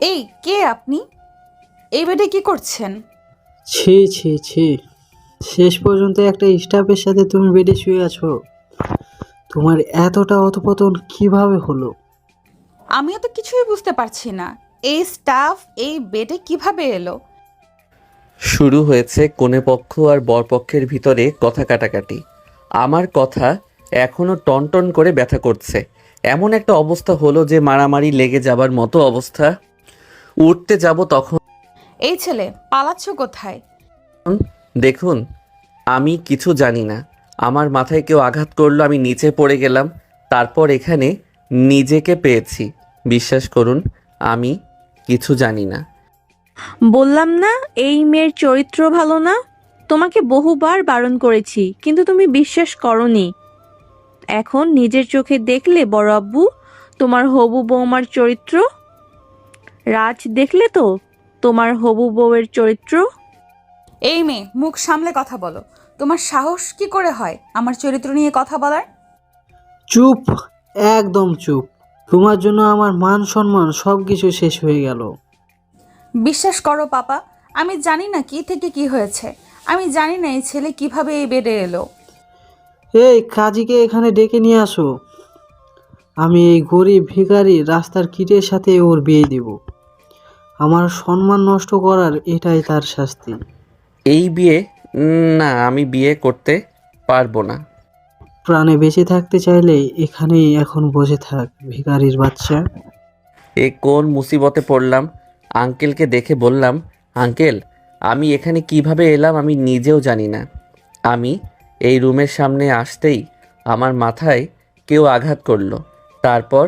এই কে আপনি? এই বেডে কি করছেন? ছি ছি ছি, শেষ পর্যন্ত একটা স্টাফের সাথে তুমি বেডে শুয়ে আছো? তোমার এতটা অধপতন কিভাবে হলো? আমিও তো কিছুই বুঝতে পারছি না। এই স্টাফ এই বেডে কিভাবে এলো? শুরু হয়েছে কনেপক্ষ আর বরপক্ষের ভিতরে কথা কাটাকাটি। আমার কথা এখনো টনটন করে ব্যথা করছে। এমন একটা অবস্থা হলো যে মারামারি লেগে যাবার মতো অবস্থা। উঠতে যাব তখন এই ছেলে, পালাচ্ছ কোথায়? দেখুন, আমি কিছু জানি না। আমার মাথায় কেউ আঘাত করলো, আমি নিচে পড়ে গেলাম। তারপর এখানে নিজেকে পেয়েছি। বিশ্বাস করুন, আমি কিছু জানি না। বললাম না এই মেয়ের চরিত্র ভালো না। তোমাকে বহুবার বারণ করেছি কিন্তু তুমি বিশ্বাস করোনি। এখন নিজের চোখে দেখলে বড় আব্বু তোমার হবু বৌমার চরিত্র। রাজ দেখলে তো তোমার হবু বউয়ের চরিত্র। এই মেয়ে, মুখ সামলে কথা বলো। তোমার সাহস কি করে হয় আমার চরিত্র নিয়ে কথা বলার? চুপ, একদম চুপ। তোমার জন্য আমার মান সম্মান সবকিছু শেষ হয়ে গেল। বিশ্বাস করো পাপা, আমি জানি না কি থেকে কি হয়েছে। আমি জানি না এই ছেলে কিভাবে এই বেডে এলো। এই কাজীকে এখানে ডেকে নিয়ে আসো। আমি এই গরিব ভিখারি রাস্তার কীটের সাথে ওর বিয়ে দিব। আমার সম্মান নষ্ট করার এটাই তার শাস্তি। এই বিয়ে? না, আমি বিয়ে করতে পারবো না। প্রাণে বেঁচে থাকতে চাইলে এখানেই এখন বসে থাক, ভিখারির বাচ্চা। এ কোন মুসিবতে পড়লাম! আঙ্কেলকে দেখে বললাম, আঙ্কেল, আমি এখানে কিভাবে এলাম আমি নিজেও জানি না। আমি এই রুমের সামনে আসতেই আমার মাথায় কেউ আঘাত করলো। তারপর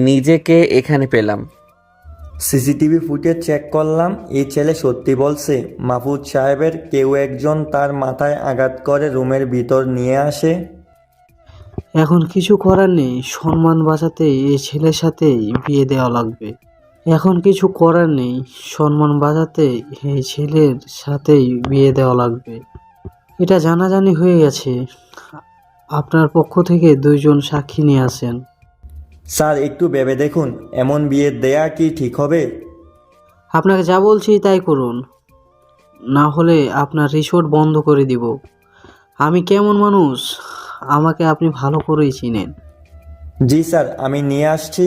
নিজেকে এখানে পেলাম। সিসিটিভি ফুটেজ চেক করলাম, এই ছেলে সত্যি বলছে। মাহফুজ সাহেবের কেউ একজন তার মাথায় আঘাত করে রুমের ভিতর নিয়ে আসে। এখন কিছু করার নেই, সম্মান বাঁচাতে এই ছেলের সাথেই বিয়ে দেওয়া লাগবে। এখন কিছু করার নেই, সম্মান বাঁচাতে এই ছেলের সাথেই বিয়ে দেওয়া লাগবে। এটা জানাজানি হয়ে গেছে। আপনার পক্ষ থেকে দুইজন সাক্ষী নিয়ে আসেন। স্যার, একটু ভেবে দেখুন, এমন বিয়ে দেয়া কি ঠিক হবে? আপনাকে যা বলছি তাই করুন, না হলে আপনার রিসোর্ট বন্ধ করে দিব। আমি কেমন মানুষ আমাকে আপনি ভালো করেই চিনেন। জি স্যার, আমি নিয়ে আসছি।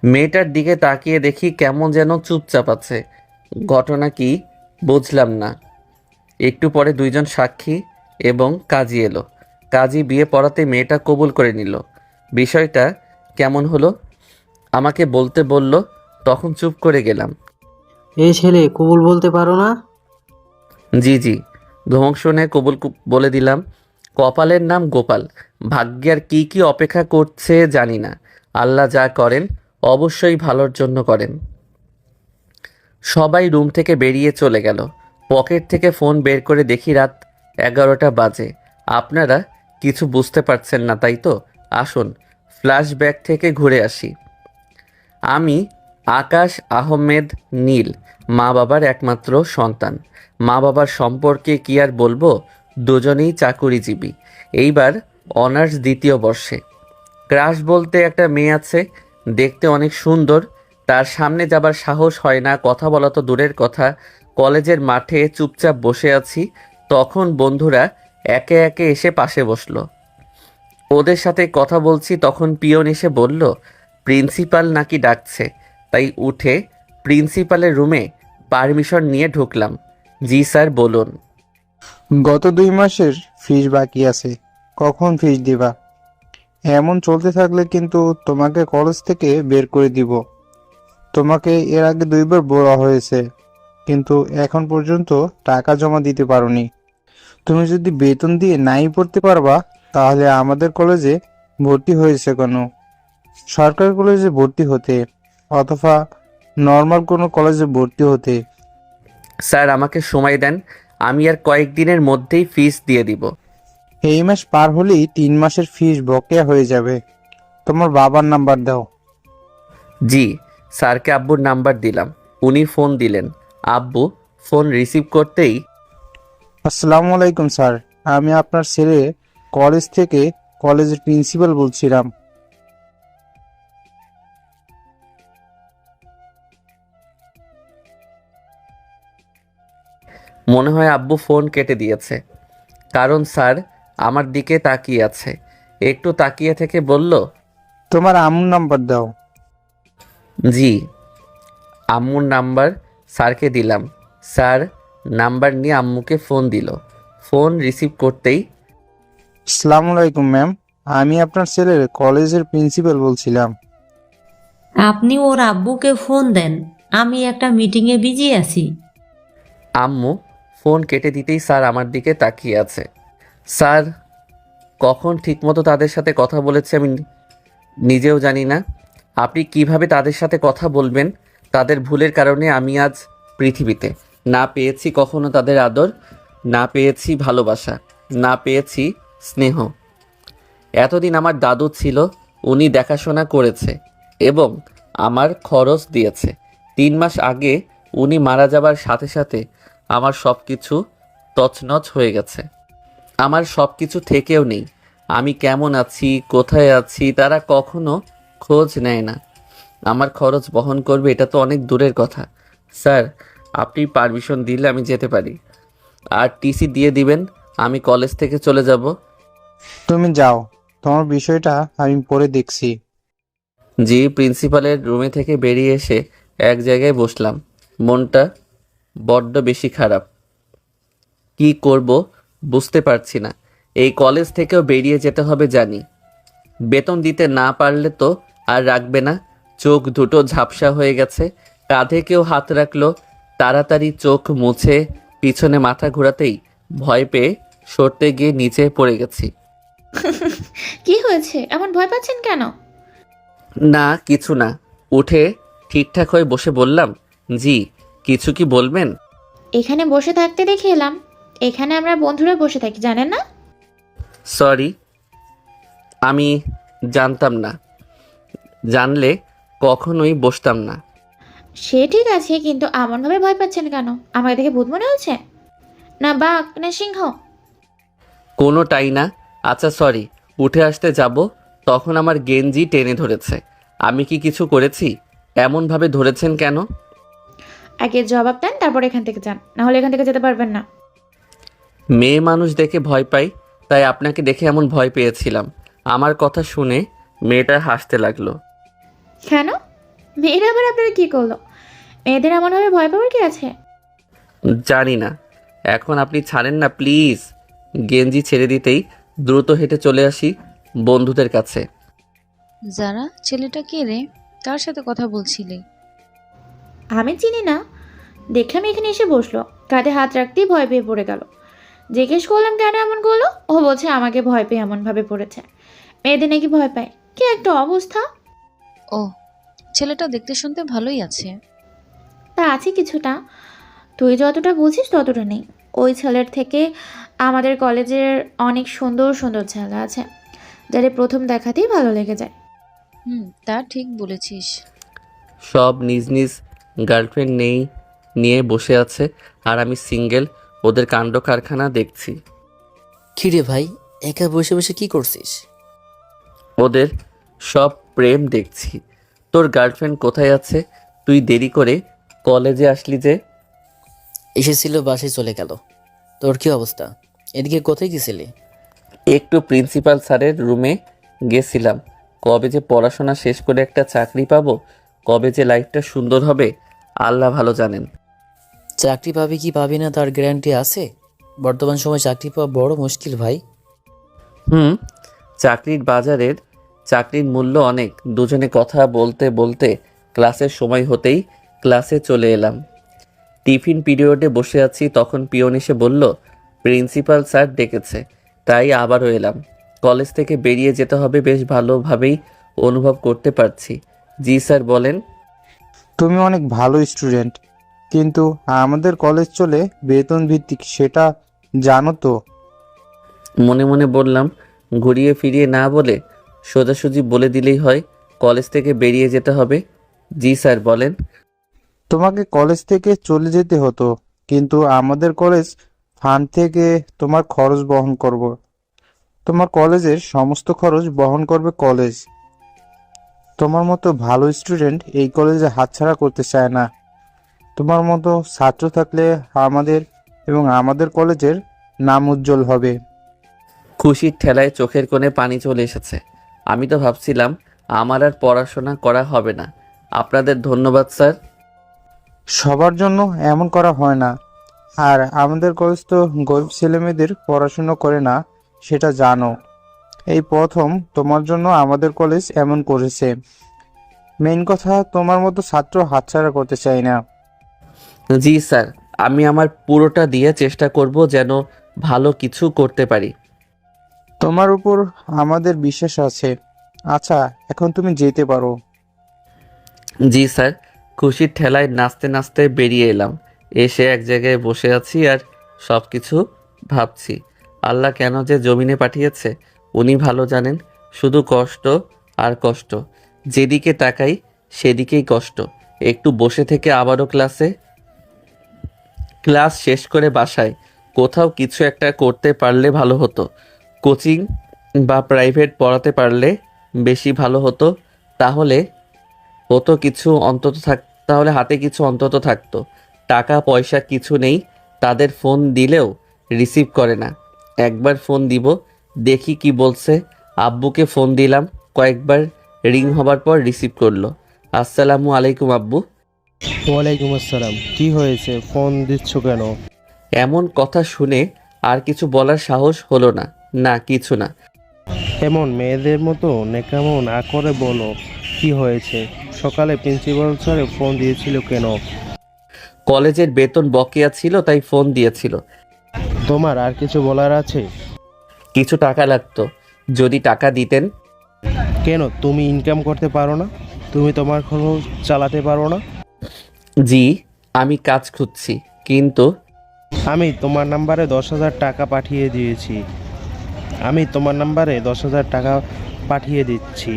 মেয়েটার দিকে তাকিয়ে দেখি কেমন যেন চুপচাপ আছে। ঘটনা কি বুঝলাম না। একটু পরে দুইজন সাক্ষী এবং কাজী এলো। কাজী বিয়ে পড়াতে মেয়েটা কবুল করে নিল। বিষয়টা কেমন হলো আমাকে বলতে বলল, তখন চুপ করে গেলাম। এই ছেলে কবুল বলতে পারো না? জি জি, ধমক শুনে কবুল বলে দিলাম। কপালের নাম গোপাল। ভাগ্যের কি কি অপেক্ষা করছে জানি না। আল্লাহ যা করেন অবশ্যই ভালোর জন্য করেন। সবাই রুম থেকে বেরিয়ে চলে গেল। পকেট থেকে ফোন বের করে দেখি রাত 11টা বাজে। আপনারা কিছু বুঝতে পারছেন না তাই তো? আসুন ফ্ল্যাশব্যাক থেকে ঘুরে আসি। আমি আকাশ আহমেদ নীল, মা বাবার একমাত্র সন্তান। মা বাবার সম্পর্কে কি আর বলবো, দুজনেই চাকুরিজীবী। এইবার অনার্স দ্বিতীয় বর্ষে। ক্রাশ বলতে একটা মেয়ে আছে, দেখতে অনেক সুন্দর। তার সামনে যাবার সাহস হয় না, কথা বলা তো দূরের কথা। কলেজের মাঠে চুপচাপ বসে আছি, তখন বন্ধুরা একে একে এসে পাশে বসলো। ওদের সাথে কথা বলছি, তখন পিয়ন এসে বলল প্রিন্সিপাল নাকি ডাকছে। তাই উঠে প্রিন্সিপালের রুমে পারমিশন নিয়ে ঢুকলাম। জি স্যার, বলুন। গত 2 মাসের ফিস বাকি আছে, কখন ফিস দিবা? এমন চলতে থাকলে কিন্তু তোমাকে কলেজ থেকে বের করে দিব। তোমাকে এর আগে 2বার বলা হয়েছে, কিন্তু এখন পর্যন্ত টাকা জমা দিতে পারোনি। তুমি যদি বেতন দিয়ে নাই পড়তে পারবা, তাহলে আমাদের কলেজে ভর্তি হয়েছে কেন? সরকারি কলেজে ভর্তি হতে, অথবা নর্মাল কোনো কলেজে ভর্তি হতে। স্যার আমাকে সময় দেন, আমি আর কয়েকদিনের মধ্যেই ফিস দিয়ে দিব। এই মাস পার হলেই 3 মাসের ফিস বকেয়া হয়ে যাবে। তোমার বাবার নাম্বার দাও। জি, স্যারকে আব্বুর নাম্বার দিলাম। উনি ফোন দিলেন। আব্বু ফোন রিসিভ করতেই, আসসালামু আলাইকুম স্যার, আমি আপনার ছেলে কলেজ থেকে কলেজের প্রিন্সিপাল বলছিলাম। মনে হয় আব্বু ফোন কেটে দিয়েছে, কারণ স্যার আমার দিকে তাকিয়ে আছে। একটু তাকিয়ে থেকে বলল, তোমার আম্মুর নাম্বার দাও। জি। আম্মুর নাম্বার স্যারকে দিলাম। স্যার নাম্বার নিয়ে আম্মুকে ফোন দিল। ফোন রিসিভ করতেই, আসসালামু আলাইকুম ম্যাম, আমি আপনার ছেলের কলেজের প্রিন্সিপাল বলছিলাম। আপনি ওর আব্বুকে ফোন দেন, আমি একটা মিটিংয়ে বিজি আছি। আম্মু ফোন কেটে দিতেই স্যার আমার দিকে তাকিয়ে আছে। স্যার কখন ঠিকমতো তাদের সাথে কথা বলেছে আমি নিজেও জানি না। আপনি কিভাবে তাদের সাথে কথা বলবেন? তাদের ভুলের কারণে আমি আজ পৃথিবীতে না পেয়েছি কখনো তাদের আদর, না পেয়েছি ভালোবাসা, না পেয়েছি স্নেহ। এতদিন আমার দাদু ছিল, উনি দেখাশোনা করেছে এবং আমার খরচ দিয়েছে। 3 মাস আগে উনি মারা যাবার সাথে সাথে আমার সব কিছু তছনছ হয়ে গেছে। আমার সব কিছু থেকেও নেই। আমি কেমন আছি, কোথায় আছি, তারা কখনো খোঁজ নেয় না। আমার খরচ বহন করবে এটা তো অনেক দূরের কথা। স্যার আপনি পারমিশন দিলে আমি যেতে পারি, আর টিসি দিয়ে দিবেন, আমি কলেজ থেকে চলে যাব। তুমি যাও, তোমার বিষয়টা আমি পরে দেখছি। জি। প্রিন্সিপালের রুমে থেকে বেরিয়ে এসে এক জায়গায় বসলাম। মনটা বড্ড বেশি খারাপ। কি করব বুঝতে পারছি না। এই কলেজ থেকেও বেরিয়ে যেতে হবে জানি, বেতন দিতে না পারলে তো আর রাখবে না। চোখ দুটো ঝাপসা হয়ে গেছে, কাঁধে কেউ হাত রাখলো। তাড়াতাড়ি চোখ মুছে পিছনে মাথা ঘোরাতেই ভয় পেয়ে সরতে গিয়ে নিচে পড়ে গেছি। কি হয়েছে, এমন ভয় পাচ্ছেন কেন? না কিছু না। উঠে ঠিকঠাক হয়ে বসে বললাম, জি কিছু কি বলবেন? এখানে বসে থাকতে দেখে এলাম। এখানে আমরা বন্ধুরা বসে থাকি, জানেন না? সরি, আমি জানতাম না। জানলে কখনোই বসতাম না। সে ঠিক আছে, কিন্তু এমনভাবে ভয় পাচ্ছেন কেন? আমাকে দেখে ভূত মনে হচ্ছে? না বাঘ, না সিংহ? কোনোটাই না। আচ্ছা সরি। উঠে আসতে যাব তখন আমার গেঞ্জি টেনে ধরেছে। আমি কি কিছু করেছি? এমনভাবে ধরেছেন কেন? আগে জবাব দেন, তারপর এখান থেকে যান, না হলে এখান থেকে যেতে পারবেন না। মেয়ে মানুষ দেখে ভয় পাই, তাই আপনাকে দেখে এমন ভয় পেয়েছিলাম। আমার কথা শুনে মেয়েটা হাসতে লাগলো। কেন? মেয়েরা আবার আপনারা কি করলো? মেয়েদের এমনভাবে ভয় পাওয়ার কি আছে? জানি না। এখন আপনি ছাড়েন না প্লিজ। গেঞ্জি ছেড়ে দিতেই দ্রুত হেঁটে চলে আসি বন্ধুদের কাছে। যারা, ছেলেটা কে রে? কার সাথে কথা বলছিলি? আমি চিনি না, দেখলাম এখানে এসে বসলো, কাঁধে হাত রাখতেই ভয় পেয়ে পড়ে গেল। জিজ্ঞেস করলাম কেন এমন করলো, ও বলছে আমাকে ভয় পেয়ে এমনভাবে পড়েছে। মেয়েদের নাকি ভয় পায়, কি একটা অবস্থা! ও, ছেলেটা দেখতে শুনতে ভালোই আছে। তা আছে কিছুটা, তুই যতটা বুঝিস ততটা নেই। ওই ছেলের থেকে আমাদের কলেজের অনেক সুন্দর সুন্দর ছেলে আছে, যাদের প্রথম দেখাতেই ভালো লেগে যায়। তা ঠিক বলেছিস। সব নিজ নিজ গার্লফ্রেন্ড নিয়ে বসে আছে, আর আমি সিঙ্গেল। ওদের কাণ্ড কারখানা দেখছি। কিরে ভাই, একা বসে বসে কি করছিস? ওদের সব প্রেম দেখছি। তোর গার্লফ্রেন্ড কোথায় আছে? তুই দেরি করে কলেজে আসলি যে? এসেছিল, বাসায় চলে গেল। তোর কি অবস্থা? এদিকে কোথায় গেছিলি? একটু প্রিন্সিপাল স্যারের রুমে গেছিলাম। কবে যে পড়াশোনা শেষ করে একটা চাকরি পাবো, কবে যে লাইফটা সুন্দর হবে আল্লাহ ভালো জানেন। চাকরি পাবি কি পাবি না তার গ্যারান্টি আছে? বর্তমান সময় চাকরি পাওয়া বড় মুশকিল ভাই। চাকরির মূল্য অনেক। দুজনে কথা বলতে বলতে ক্লাসের সময় হতেই ক্লাসে চলে এলাম। টিফিন পিরিয়ডে বসে আছি, তখন পিয়ন এসে বলল প্রিন্সিপাল স্যার ডেকেছে, তাই আবারও এলাম। কলেজ থেকে বেরিয়ে যেতে হবে, বেশ ভালোভাবেই অনুভব করতে পারছি। জি স্যার বলেন। তুমি অনেক ভালো স্টুডেন্ট, কিন্তু আমাদের কলেজ চলে বেতন ভিত্তিক, সেটা জানো তো? মনে মনে বললাম, ঘুরিয়ে ফিরিয়ে না বলে সোজাসুজি বলে দিলেই হয়, কলেজ থেকে বেরিয়ে যেতে হবে। জি স্যার বলেন। তোমাকে কলেজ থেকে চলে যেতে হতো, কিন্তু আমাদের কলেজ ফান্ড থেকে তোমার খরচ বহন করব। তোমার কলেজের সমস্ত খরচ বহন করবে কলেজ। তোমার মতো ভালো স্টুডেন্ট এই কলেজে হাতছাড়া করতে চায় না। তোমার মতো ছাত্র থাকলে আমাদের এবং আমাদের কলেজের নাম উজ্জ্বল হবে। খুশির ঠেলায় চোখের কোণে পানি চলে এসেছে। আমি তো ভাবছিলাম আমার আর পড়াশোনা করা হবে না। আপনাদের ধন্যবাদ স্যার। সবার জন্য এমন করা হয় না, আর আমাদের কলেজ তো গরিব ছেলেমেয়েদের পড়াশুনো করে না, সেটা জানো। এই প্রথম তোমার জন্য আমাদের কলেজ এমন করেছে। মেইন কথা, তোমার মতো ছাত্র হাতছাড়া করতে চাই না। জি স্যার, আমি আমার পুরোটা দিয়ে চেষ্টা করব যেন ভালো কিছু করতে পারি। তোমার উপর আমাদের বিশ্বাস আছে। আচ্ছা, এখন তুমি যেতে পারো। জি স্যার। খুশির ঠেলায় নাচতে নাচতে বেরিয়ে এলাম। এসে এক জায়গায় বসে আছি আর সব কিছু ভাবছি। আল্লাহ কেন যে জমিনে পাঠিয়েছে উনি ভালো জানেন। শুধু কষ্ট আর কষ্ট, যেদিকে তাকাই সেদিকেই কষ্ট। একটু বসে থেকে আবারও ক্লাস শেষ করে বাসায় কোথাও কিছু একটা করতে পারলে ভালো হতো। কোচিং বা প্রাইভেট পড়াতে পারলে বেশি ভালো হতো। তাহলে তাহলে হাতে কিছু অন্তত থাকতো। টাকা পয়সা কিছু নেই। তাদের ফোন দিলেও রিসিভ করে না। একবার ফোন দিব, দেখি কি বলছে। আব্বুকে ফোন দিলাম, কয়েকবার রিং হবার পর রিসিভ করলো। আসসালামু আলাইকুম আব্বু। ওয়ালাইকুম আসসালাম। কি হয়েছে, ফোন দিচ্ছ কেন? এমন কথা শুনে আর কিছু বলার সাহস হলো না। না, কিছু না। এমন মেয়েদের মতো নেকামো না করে বলো, কি হয়েছে? সকালে প্রিন্সিপাল স্যারে ফোন দিয়েছিল কেন? কলেজের বেতন বকেয়া ছিল, তাই ফোন দিয়েছিল। তোমার আর কিছু বলার আছে? কিছু টাকা লাগতো, যদি টাকা দিতেন। কেন, তুমি ইনকাম করতে পারো না? তুমি তোমার খরচ চালাতে পারো না? জি, আমি কাজ খুঁজছি, কিন্তু আমি তোমার নাম্বারে 10,000 টাকা পাঠিয়ে দিয়েছি। পাঠিয়ে দিচ্ছি,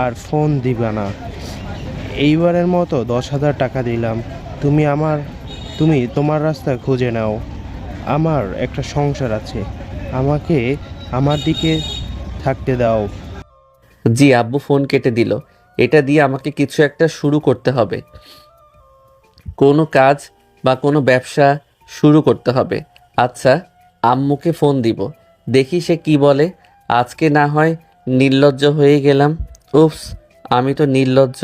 আর ফোন দিবা না। এইবারের মতো 10,000 টাকা দিলাম। তুমি তোমার রাস্তা খুঁজে নাও। আমার একটা সংসার আছে, আমাকে আমার দিকে থাকতে দাও। জি। আব্বু ফোন কেটে দিল। এটা দিয়ে আমাকে কিছু একটা শুরু করতে হবে। কোনো কাজ বা কোনো ব্যবসা শুরু করতে হবে। আচ্ছা, আম্মুকে ফোন দিব, দেখি সে কি বলে। আজকে না হয় নির্লজ্জ হয়ে গেলাম। উফস, আমি তো নির্লজ্জ।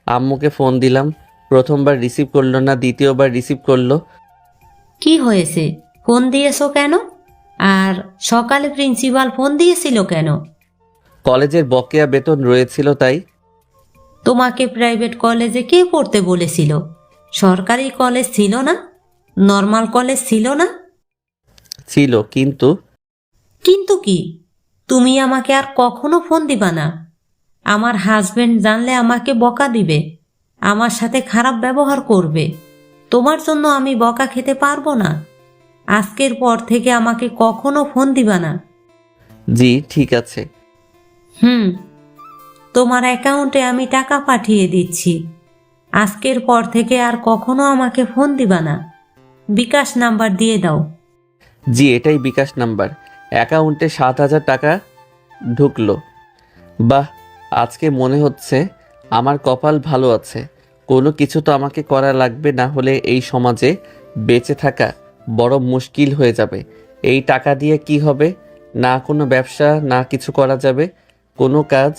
আম্মুকে ফোন দিলাম, প্রথমবার রিসিভ করলো না, দ্বিতীয়বার রিসিভ করলো। কি হয়েছে, ফোন দিয়েছো কেন? আর সকালে প্রিন্সিপাল ফোন দিয়েছিল কেন? কলেজের বকেয়া বেতন রয়েছিল, তাই। তোমাকে প্রাইভেট কলেজে কে পড়তে বলেছিল? সরকারি কলেজ ছিল না? নর্মাল কলেজ ছিল না? ছিল, কিন্তু কিন্তু কি? তুমি আমাকে আর কখনো ফোন দিবা না। আমার হাজবেন্ড জানলে আমাকে বকা দিবে, আমার সাথে খারাপ ব্যবহার করবে। তোমার জন্য আমি বকা খেতে পারবো না। আজকের পর থেকে আমাকে কখনো ফোন দিবা না। জি ঠিক আছে। তোমার অ্যাকাউন্টে আমি টাকা পাঠিয়ে দিচ্ছি। আজকের পর থেকে আর কখনো আমাকে ফোন দিবা না। বিকাশ নাম্বার দিয়ে দাও। জি, এটাই বিকাশ নাম্বার। অ্যাকাউন্টে 7,000 টাকা ঢুকলো। বাহ, আজকে মনে হচ্ছে আমার কপাল ভালো আছে। কোনো কিছু তো আমাকে করা লাগবে, না হলে এই সমাজে বেঁচে থাকা বড় মুশকিল হয়ে যাবে। এই টাকা দিয়ে কি হবে? না কোনো ব্যবসা, না কিছু করা যাবে। কোনো কাজ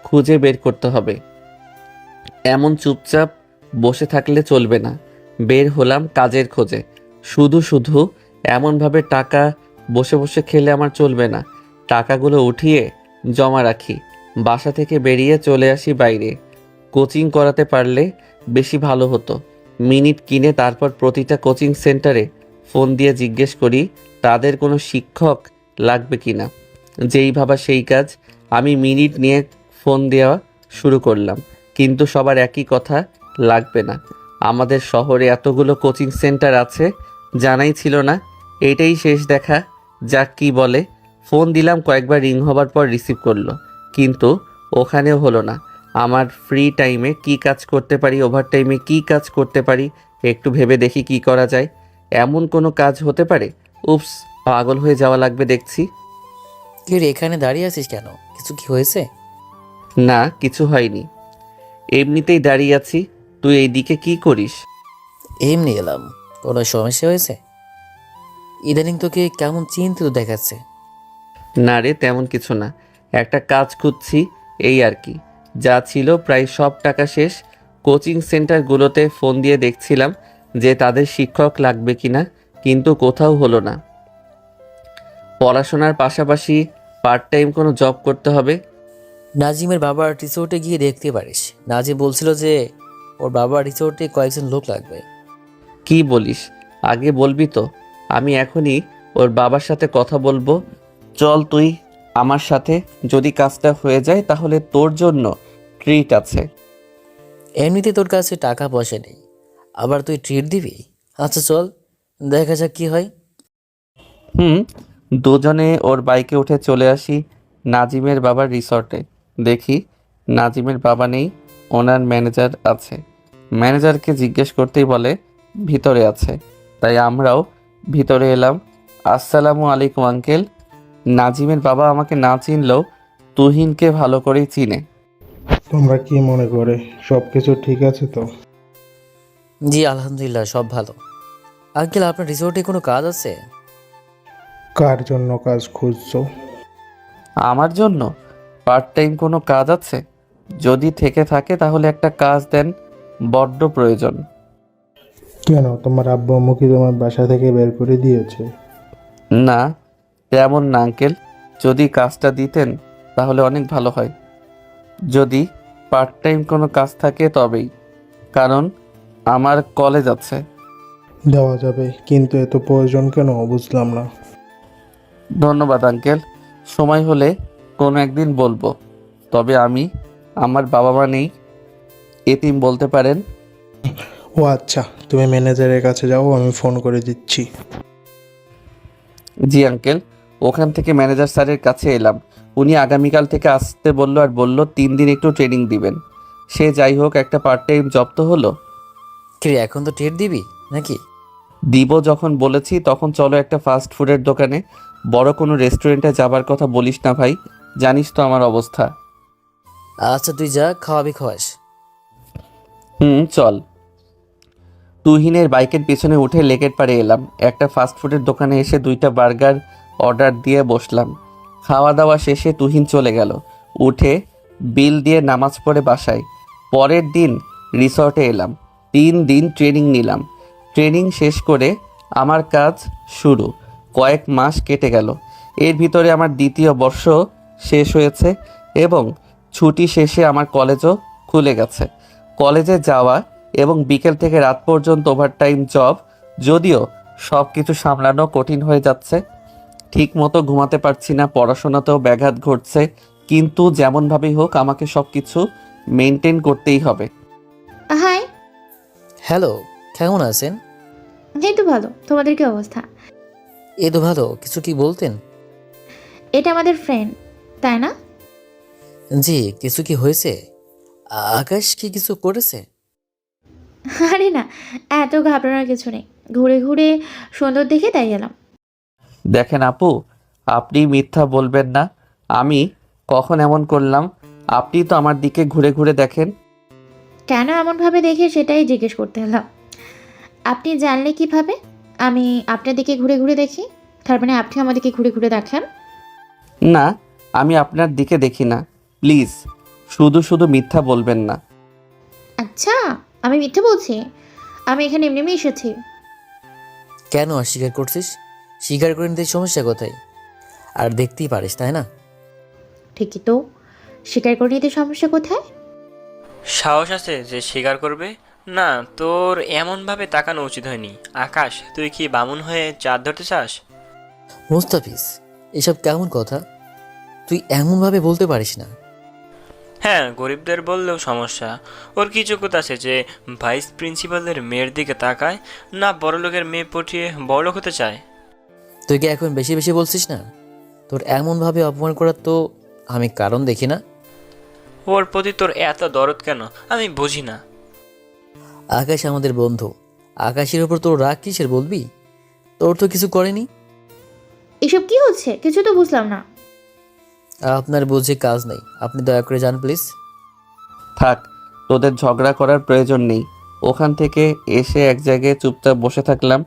খুঁজে বের করতে হবে। এমন চুপচাপ বসে থাকলে চলবে না। বের হলাম কাজের খোঁজে। শুধু শুধু এমনভাবে টাকা বসে বসে খেলে আমার চলবে না। টাকাগুলো উঠিয়ে জমা রাখি। বাসা থেকে বেরিয়ে চলে আসি বাইরে। কোচিং করাতে পারলে বেশি ভালো হতো। মিনিট কিনে তারপর প্রতিটা কোচিং সেন্টারে ফোন দিয়ে জিজ্ঞেস করি তাদের কোনো শিক্ষক লাগবে কিনা। যেই ভাবা সেই কাজ। আমি মিনিট নিয়ে ফোন দেওয়া শুরু করলাম, কিন্তু সবার একই কথা, লাগবে না। আমাদের শহরে এতগুলো কোচিং সেন্টার আছে, জানাই ছিল না। এটাই শেষ দেখা যাক কি বলে। ফোন দিলাম, কয়েকবার রিং হবার পর রিসিভ করলো, কিন্তু ওখানেও হলো না। আমার ফ্রি টাইমে কি কাজ করতে পারি, ওভার টাইমে কি কাজ করতে পারি, একটু ভেবে দেখি কি করা যায়। এমন কোনো কাজ হতে পারে? উপস, পাগল হয়ে যাওয়া লাগবে দেখছি। কি রে, এখানে দাঁড়িয়ে আছিস কেন? কিছু কি হয়েছে? না, কিছু হয়নি, এমনিতেই দাঁড়িয়ে আছি। তুই এই দিকে কি করিস? এমনি এলাম। কোনো সমস্যা হয়েছে? ইদানিং তোকে কেমন চিন্তিত দেখাচ্ছে। না রে, তেমন কিছু না, একটা কাজ খুঁজছি, এই আর কি। যা ছিল প্রায় সব টাকা শেষ। কোচিং সেন্টারগুলোতে ফোন দিয়ে দেখছিলাম যে তাদের শিক্ষক লাগবে কিনা, কিন্তু কোথাও হলো না। পড়াশোনার পাশাপাশি পার্ট টাইম কোনো জব করতে হবে। নাজিমের বাবার রিসোর্টে গিয়ে দেখতে পারিস। নাজিম বলছিল যে ওর বাবার রিসোর্টে কয়েকজন লোক লাগবে। কি বলিস? আগে বলবি তো, আমি এখনই ওর বাবার সাথে কথা বলবো। চল তুই আমার সাথে, যদি কাজটা হয়ে যায় তাহলে তোর জন্য ট্রিট আছে। এমনিতে তোর কাছে টাকা পয়সা নেই, আবার তুই ট্রিট দিবি? আচ্ছা চল, দেখা যাক কি হয়। দুজনে ওর বাইকে উঠে চলে আসি নাজিমের বাবার রিসর্টে। দেখি নাজিমের বাবা নেই, ওনার ম্যানেজার আছে। ম্যানেজারকে জিজ্ঞেস করতেই বলে ভিতরে আছে। তাই আমরাও ভিতরে এলাম। আসসালামু আলাইকুম আঙ্কেল। নাজিমের বাবা আমাকে না চিনলেও তুহিনকে ভালো করেই চিনে। তোমরা কি মনে করে সব কিছু ঠিক আছে তো? জি আলহামদুলিল্লাহ, সব ভালো। আঙ্কেল, আপনার রিসোর্টে কোনো কাজ আছে? কার জন্য কাজ খুঁজছো? আমার জন্য পার্ট টাইম কোনো কাজ আছে? যদি থেকে থাকে তাহলে একটা কাজ দেন, বড্ড প্রয়োজন। কেন, তোমার আব্বু আম্মু কি তোমার বাসা থেকে বের করে দিয়েছে? না, তেমন না আঙ্কেল। যদি কাজটা দিতেন তাহলে অনেক ভালো হয়। যদি পার্ট টাইম কোনো কাজ থাকে তবেই, কারণ আমার কলেজ আছে। দেওয়া যাবে, কিন্তু এত প্রয়োজন কেন বুঝলাম না। ধন্যবাদ আঙ্কেল, সময় হলে কোনো একদিন বলবো। তবে আমি, আমার বাবা মা নেই, এতিম বলতে পারেন। ও আচ্ছা, তুমি ম্যানেজারের কাছে যাও, আমি ফোন করে দিচ্ছি। জি আঙ্কেল। ওখান থেকে ম্যানেজার স্যারের কাছে এলাম। উনি আগামীকাল থেকে আসতে বললো, আর বলল 3 দিন একটু ট্রেনিং দিবেন। সে যাই হোক, একটা পার্ট টাইম জব তো হলো। কি এখন তো ট্রিট দিবি নাকি? দিব যখন বলেছি, তখন চলো একটা ফাস্ট ফুডের দোকানে। বড় কোনো রেস্টুরেন্টে যাবার কথা বলিস না ভাই, জানিস তো আমার অবস্থা। আচ্ছা তুই যা, খাওয়াবি খাওয়াস। চল। তুহিনের বাইকের পিছনে উঠে লেকের পাড়ে এলাম। একটা ফাস্ট ফুডের দোকানে এসে 2টা বার্গার অর্ডার দিয়ে বসলাম। খাওয়া দাওয়া শেষে তুহিন চলে গেল। উঠে বিল দিয়ে নামাজ পড়ে বাসায়। পরের দিন রিসর্টে এলাম। 3 দিন ট্রেনিং নিলাম। ট্রেনিং শেষ করে আমার কাজ শুরু। কয়েক মাস কেটে গেল। এর ভিতরে আমার 2য় বর্ষ শেষ হয়েছে এবং ছুটি শেষে আমার কলেজও খুলে গেছে। কলেজে যাওয়া এবং বিকেল থেকে রাত পর্যন্ত ওভারটাইম জব। যদিও সব কিছু সামলানো কঠিন হয়ে যাচ্ছে। ঠিক মতো ঘুমাতে পারছি না, পড়াশোনাতেও ব্যাঘাত ঘটছে, কিন্তু যেমনভাবেই হোক আমাকে সব কিছু মেনটেন করতেই হবে। হাই। হ্যালো, কেমন আছেন? এই তো ভালো, তোমাদের কি অবস্থা? এ তো ভালো। কিছু কি বলতেন? এটা আমাদের ফ্রেন্ড, তাই না? জি, কিছু কি হয়েছে? আকাশ কি কিছু করেছে? আরে না, এত ঘাবড়ানোর কিছু নেই। ঘুরে ঘুরে সুন্দর দেখে তাই এলাম। দেখেন আপু, আপনি মিথ্যা বলবেন না। আমি কখন এমন করলাম? আপনি তো আমার দিকে ঘুরে ঘুরে দেখেন। কেন এমনভাবে দেখে সেটাই জিজ্ঞেস করতে এলাম। আপনি জানলে কিভাবে আমি আপনার দিকে ঘুরে ঘুরে দেখি? তার মানে আপনি আমার দিকে ঘুরে ঘুরে দেখেন? না, আমি আপনার দিকে দেখি না। প্লিজ শুধু শুধু মিথ্যা বলবেন না। আচ্ছা, আমি মিথ্যে বলছি? আমি এখানে এমনি এমনি এসেছি। কেন অস্বীকার করছিস? স্বীকার করে নিতে সমস্যা কোথায়? আর দেখতেই পারিস, তাই না? ঠিকই তো, স্বীকার করে নিতে সমস্যা কোথায়? সাহস আছে যে স্বীকার করবে? না, তোর এমনভাবে তাকানো উচিত হয়নি। আকাশ, তুই কি বামুন হয়ে চাঁদ ধরতে চাস? মুস্তাফিজ, এসব কেমন কথা? তুই এমনভাবে বলতে পারিস না। হ্যাঁ, গরিবদের বললেও সমস্যা। ওর কি যোগ্যতা আছে যে ভাইস প্রিন্সিপালের মেয়ের দিকে তাকায়? না বড়লোকের মেয়ে পটিয়ে বড়লোক হতে চায়? তুই কি এখন বেশি বেশি বলছিস না? তোর এমনভাবে অপমান করার তো আমি কারণ দেখি না। ওর প্রতি তোর এত দরদ কেন আমি বুঝি না। আকাশ আমাদের বন্ধু। আকাশের উপর তোর রাগ কিসের বলবি? তোর তো কিছু করেনি। এসব কি হচ্ছে? কিছু তো বুঝলাম না। আপনার বুঝে কাজ নেই, আপনি দয়া করে যান প্লিজ। থাক, তোদের ঝগড়া করার প্রয়োজন নেই। ওখান থেকে এসে এক জায়গায় চুপচাপ বসে থাকলাম।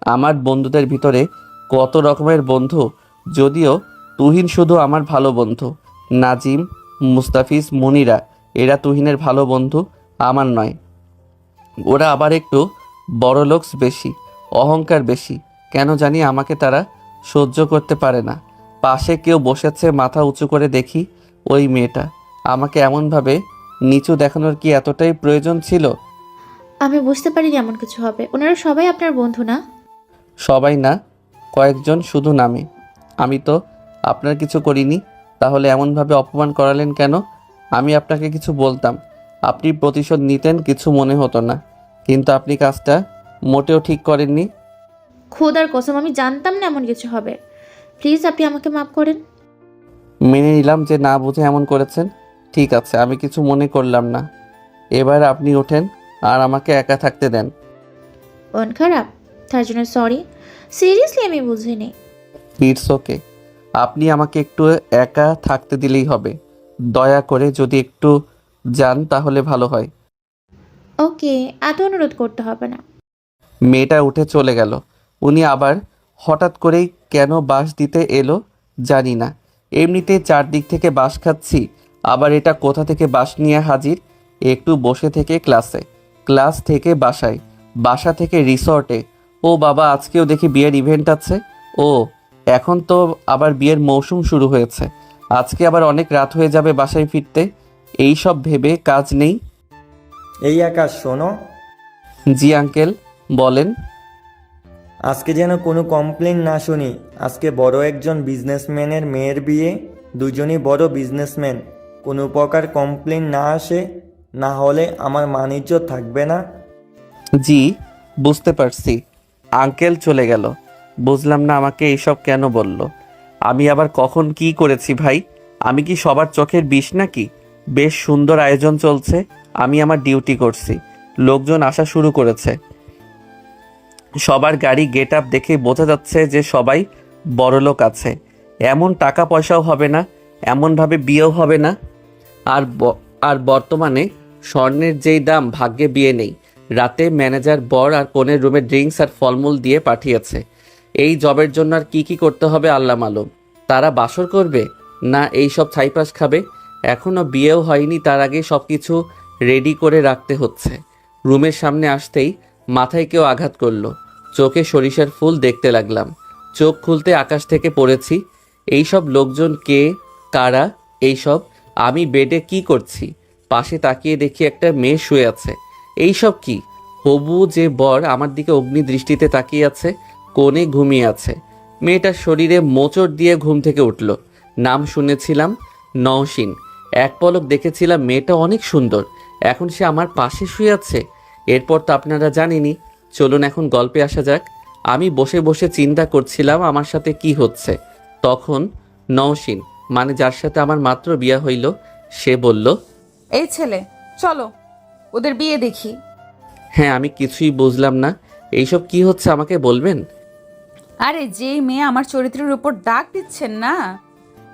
আমার বন্ধুদের ভিতরে কত রকমের বন্ধু, যদিও তুহিন শুধু আমার ভালো বন্ধু। নাজিম, মুস্তাফিজ, মুনিরা এরা তুহিনের ভালো বন্ধু, আমার নয়। ওরা আবার একটু বড়লোকস বেশি, অহংকার বেশি। কেন জানি আমাকে তারা সহ্য করতে পারে না। পাশে কেউ বসেছে, মাথা উঁচু করে দেখি ওই মেয়েটা। আমাকে এমনভাবে নিচু দেখানোর কি এতটাই প্রয়োজন ছিল? আমি বুঝতে পারিনি এমন কিছু হবে। ওনারা সবাই আপনার বন্ধু না? সবাই না, কয়েকজন শুধু নামে। আমি তো আপনার কিছু করিনি, তাহলে এমনভাবে অপমান করালেন কেন? আমি আপনাকে কিছু বলতাম, আপনি প্রতিশোধ নিতেন, কিছু মনে হতো না। কিন্তু আপনি কাজটা মোটেও ঠিক করেননি। খোদার কসম, আমি জানতাম না এমন কিছু হবে। প্লিজ আপনি আমাকে মাফ করেন। মেনে নিলাম যে না বুঝে এমন করেছেন। ঠিক আছে, আমি কিছু মনে করলাম না। এবার আপনি ওঠেন আর আমাকে একা থাকতে দেন। মন খারাপ, তার জন্য সরি। সিরিয়াসলি আমি বুঝিনি। ইটস ওকে, আপনি আমাকে একটু একা থাকতে দিলেই হবে। দয়া করে যদি একটু যান তাহলে ভালো হয়। ওকে, এত অনুরোধ করতে হবে না। মেয়েটা উঠে চলে গেল। উনি আবার হঠাৎ করেই কেন বাঁশ দিতে এলো জানি না। এমনিতে চারদিক থেকে বাঁশ খাচ্ছি, আবার এটা কোথা থেকে বাঁশ নিয়ে হাজির। একটু বসে থেকে ক্লাসে, ক্লাস থেকে বাসায়, বাসা থেকে রিসর্টে। ও বাবা, আজকেও দেখি বিয়ের ইভেন্ট আছে। ও, এখন তো আবার বিয়ের মৌসুম শুরু হয়েছে। আজকে আবার অনেক রাত হয়ে যাবে বাসায় ফিরতে। এই সব ভেবে কাজ নেই। এই আকাশ, শোনো। জি আঙ্কেল, বলেন। আজকে যেন কোনো কমপ্লেন না শুনি। আজকে বড় একজন বিজনেসম্যানের মেয়ের বিয়ে, দুজনই বড় বিজনেসম্যান। কোনো প্রকার কমপ্লেন না আসে, না হলে আমার মান-ইজ্জত থাকবে না। জি, বুঝতে পারছি। আঙ্কেল চলে গেল। বুঝলাম না আমাকে এইসব কেন বলল। আমি আবার কখন কি করেছি ভাই? আমি কি সবার চোখের বিষ নাকি? বেশ সুন্দর আয়োজন চলছে, আমি আমার ডিউটি করছি। লোকজন আসা শুরু করেছে। সবার গাড়ি গেট আপ দেখে বোঝা যাচ্ছে যে সবাই বড়লোক আছে। এমন টাকা পয়সাও হবে না, এমনভাবে বিয়েও হবে না। আর বর্তমানে স্বর্ণের যেই দাম, ভাগ্যে বিয়ে নেই। রাতে ম্যানেজার বর আর কনের রুমে ড্রিঙ্কস আর ফলমূল দিয়ে পাঠিয়েছে। এই জবের জন্য আর কি করতে হবে আল্লাহ মালুম। তারা বাসর করবে না এই সব ছাইপাস খাবে? এখনও বিয়েও হয়নি, তার আগে সব কিছু রেডি করে রাখতে হচ্ছে। রুমের সামনে আসতেই মাথায় কেউ আঘাত করলো। চোখে সরিষার ফুল দেখতে লাগলাম। চোখ খুলতে আকাশ থেকে পড়েছি। এইসব লোকজন কে, কারা এইসব? আমি বেডে কি করছি? পাশে তাকিয়ে দেখি একটা মেয়ে শুয়ে আছে। এইসব কি? হবু যে বর আমার দিকে অগ্নি দৃষ্টিতে তাকিয়ে আছে, কোণে ঘুমিয়ে আছে। মেয়েটার শরীরে মোচড় দিয়ে ঘুম থেকে উঠল। নাম শুনেছিলাম, নওশিন। এক পলক দেখেছিলাম মেয়েটা অনেক সুন্দর, এখন সে আমার পাশে শুয়ে আছে। এরপর তো আপনারা জানেনই। চলুন এখন গল্পে আসা যাক। আমি বসে বসে চিন্তা করছিলাম আমার সাথে কি হচ্ছে। তখন নওশিন, মানে যার সাথে আমার মাত্র বিয়ে হইল, সে বলল, এই ছেলে, চলো ওদের বিয়ে দেখি। হ্যাঁ, আমি কিছুই বুঝলাম না। এইসব কি হচ্ছে আমাকে বলবেন? আরে যেই মেয়ে আমার চরিত্রের উপর দাগ দিচ্ছেন না,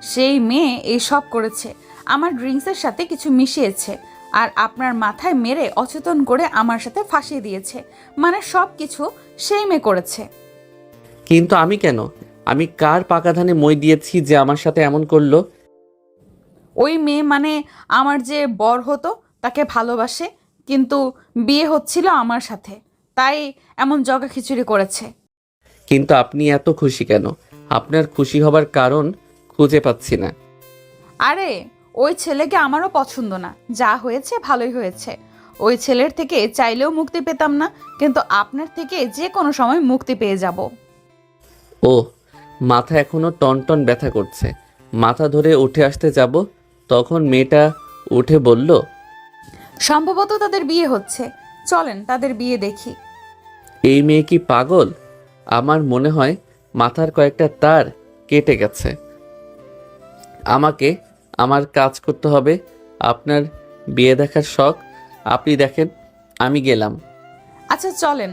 সেই মেয়ে এই সব করেছে। আমার ড্রিঙ্কসের সাথে কিছু মিশিয়েছে আর আপনার মাথায় মেরে অচেতন করে আমার সাথে ফাঁসিয়ে দিয়েছে। মানে সব কিছু সেই মেয়ে করেছে। কিন্তু আমি কেন? আমি কার পাকা ধানে মই দিয়েছি যে আমার সাথে এমন করলো? ওই মেয়ে মানে আমার যে বর হতো তাকে ভালোবাসে, কিন্তু বিয়ে হচ্ছিল আমার সাথে, তাই এমন জগা খিচুড়ি করেছে। কিন্তু আপনি এত খুশি কেন? আপনার খুশি হবার কারণ খুঁজে পাচ্ছি না। আরে ওই ছেলেকে আমারও পছন্দ না, যা হয়েছে ভালোই হয়েছে। ওই ছেলের থেকে চাইলেও মুক্তি পেতাম না, কিন্তু আপনার থেকে যে কোনো সময় মুক্তি পেয়ে যাব। ও, মাথা এখনো টনটন ব্যথা করছে। মাথা ধরে উঠে আসতে যাব, তখন মেয়েটা উঠে বলল, সম্ভবত তাদের বিয়ে হচ্ছে, চলেন তাদের বিয়ে দেখি। এই মেয়ে কি পাগল? আমার মনে হয় মাথার কয়েকটা তার কেটে গেছে। আমাকে আমার কাজ করতে হবে। আপনার বিয়ে দেখার শখ, আপনি দেখেন। আমি গেলাম। আচ্ছা চলেন,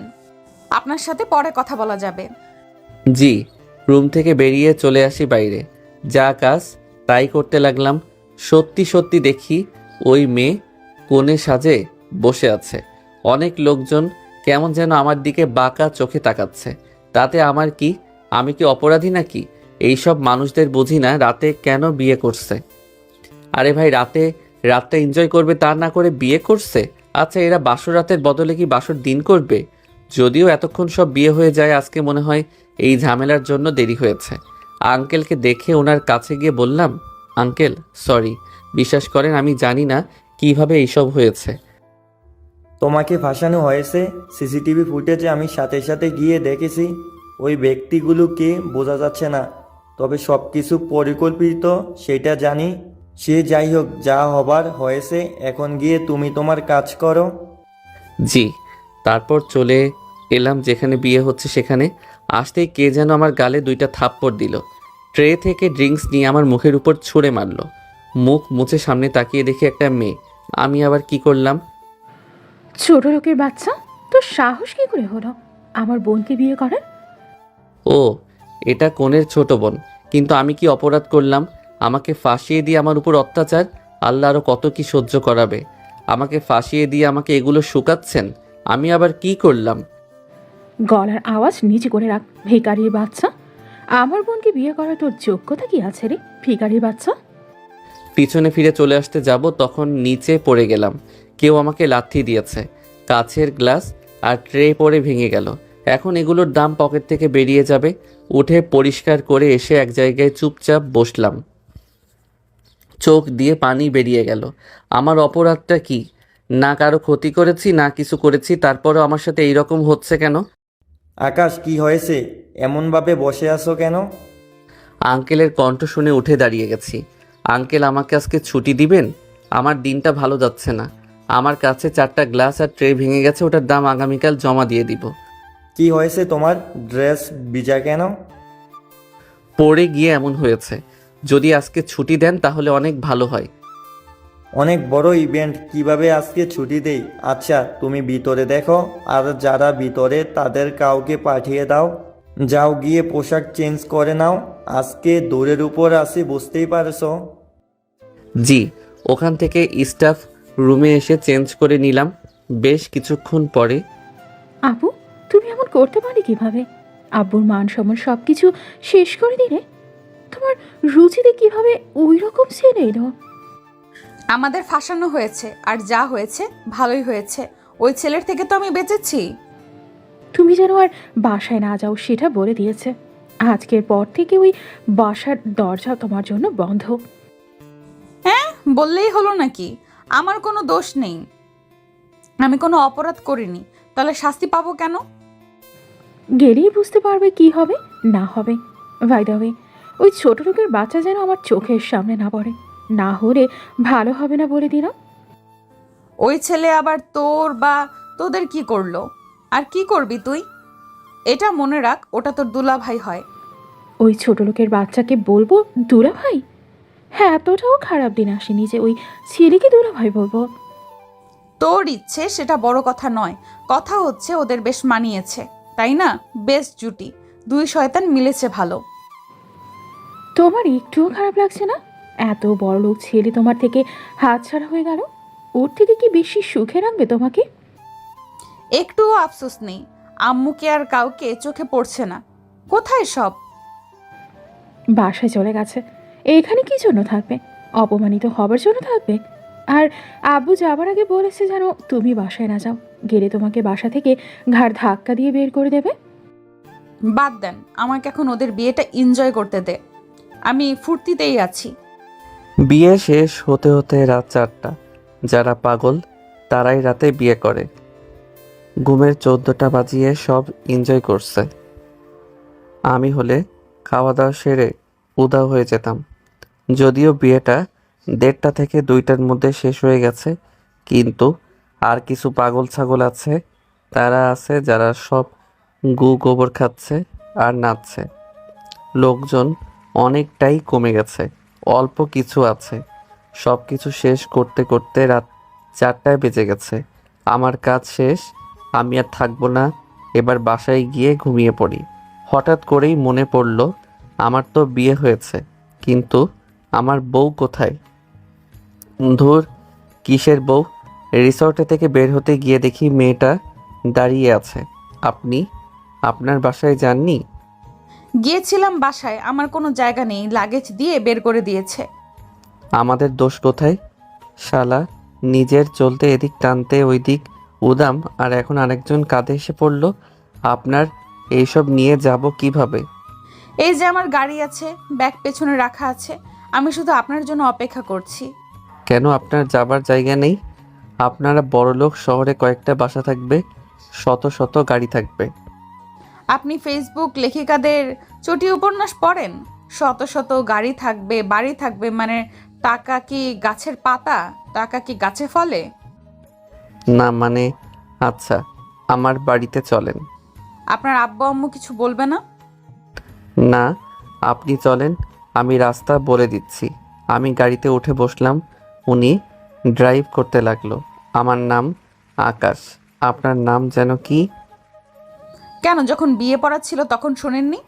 আপনার সাথে পরে কথা বলা যাবে। জি। রুম থেকে বেরিয়ে চলে আসি বাইরে। যা কাজ তাই করতে লাগলাম। সত্যি সত্যি দেখি ওই মেয়ে কোণে সাজে বসে আছে। অনেক লোকজন কেমন যেন আমার দিকে বাঁকা চোখে তাকাচ্ছে। তাতে আমার কি? আমি কি অপরাধী নাকি? এইসব মানুষদের বুঝি না রাতে কেন বিয়ে করছে। আরে ভাই, রাতটা এনজয় করবে তা না করে বিয়ে করছে। আচ্ছা, এরা বাসর রাতের বদলে কি বাসর দিন করবে? যদিও এতক্ষণ সব বিয়ে হয়ে যায়, আজকে মনে হয় এই ঝামেলার জন্য দেরি হয়েছে। আঙ্কেলকে দেখে ওনার কাছে গিয়ে বললাম, আঙ্কেল সরি, বিশ্বাস করেন আমি জানি না কিভাবে এইসব হয়েছে। তোমাকে ফাঁসানো হয়েছে। সিসিটিভি ফুটেজে আমি সাথে সাথে গিয়ে দেখেছি। ওই ব্যক্তিগুলোকে বোঝা যাচ্ছে না, তবে সব কিছু পরিকল্পিত সেটা জানি। সে যাই হোক, যা হবার হয়েছে, এখন গিয়ে তুমি তোমার কাজ করো। জি। তারপর চলে এলাম যেখানে বিয়ে হচ্ছে সেখানে। আসতেই কে যেন আমার গালে 2টা থাপ্পড় দিল। ট্রে থেকে ড্রিঙ্কস নিয়ে আমার মুখের উপর ছুঁড়ে মারল। মুখ মুছে সামনে তাকিয়ে দেখি একটা মেয়ে। আমি আবার কি করলাম? ছোট লোকের বাচ্চা, তোর সাহস কি করে হলো আমার বোনকে বিয়ে করার? ও, এটা কনের ছোট বোন। কিন্তু আমি কি অপরাধ করলাম? আমাকে ফাঁসিয়ে দিয়ে আমার উপর অত্যাচার। আল্লাহ আরও কত কি সহ্য করাবে। আমাকে ফাঁসিয়ে দিয়ে আমাকে এগুলো শুকাচ্ছেন। আমি আবার কি করলাম? গলার আওয়াজ নিচে করে রাখ, ভিখারির বাচ্চা। আমার বোনকে বিয়ে করার তোর যোগ্যতা কি আছে রে, ভিখারির বাচ্চা? পিছনে ফিরে চলে আসতে যাব, তখন নিচে পড়ে গেলাম। কেউ আমাকে লাথি দিয়েছে। কাছের গ্লাস আর ট্রে পড়ে ভেঙে গেল। এখন এগুলোর দাম পকেট থেকে বেরিয়ে যাবে। উঠে পরিষ্কার করে এসে এক জায়গায় চুপচাপ বসলাম। চোখ দিয়ে পানি বেরিয়ে গেল। আমার অপরাধটা কি? না কারো ক্ষতি করেছি, না কিছু করেছি, তারপরও আমার সাথে এইরকম হচ্ছে কেন? আকাশ, কি হয়েছে? এমনভাবে বসে আছো কেন? আঙ্কেলের কণ্ঠ শুনে উঠে দাঁড়িয়ে গেছি। আঙ্কেল, আমাকে আজকে ছুটি দিবেন? আমার দিনটা ভালো যাচ্ছে না। আমার কাছে 4টা গ্লাস আর ট্রে ভেঙে গেছে, ওটার দাম আগামীকাল জমা দিয়ে দিব। কি হয়েছে তোমার? ড্রেস ভিজা কেন? পড়ে গিয়ে এমন হয়েছে। যদি আজকে ছুটি দেন তাহলে অনেক ভালো হয়। অনেক বড় ইভেন্ট, কিভাবে আজকে ছুটি দেই? আচ্ছা, তুমি ভিতরে দেখো, আর যারা ভিতরে তাদের কাউকে পাঠিয়ে দাও। যাও গিয়ে পোশাক চেঞ্জ করে নাও। আজকে দৌড়ের উপর আসি, বুঝতেই পারছো। জি। ওখান থেকে স্টাফ রুমে এসে চেঞ্জ করে নিলাম। বেশ কিছুক্ষণ পরে, আপু, তুমি এমন করতে পারি কিভাবে? আব্বুর মান সম্মান সব কিছু শেষ করে দিলে। তোমার রুচিতে কিভাবে ওই রকম ছেলে এলো? আমাদের ফাঁসানো হয়েছে, আর যা হয়েছে ভালোই হয়েছে। ওই ছেলের থেকে তো আমি বেঁচেছি। তুমি যেন আর বাসায় না যাও সেটা বলে দিয়েছে। আজকের পর থেকে ওই বাসার দরজা তোমার জন্য বন্ধ। হ্যাঁ, বললেই হলো নাকি? আমার কোনো দোষ নেই, আমি কোনো অপরাধ করিনি। তাহলে শাস্তি পাবো কেন? গেলেই বুঝতে পারবে কি হবে না হবে। বাই দ্য ওয়ে, ওই ছোট লোকের বাচ্চা যেন আমার চোখের সামনে না পড়ে, না হলে ভালো হবে না বলে দিলাম। ওই ছেলে আবার তোর বা তোদের কি করলো? আর কি করবি তুই? এটা মনে রাখ, ওটা তোর দুলাভাই হয়। ওই ছোট লোকের বাচ্চাকে বলবো দুলা ভাই? হ্যাঁ, এতটাও খারাপ দিন আসেনি যে ওই ছেলেকে দুলা ভাই বলবো। তোর ইচ্ছে সেটা বড় কথা নয়, কথা হচ্ছে ওদের বেশ মানিয়েছে, তাই না? বেশ জুটি, 2 শয়তান মিলেছে ভালো। তোমার একটুও খারাপ লাগছে না? এত বড় লোক ছেলে তোমার থেকে হাতছাড়া হয়ে গেল। ওর থেকে কি বেশি সুখে রাখবে তোমাকে? একটুও আফসোস নেই। আম্মুকে আর কাউকে চোখে পড়ছে না। কোথায় সব? বাসায় চলে গেছে। এখানে কি জন্য থাকবে? অপমানিত হবার জন্য থাকবে? আর আব্বু যাবার আগে বলেছে যেন তুমি বাসায় না যাও, গেলে তোমাকে বাসা থেকে ঘাড় ধাক্কা দিয়ে বের করে দেবে। বাদ দেন, আমাকে এখন ওদের বিয়েটা এনজয় করতে দে। আমি ফুর্তিতেই আছি। বিয়ে শেষ হতে হতে রাত 4টা। যারা পাগল তারাই রাতে বিয়ে করে। ঘুমের 14টা বাজিয়ে সব এনজয় করছে। আমি হলে খাওয়া দাওয়া সেরে উধাও হয়ে যেতাম। যদিও বিয়েটা 1:30 থেকে 2টার মধ্যে শেষ হয়ে গেছে, কিন্তু আর কিছু পাগল ছাগল আছে। তারা আছে যারা সব গোবর খাচ্ছে আর নাচছে। লোকজন অনেকটাই কমে গেছে, অল্প কিছু আছে। সব কিছু শেষ করতে করতে রাত 4টায় বেজে গেছে। আমার কাজ শেষ, আমি আর থাকবো না, এবার বাসায় গিয়ে ঘুমিয়ে পড়ি। হঠাৎ করেই মনে পড়ল আমার তো বিয়ে হয়েছে, কিন্তু আমার বউ কোথায়? ধুর, কিসের বউ? রিসর্টে থেকে বের হতে গিয়ে দেখি মেয়েটা দাঁড়িয়ে আছে। আপনার বাসায় যাননি? গিয়েছিলাম বাসায়, আমার কোনো জায়গা নেই, লাগেজ দিয়ে বের করে দিয়েছে। আমাদের দোষ কোথায়? শালা নিজের চলতে এদিক টানতে ওই দিক উদাম, আর এখন আরেকজন কাঁধে এসে পড়লো। আপনার এইসব নিয়ে যাব কিভাবে? এই যে আমার গাড়ি আছে, ব্যাগ পেছনে রাখা আছে, আমি শুধু আপনার জন্য অপেক্ষা করছি। কেন আপনার যাবার জায়গা নেই? আপনারা বড়লোক, শহরে কয়েকটা বাসা থাকবে, শত শত গাড়ি থাকবে। আপনি ফেসবুক লেখিকাদের চটি উপন্যাস পড়েন? শত শত গাড়ি থাকবে, বাড়ি থাকবে, মানে টাকা কি গাছের পাতা? টাকা কি গাছে ফলে? না মানে, আচ্ছা আমার বাড়িতে চলেন। আপনার আব্বু আম্মু কিছু বলবে না? না, আপনি চলেন, আমি রাস্তা বলে দিচ্ছি। আমি গাড়িতে উঠে বসলাম, উনি ড্রাইভ করতে লাগলো। আমার নাম আকাশ। আপনার নাম যেন কি? কেন, যখন বিয়ে পড়া ছিল তখন শোনেননি?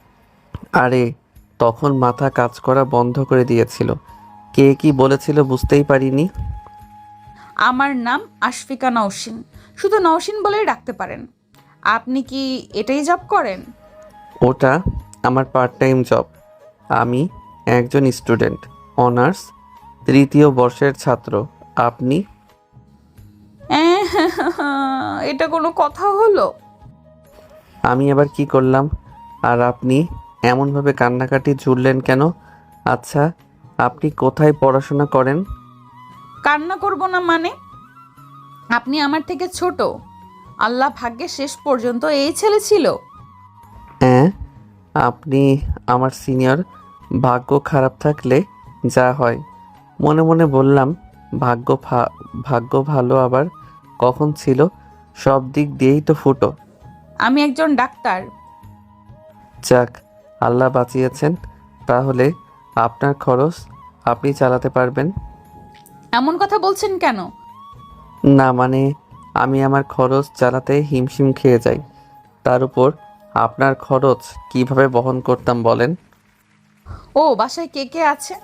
আরে তখন মাথা কাজ করা বন্ধ করে দিয়েছিল। কে কি বলেছিল বুঝতেই পারিনি। আমার নাম আশফিকা নওশিন, শুধু নওশিন বলেই ডাকতে পারেন। আপনি কি এটাই জব করেন? ওটা আমার পার্ট টাইম জব। আমি একজন স্টুডেন্ট, অনার্স 3য় বর্ষের ছাত্র। আপনি? এটা কোনো কথা হলো? আমি আবার কি করলাম? আর আপনি এমনভাবে কান্নাকাটি জুড়লেন কেন? আচ্ছা আপনি কোথায় পড়াশোনা করেন? কান্না করব না মানে? আপনি আমার থেকে ছোট। আল্লাহ ভাগ্যে শেষ পর্যন্ত এই ছেলে ছিল। হ্যাঁ, আপনি আমার সিনিয়র। ভাগ্য খারাপ থাকলে যা হয়। মনে মনে বললাম, ভাগ্য ভালো আবার কখন ছিল? সব দিক দিয়েই তো ফুটো। আমি একজন ডাক্তার। যাক, আল্লাহ বাঁচিয়েছেন। তাহলে আপনার খরচ আপনি চালাতে পারবেন? এমন কথা বলছেন কেন? না মানে, আমি আমার খরচ চালাতে হিমশিম খেয়ে যাই, তার উপর আপনার খরচ কিভাবে বহন করতাম বলেন? ও, বাসায় কে কে আছে?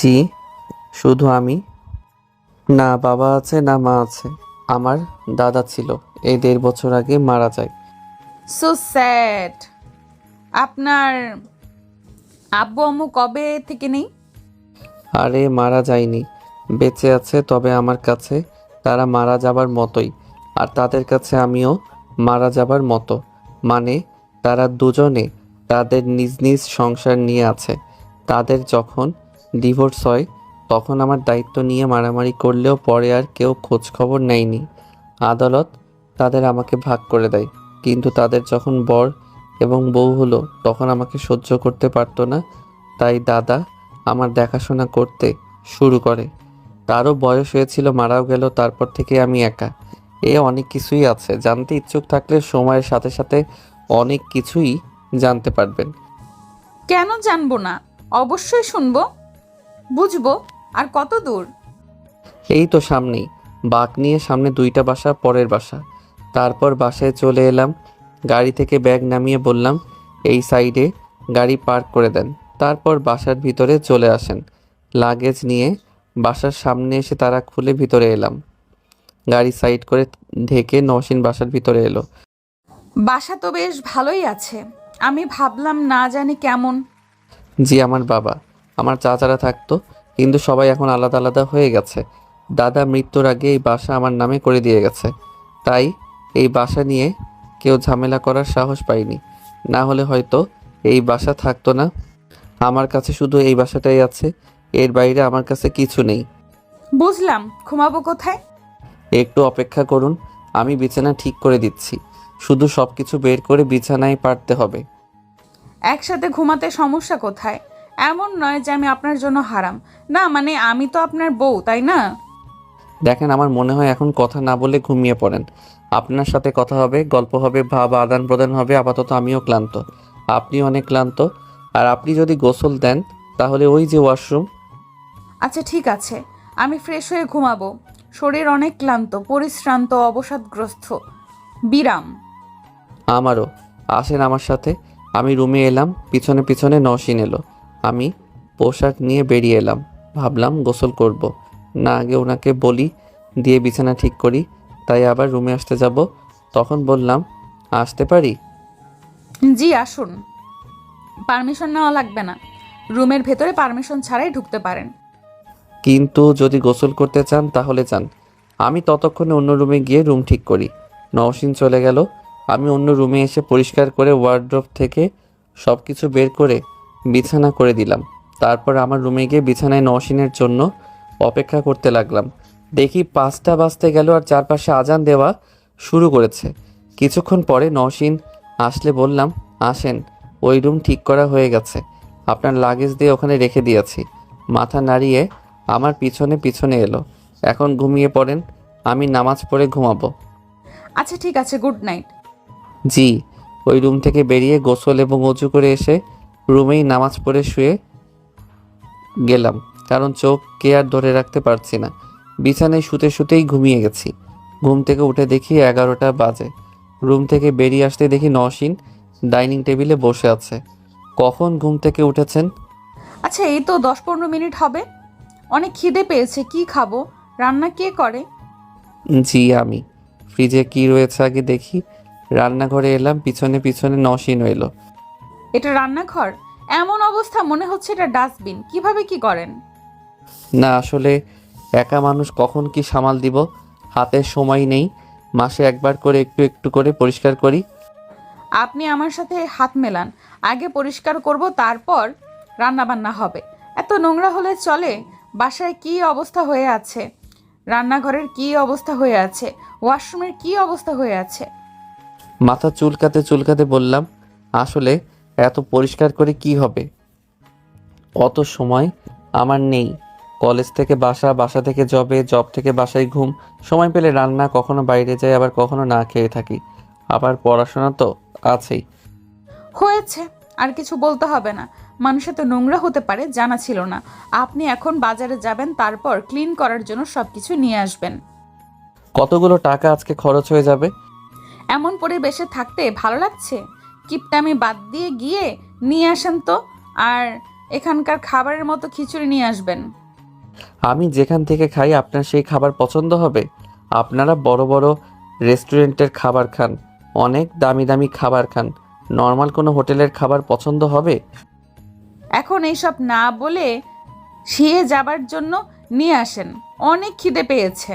জি, শুধু আমি। না বাবা আছে না মা আছে। আমার দাদা ছিল, এই 1.5 বছর আগে মারা যায়। So sad. আপনার আব্বু আম্মু কবে থেকে নেই? আরে মারা যায়নি, বেঁচে আছে, তবে আমার কাছে তারা মারা যাবার মতোই, আর তাদের কাছে আমিও মারা যাবার মতো। মানে তারা দুজনে তাদের নিজ নিজ সংসার নিয়ে আছে। তাদের যখন ডিভোর্স হয় তখন আমার দায়িত্ব নিয়ে মারামারি করলেও পরে আর কেউ খোঁজ খবর নেয়নি। আদালত তাদের আমাকে ভাগ করে দেয়, কিন্তু তাদের যখন বর এবং বউ হলো তখন আমাকে সহ্য করতে পারতো না, তাই দাদা আমার দেখাশোনা করতে শুরু করে। তারও বয়স হয়েছিল, মারাও গেল, তারপর থেকে আমি একা। অনেক কিছুই আছে, জানতে ইচ্ছুক থাকলে সময়ের সাথে সাথে অনেক কিছুই জানতে পারবেন। কেন জানবো না? অবশ্যই শুনবো, বুঝবো। আর কত দূর? এই তো সামনেই, বাঁক নিয়ে সামনে 2টা বাসা, পরের বাসা। তারপর বাসায় চলে এলাম, গাড়ি থেকে ব্যাগ নামিয়ে বললাম এই সাইডে গাড়ি পার্ক করে দেন। তারপর বাসার ভিতরে চলে আসেন। লাগেজ নিয়ে বাসার সামনে এসে তারা খুলে ভিতরে এলাম। গাড়ি সাইড করে ঢেকে নওশিন বাসার ভিতরে এলো। বাসা তো বেশ ভালোই আছে। আমি ভাবলাম না জানি কেমন। জি, আমার বাবা, আমার চাচারা থাকতো, কিন্তু সবাই এখন আলাদা আলাদা হয়ে গেছে। দাদা মৃত্যুর আগে এই বাসা আমার নামে করে দিয়ে গেছে, তাই এই বাসা নিয়ে কেউ ঝামেলা করার সাহস পায়নি। না হলে হয়তো এই বাসা থাকতো না। আমার কাছে শুধু এই বাসাটাই আছে, এর বাইরে আমার কাছে কিছু নেই। বুঝলাম, ঘুমাবো কোথায়? একটু অপেক্ষা করুন, আমি বিছানা ঠিক করে দিচ্ছি। শুধু সব কিছু বের করে বিছানায় পারতে হবে। একসাথে ঘুমাতে সমস্যা কোথায়? এমন নয় যে আমি আপনার জন্য হারাম। না মানে, আমি তো আপনার বউ, তাই না? দেখেন, আমার মনে হয় এখন কথা না বলে ঘুমিয়ে পড়েন। আপনার সাথে কথা হবে, গল্প হবে, ভাব আদান প্রদান হবে। আপাতত আমিও ক্লান্ত, আপনি অনেক ক্লান্ত। আর আপনি যদি গোসল দেন তাহলে ওই যে ওয়াশরুম। আচ্ছা ঠিক আছে, আমি ফ্রেশ হয়ে ঘুমাবো। শরীর অনেক ক্লান্ত, পরিশ্রান্ত, অবসাদগ্রস্ত। বিরাম। আমারও। আসেন আমার সাথে। আমি রুমে এলাম, পিছনে পিছনে নওশিন এলো। আমি পোশাক নিয়ে বেরিয়ে এলাম। ভাবলাম গোসল করব না, আগে ওনাকে বলি, দিয়ে বিছানা ঠিক করি, তাই আবার রুমে আসতে যাব। তখন বললাম আসতে পারি? জি আসুন, পারমিশন নেওয়া লাগবে না, রুমের ভেতরে পারমিশন ছাড়াই ঢুকতে পারেন। কিন্তু যদি গোসল করতে চান তাহলে চান। আমি ততক্ষণে অন্য রুমে গিয়ে রুম ঠিক করি। নওশিন চলে গেল। আমি অন্য রুমে এসে পরিষ্কার করে ওয়ার্ড্রোব থেকে সব কিছু বের করে বিছানা করে দিলাম। তারপর আমার রুমে গিয়ে বিছানায় নওশিনের জন্য অপেক্ষা করতে লাগলাম। দেখি 5টা বাজতে গেল আর চারপাশে আজান দেওয়া শুরু করেছে। কিছুক্ষণ পরে নওশিন আসলে বললাম, আসেন, ওই রুম ঠিক করা হয়ে গেছে, আপনার লাগেজ দিয়ে ওখানে রেখে দিয়েছি। মাথা নাড়িয়ে আমার পিছনে পিছনে এলো। এখন ঘুমিয়ে পড়েন, আমি নামাজ পড়ে ঘুমাবো। আচ্ছা ঠিক আছে, গুড নাইট। জি। ওই রুম থেকে বেরিয়ে গোসল এবং অজু করে এসে রুমেই নামাজ পড়ে শুয়ে গেলাম, কারণ চোখকে আর ধরে রাখতে পারছি না। বিছানায় শুতে শুতেই ঘুমিয়ে গেছি। ঘুম থেকে উঠে দেখি 11টা বাজে। রুম থেকে বেরিয়ে আসতে দেখি নওশিন ডাইনিং টেবিলে বসে আছে। কখন ঘুম থেকে উঠেছেন? আচ্ছা এই তো 10-15 মিনিট হবে। অনেক খিদে পেয়েছে, কি খাবো? রান্না কে করে? জি আমি। ফ্রিজে কি রয়েছে আগে দেখি। রান্নাঘরে এলাম, পিছনে পিছনে নওশিন এলো। এটা রান্নাঘর? এমন অবস্থা মনে হচ্ছে এটা ডাস্টবিন। কিভাবে কি করেন? না আসলে একা মানুষ কখন কি সামাল দিব, হাতে সময় নেই। মাসে একবার করে একটু একটু করে পরিষ্কার করি। আপনি আমার সাথে হাত মেলান, আগে পরিষ্কার করব, তারপর রান্না বান্না হবে। এত নোংরা হলে চলে? বাসায় কি অবস্থা হয়ে আছে, রান্নাঘরের কি অবস্থা হয়ে আছে, ওয়াশরুমের কি অবস্থা হয়ে আছে। মাথা চুলকাতে চুলকাতে বললাম, আসলে এত পরিষ্কার করে কি হবে, অত সময় আমার নেই। কলেজ থেকে বাসা, বাসা থেকে জবে, জব থেকে বাসায় ঘুম, সময় পেলে রান্না, কখনো বাইরে যাই, আবার কখনো না খেয়ে থাকি, আবার পড়াশোনা তো আছেই। হয়েছে, আর কিছু বলতে হবে না। মানুষ এত নোংরা হতে পারে জানা ছিল না। আপনি এখন বাজারে যাবেন, তারপর ক্লিন করার জন্য সবকিছু নিয়ে আসবেন। কতগুলো টাকা আজকে খরচ হয়ে যাবে। এমন পরিবেশে থাকতে ভালো লাগছে? কিপটামি বাদ দিয়ে গিয়ে নিয়ে আসেন তো। আর এখানকার খাবারের মতো খিচুড়ি নিয়ে আসবেন। আমি যেখান থেকে খাই আপনার সেই খাবার পছন্দ হবে? আপনারা বড় বড় রেস্টুরেন্টের খাবার খান, অনেক দামি দামি খাবার খান, নর্মাল কোনো হোটেলের খাবার পছন্দ হবে? এখন এইসব না বলে শিয়ে যাবার জন্য নিয়ে আসেন। অনেক খিদে পেয়েছে।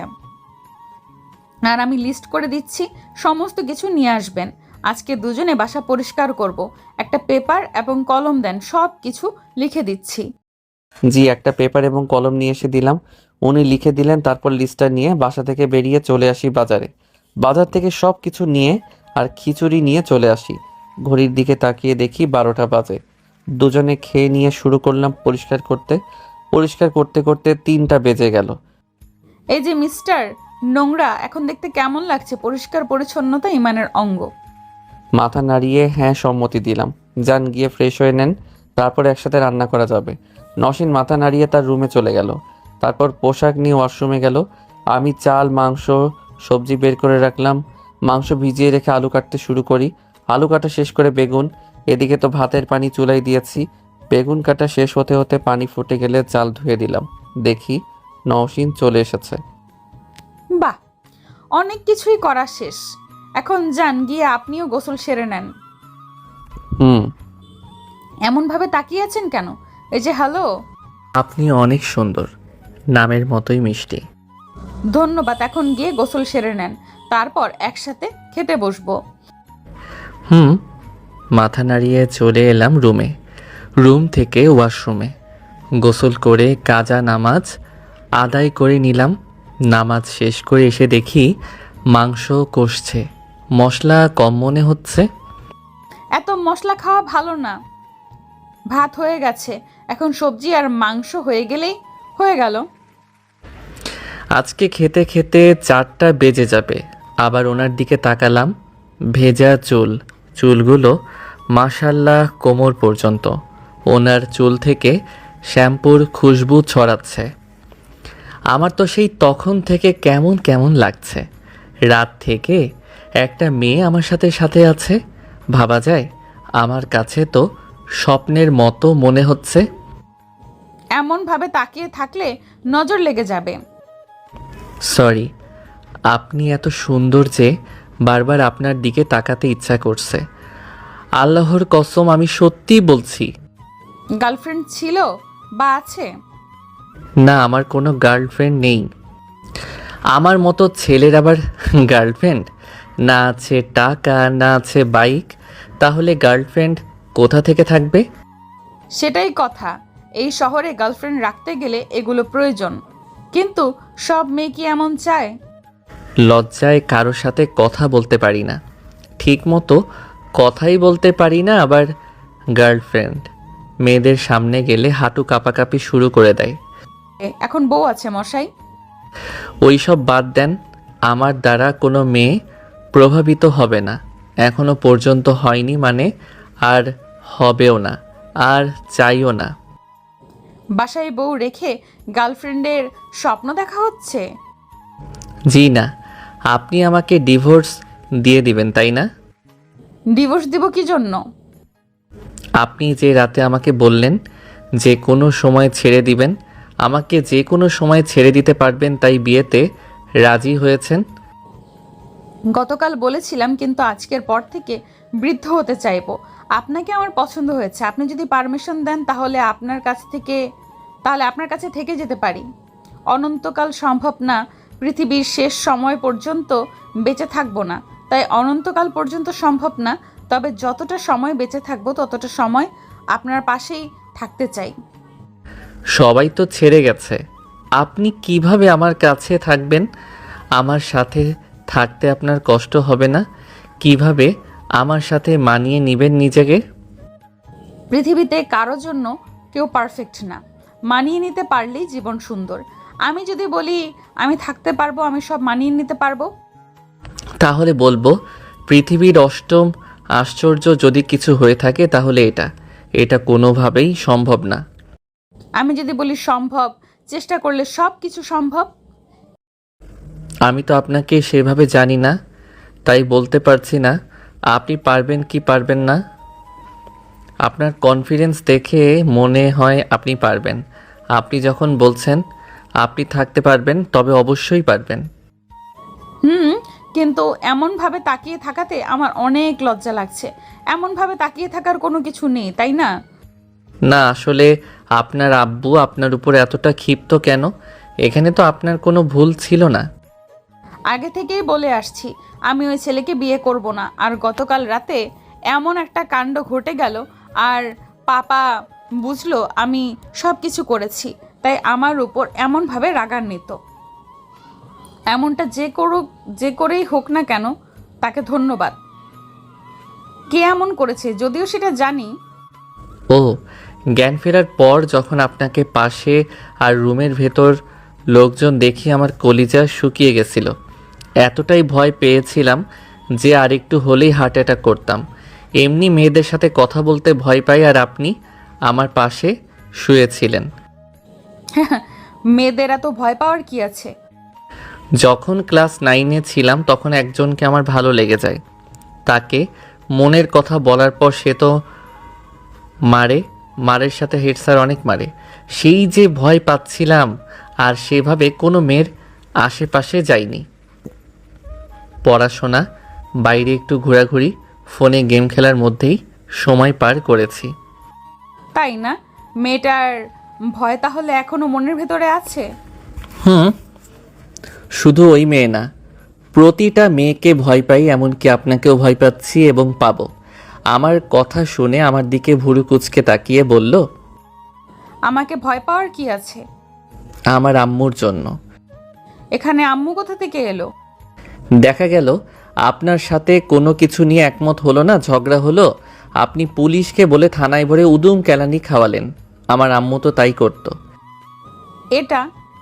আর আমি লিস্ট করে দিচ্ছি, সমস্ত কিছু নিয়ে আসবেন। আজকে দুজনে বাসা পরিষ্কার করব। একটা পেপার এবং কলম দেন, সব কিছু লিখে দিচ্ছি। জি, একটা পেপার এবং কলম নিয়ে এসে দিলাম। উনি লিখে দিলেন। তারপর লিস্টটা নিয়ে বাসা থেকে বেরিয়ে চলে আসি বাজারে। বাজার থেকে সব কিছু নিয়ে আর খিচুড়ি নিয়ে চলে আসি। ঘড়ির দিকে তাকিয়ে দেখি 12টা বাজে। দুজনে খেয়ে নিয়ে শুরু করলাম পরিষ্কার করতে। পরিষ্কার করতে করতে 3টা বেজে গেল। এই যে মিস্টার, নোংরা এখন দেখতে কেমন লাগছে? পরিষ্কার পরিচ্ছন্নতা ইমানের অঙ্গ। মাথা নাড়িয়ে হ্যাঁ সম্মতি দিলাম। যান গিয়ে ফ্রেশ হয়ে নেন, তারপর একসাথে রান্না করা যাবে। নওশিন মাথা নাড়িয়ে তার রুমে চলে গেল। তারপর পোশাক নিয়ে ওয়াশরুমে গেল। আমি চাল, মাংস, সবজি বের করে রাখলাম। মাংস ভিজিয়ে রেখে আলু কাটতে শুরু করি। আলু কাটা শেষ করে বেগুন। এদিকে তো ভাতের পানি চুলাই দিয়েছি। বেগুন কাটা শেষ হতে হতে পানি ফুটে গেলে চাল ধুয়ে দিলাম। দেখি নওশিন চলে এসেছে। বাহ, অনেক কিছুই করা শেষ। এখন যান গিয়ে আপনিও গোসল সেরে নেন। এমনভাবে তাকিয়ে আছেন কেন? এই যে হ্যালো। আপনি অনেক সুন্দর, নামের মতোই মিষ্টি। ধন্যবাদ। এখন গিয়ে গোসল সেরে নেন, তারপর একসাথে খেতে বসবো। মাথা নাড়িয়ে চলে এলাম রুমে। রুম থেকে ওয়াশরুমে গোসল করে কাজা নামাজ আদায় করে নিলাম। নামাজ শেষ করে এসে দেখি মাংস কষছে, মশলা কম মনে হচ্ছে। এত মশলা খাওয়া ভালো না। ভাত হয়ে গেছে, এখন সবজি আর মাংস হয়ে গেলেই হয়ে গেল। আজকে খেতে খেতে 4টা বেজে যাবে। আবার ওনার দিকে তাকালাম। ভেজা চুলগুলো মাশাল্লাহ কোমর পর্যন্ত। ওনার চুল থেকে শ্যাম্পুর খুশবু ছড়াচ্ছে। আমার তো সেই তখন থেকে কেমন কেমন লাগছে। রাত থেকে একটা মেয়ে আমার সাথে সাথে আছে, ভাবা যায়? আমার কাছে তো স্বপ্নের মতো মনে হচ্ছে। এমনভাবে তাকিয়ে থাকলে নজর লেগে যাবে। সরি, আপনি এত সুন্দর যে বারবার আপনার দিকে তাকাতে ইচ্ছা করছে। আল্লাহর কসম আমি সত্যিই বলছি। গার্লফ্রেন্ড ছিল বা আছে? না, আমার কোনো গার্লফ্রেন্ড নেই। আমার মতো ছেলের আবার গার্লফ্রেন্ড? না আছে টাকা, না আছে বাইক, তাহলে গার্লফ্রেন্ড কোথা থেকে থাকবে? সেটাই কথা, এই শহরে গার্লফ্রেন্ড রাখতে গেলে এগুলো প্রয়োজন, কিন্তু সব মেয়ে কি এমন চায়? লজ্জায় কারোর সাথে কথা বলতে পারি না, ঠিক মতো কথাই বলতে পারি না, আবার গার্লফ্রেন্ড। মেয়েদের সামনে গেলে হাঁটু কাঁপাকাঁপি শুরু করে দেয়। এখন বউ আছে মশাই। ওই সব বাদ দেন, আমার দ্বারা কোনো মেয়ে প্রভাবিত হবে না, এখনো পর্যন্ত হয়নি, মানে আর হবেও না, আর চাইও না। বাসায় বউ রেখে গার্লফ্রেন্ডের স্বপ্ন দেখা হচ্ছে? জি না, আপনি আমাকে ডিভোর্স দিয়ে দিবেন তাই না? ডিভোর্স দিব কি জন্য? আপনি যে রাতে আমাকে বললেন যে কোনো সময় ছেড়ে দিবেন, আমাকে যে কোনো সময় ছেড়ে দিতে পারবেন, তাই বিয়েতে রাজি হয়েছেন। গতকাল বলেছিলাম, কিন্তু আজকের পর থেকে বৃদ্ধ হতে চাইবো। আপনাকে আমার পছন্দ হয়েছে, আপনি যদি পারমিশন দেন তাহলে আপনার কাছে থেকে যেতে পারি। অনন্তকাল সম্ভব না, পৃথিবীর শেষ সময় পর্যন্ত বেঁচে থাকবো না, তাই অনন্তকাল পর্যন্ত সম্ভব না, তবে যতটা সময় বেঁচে থাকবো ততটা সময় আপনার পাশেই থাকতে চাই। সবাই তো ছেড়ে গেছে, আপনি কিভাবে আমার কাছে থাকবেন? আমার সাথে থাকতে আপনার কষ্ট হবে না? কিভাবে আমার সাথে মানিয়ে নেবেন নিজেকে? পৃথিবীতে কারো জন্য কেউ পারফেক্ট না, মানিয়ে নিতে পারলেই জীবন সুন্দর। আমি যদি বলি আমি থাকতে পারবো, আমি সব মানিয়ে নিতে পারবো, তাহলে বলবো পৃথিবীর অষ্টম আশ্চর্য যদি কিছু হয়ে থাকে তাহলে এটা কোনোভাবেই সম্ভব না। আমি যদি বলি সম্ভব, চেষ্টা করলে সব কিছু সম্ভব। আমি তো আপনাকে সেভাবে জানি না, তাই বলতে পারছি না আপনি পারবেন কি পারবেন না। আপনার কনফিডেন্স দেখে মনে হয় আপনি পারবেন। আপনি যখন বলছেন আপনি থাকতে পারবেন, তবে অবশ্যই পারবেন। কিন্তু এমনভাবে তাকিয়ে থাকাতে আমার অনেক লজ্জা লাগছে। এমনভাবে তাকিয়ে থাকার কোনো কিছু নেই, তাই না? না, আসলে আপনার আব্বু আপনার উপর এতটা ক্ষিপ্ত কেন? এখানে তো আপনার কোনো ভুল ছিল না। আগে থেকেই বলে আসছি আমি ওই ছেলেকে বিয়ে করব না, আর গতকাল রাতে এমন একটা কাণ্ড ঘটে গেল, আর পাপা বুঝলো আমি সব কিছু করেছি, তাই আমার উপর এমনভাবে রাগান্বিত। এমনটা যে করেই হোক না কেন, তাকে ধন্যবাদ। কে এমন করেছে যদিও সেটা জানি। ও, জ্ঞান ফেরার পর যখন আপনাকে পাশে আর রুমের ভেতর লোকজন দেখি আমার কলিজা শুকিয়ে গেছিল। এতটাই ভয় পেয়েছিলাম যে আরেকটু হলেই হার্ট অ্যাটাক করতাম। এমনি মেয়েদের সাথে কথা বলতে ভয় পাই, আর আপনি আমার পাশে শুয়েছিলেন। মেয়েদের এত ভয় পাওয়ার কি আছে? যখন ক্লাস 9-এ ছিলাম তখন একজনকে আমার ভালো লেগে যায়। তাকে মনের কথা বলার পর সে তো মারের সাথে হেড স্যার অনেক মারে। সেই যে ভয় পাচ্ছিলাম, আর সেভাবে কোনো মেয়ের আশেপাশে যাইনি। পড়াশোনা, বাইরে একটু ঘোরাঘুরি, ফোনে গেম খেলার মধ্যেই সময় পার করেছি। তাই না? মেয়েটার ভয় তাহলে এখনো মনের ভেতরে আছে? শুধু ওই মেয়ে না, প্রতিটা মেয়েকে ভয় পাই, এমনকি আপনাকেও ভয় পাচ্ছি এবং পাবো। আমার কথা শুনে আমার দিকে ভুরু কুঁচকে তাকিয়ে বলল, আমাকে ভয় পাওয়ার কি আছে? আমার আম্মুর জন্য। এখানে আম্মু কোথা থেকে এলো? দেখা গেল আপনার সাথে কোনো কিছু নিয়ে একমত হলো না, ঝগড়া হলো, আপনি পুলিশকে বলে থানায় ভরে উদুম কেলানি খাওয়ালেন। আমার আম্মু তো তাই করতো।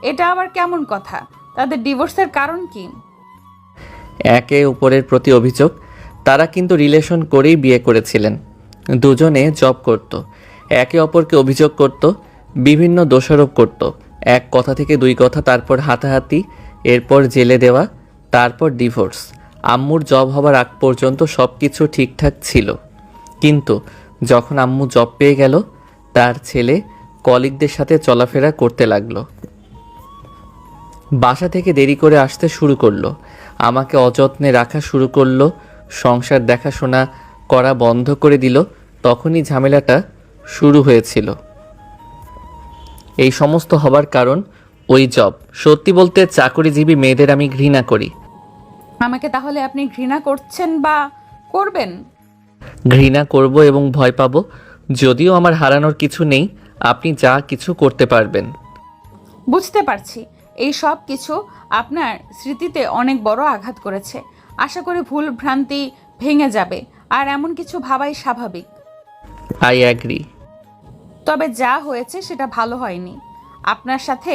এটা আবার কেমন কথা? তাদের ডিভোর্সের কারণ কি? একে অপরের প্রতি অভিযোগ। তারা কিন্তু রিলেশন করেই বিয়ে করেছিলেন। দুজনে জব করত, একে অপরকে অভিযোগ করত, বিভিন্ন দোষারোপ করত। এক কথা থেকে দুই কথা, তারপর হাতাহাতি, এরপর জেলে দেওয়া, তারপর ডিভোর্স। আম্মুর জব হবার আগ পর্যন্ত সব কিছু ঠিকঠাক ছিল, কিন্তু যখন আম্মু জব পেয়ে গেল, তার ছেলে কলিগদের সাথে চলাফেরা করতে লাগলো। বাসা থেকে দেরি করে আসতে শুরু করলো, আমাকে অযত্নে রাখা শুরু করলো, সংসার দেখাশোনা করা বন্ধ করে দিল, তখনই ঝামেলাটা শুরু হয়েছিল। এই সমস্ত হবার কারণ ওই জব। সত্যি বলতে চাকরিজীবী মেয়েদের আমি ঘৃণা করি। আমাকে তাহলে আপনি ঘৃণা করছেন বা করবেন? ঘৃণা করব এবং ভয় পাবো। যদিও আমার হারানোর কিছু নেই, আপনি যা কিছু করতে পারবেন। বুঝতে পারছি এই সব কিছু আপনার স্মৃতিতে অনেক বড় আঘাত করেছে। আশা করি ভুল ভ্রান্তি ভেঙে যাবে, আর এমন কিছু ভাবাই স্বাভাবিক। I agree. তবে যা হয়েছে সেটা ভালো হয়নি। আপনার সাথে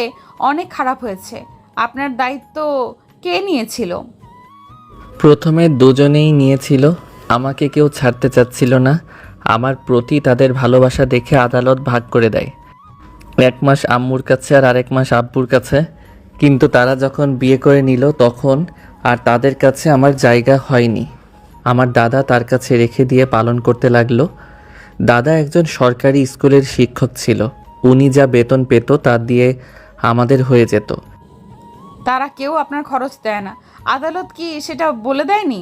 অনেক খারাপ হয়েছে। আপনার দায়িত্ব কে নিয়েছিল? প্রথমে দুজনেই নিয়েছিল, আমাকে কেউ ছাড়তে চাচ্ছিল না। আমার প্রতি তাদের ভালোবাসা দেখে আদালত ভাগ করে দেয়, 1 মাস আম্মুর কাছে আর আরেক মাস আব্বুর কাছে। কিন্তু তারা যখন বিয়ে করে নিল তখন আর তাদের কাছে আমার জায়গা হয়নি। আমার দাদা তার কাছে রেখে দিয়ে পালন করতে লাগলো। দাদা একজন সরকারি স্কুলের শিক্ষক ছিল। উনি যা বেতন পেত তা দিয়ে আমাদের হয়ে যেত। তারা কেউ আপনার খরচ দেয় না, আদালত কি সেটা বলে দেয়নি?